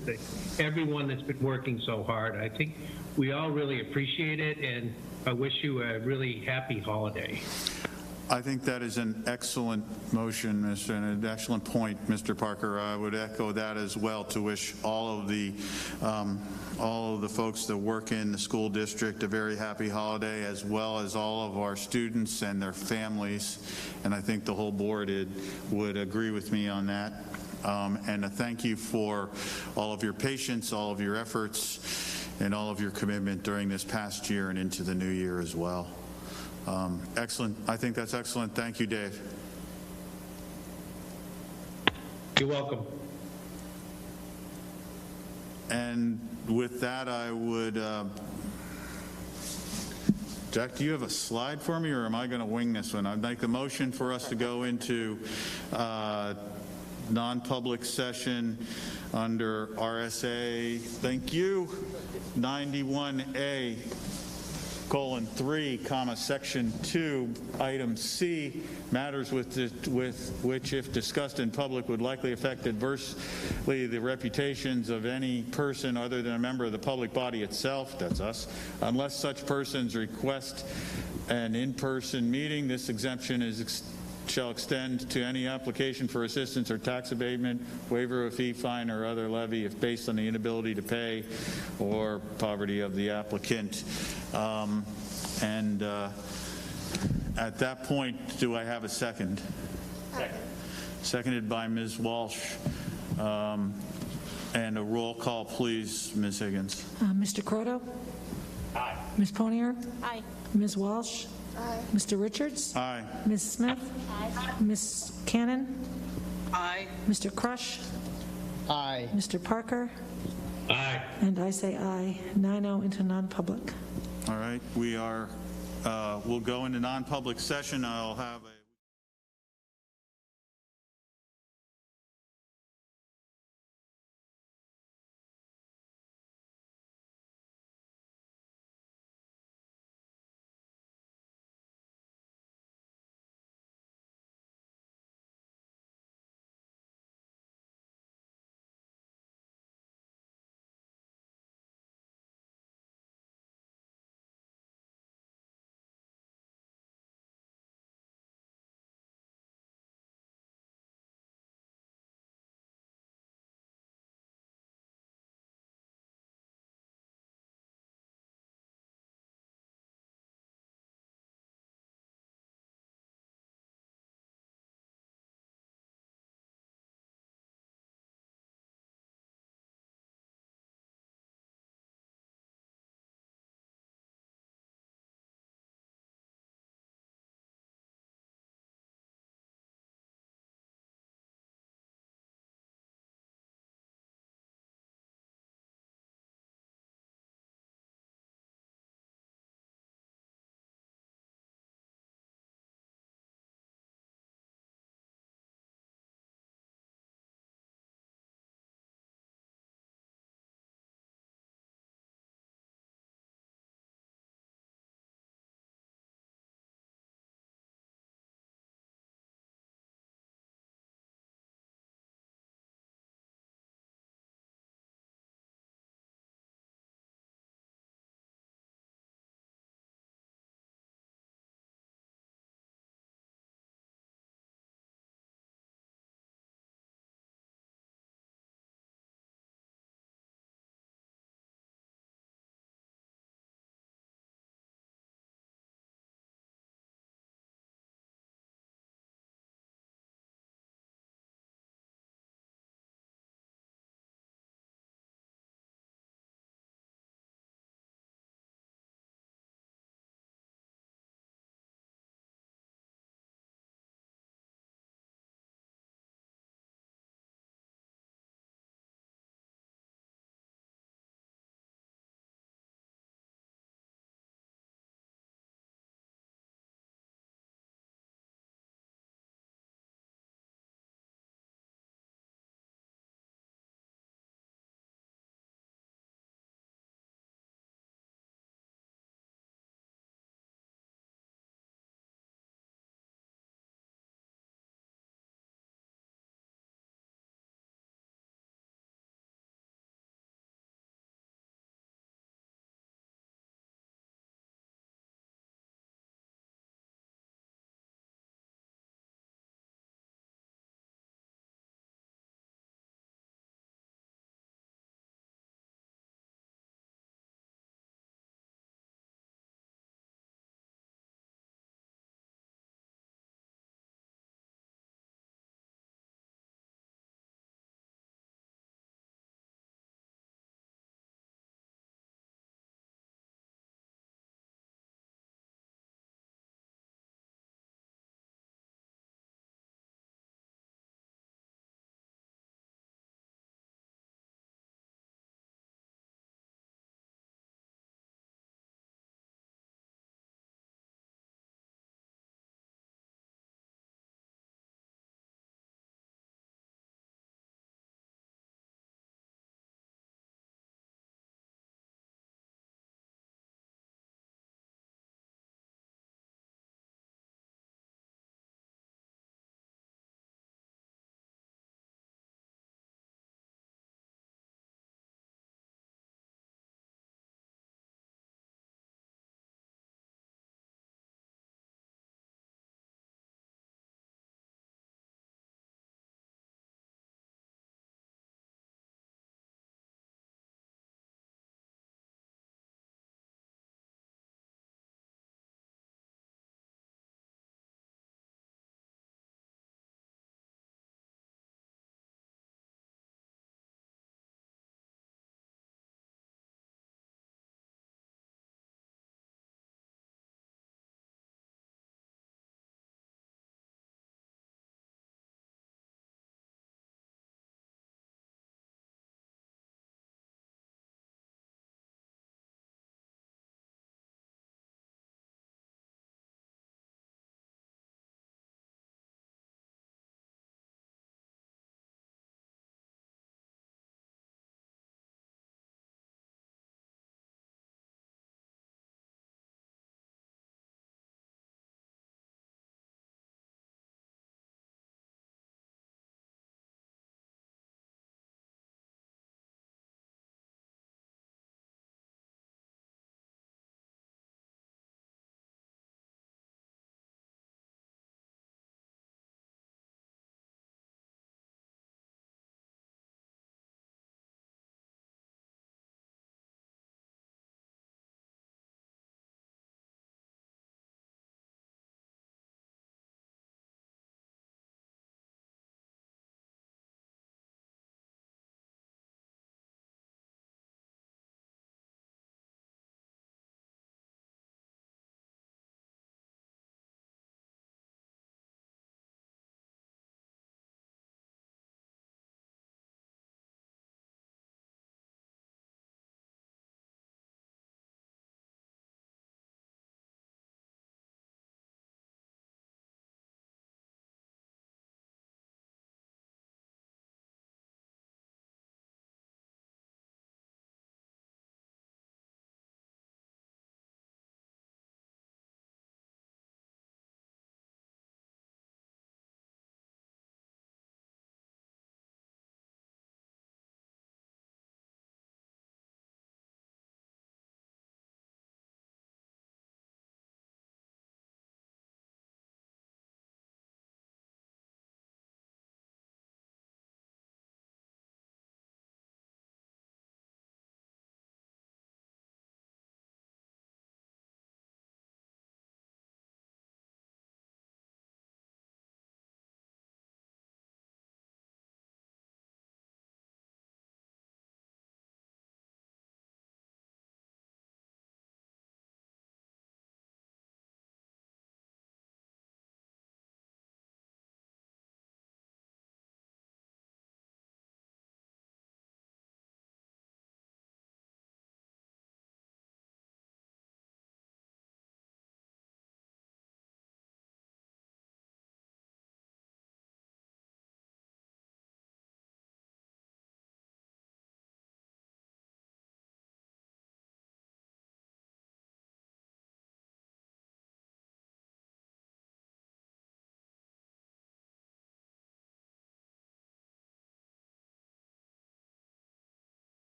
everyone that's been working so hard. I think we all really appreciate it, and I wish you a really happy holiday. I think that is an excellent motion, and an excellent point, Mr. Parker. I would echo that as well, to wish all of the folks that work in the school district a very happy holiday, as well as all of our students and their families. And I think the whole board would agree with me on that. And a thank you for all of your patience, all of your efforts, and all of your commitment during this past year and into the new year as well. Excellent. I think that's excellent. Thank you, Dave. You're welcome. And with that, I would, Jack, do you have a slide for me, or am I going to wing this one? I'd make the motion for us to go into non-public session under RSA, thank you, 91A. (3), section 2, item C, matters with which, if discussed in public, would likely affect adversely the reputations of any person other than a member of the public body itself, that's us, unless such persons request an in-person meeting. This exemption shall extend to any application for assistance or tax abatement, waiver of fee, fine, or other levy if based on the inability to pay or poverty of the applicant. At that point, do I have a second? Second. Seconded by Ms. Walsh. And a roll call, please, Ms. Higgins. Mr. Croto? Aye. Ms. Ponier? Aye. Ms. Walsh? Aye. Mr. Richards? Aye. Ms. Smith? Aye. Ms. Cannon? Aye. Mr. Crush? Aye. Mr. Parker? Aye. And I say aye. 9-0 into non-public. All right, we'll go into non-public session. I'll have a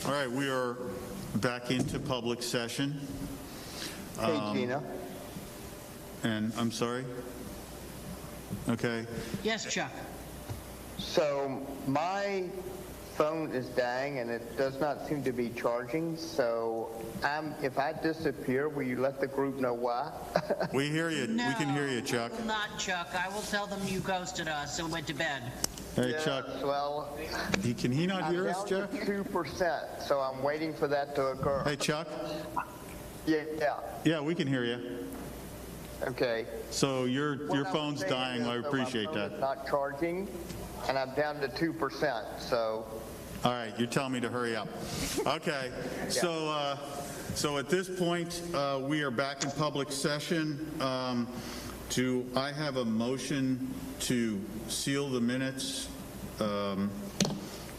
All right, we are back into public session. Hey, Gina. And I'm sorry? Okay. Yes, Chuck. So my phone is dying and it does not seem to be charging. So if I disappear, will you let the group know why? We hear you. No, we can hear you, Chuck. I will not, Chuck. I will tell them you ghosted us and went to bed. Hey, Yes, Chuck. well, Can he not hear us, I'm Chuck? down to 2%, so I'm waiting for that to occur. Hey, Chuck. Yeah. Yeah, we can hear you. Okay. So your What I was phone's saying dying. is, I though, appreciate my phone that. is not charging, and I'm down to 2%. So. All right, you're telling me to hurry up. Okay, so at this point, we are back in public session. I have a motion to seal the minutes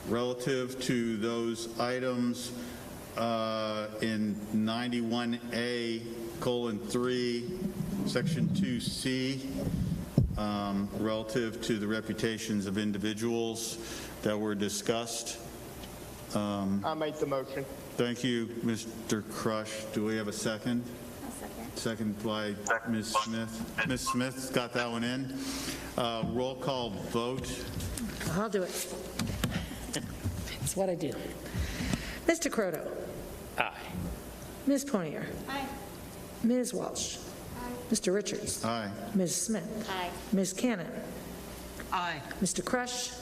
relative to those items in 91A:3, Section 2C, relative to the reputations of individuals that were discussed. I make the motion. Thank you, Mr. Crush. Do we have a second? I'll second. Second by Ms. Smith. Ms. Smith's got that one in. Roll call vote. I'll do it. It's what I do. Mr. Croto. Aye. Ms. Ponier. Aye. Ms. Walsh. Mr. Richards. Aye. Ms. Smith. Aye. Ms. Cannon. Aye. Mr. Crush.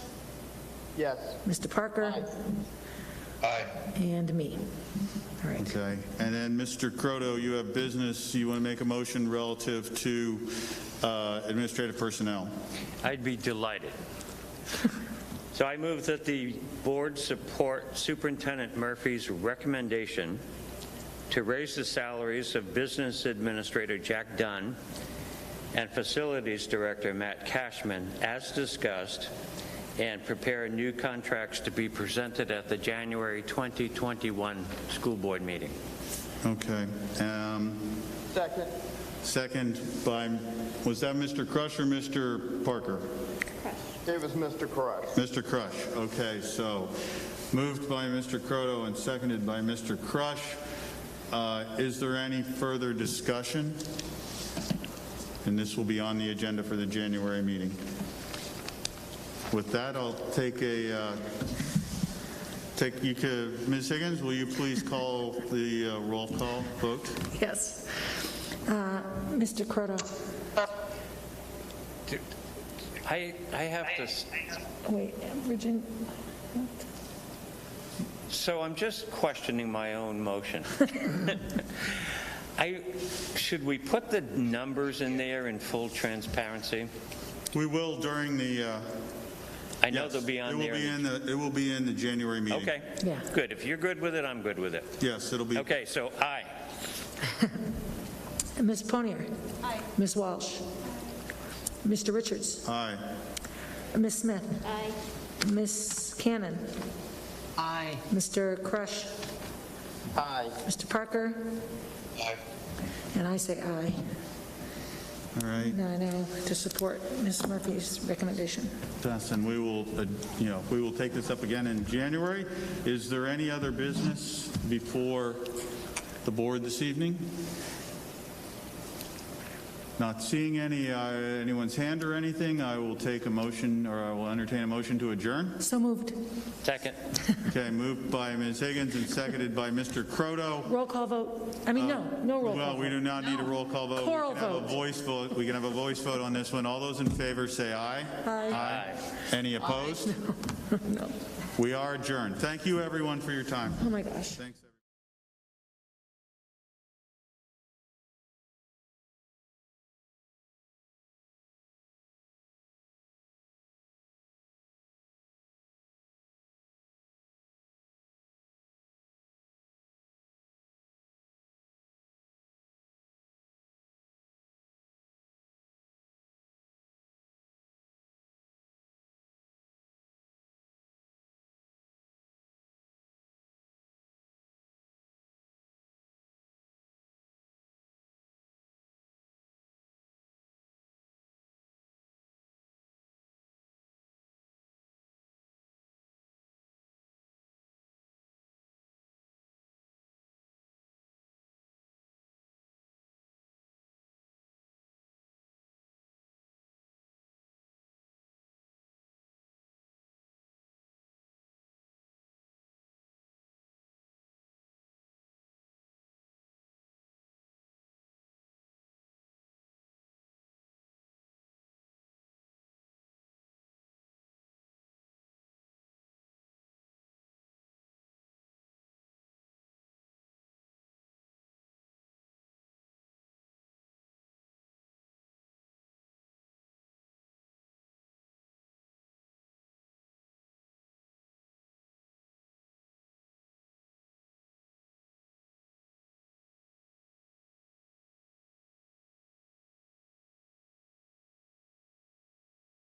Yes. Mr. Parker. Aye. And me. All right. Okay. And then, Mr. Croto, you have business. You want to make a motion relative to administrative personnel? I'd be delighted. So I move that the board support Superintendent Murphy's recommendation to raise the salaries of Business Administrator Jack Dunn and Facilities Director Matt Cashman as discussed, and prepare new contracts to be presented at the January 2021 school board meeting. Okay. Second. Second by, was that Mr. Crush or Mr. Parker? It was Mr. Crush. Mr. Crush. Okay, so moved by Mr. Croto and seconded by Mr. Crush. Is there any further discussion? And this will be on the agenda for the January meeting. With that, I'll take Ms. Higgins, will you please call the roll call vote? Yes. Mr. Croto. I have to... Wait, Virginia. So I'm just questioning my own motion. Should we put the numbers in there in full transparency? We will during the... I know they'll be on there. It will be in the January meeting. Okay. Yeah. Good. If you're good with it, I'm good with it. Yes, it'll be. Okay, so aye. Ms. Ponier. Aye. Ms. Walsh. Mr. Richards. Aye. Ms. Smith. Aye. Ms. Cannon. Aye. Mr. Crush. Aye. Mr. Parker. Aye. And I say aye. All right. 9-0 to support Ms. Murphy's recommendation. Yes, and we will, we will take this up again in January. Is there any other business before the board this evening? Not seeing anyone's hand or anything, I will take a motion, or I will entertain a motion to adjourn. So moved. Second. Okay, moved by Ms. Higgins and seconded by Mr. Croto. Roll call vote. I mean, no roll call Well, we do not need a roll call vote. Choral We can have vote. a voice vote. We can have a voice vote on this one. All those in favor say aye. Aye. Aye. Any opposed? No. We are adjourned. Thank you, everyone, for your time. Oh, my gosh. Thanks.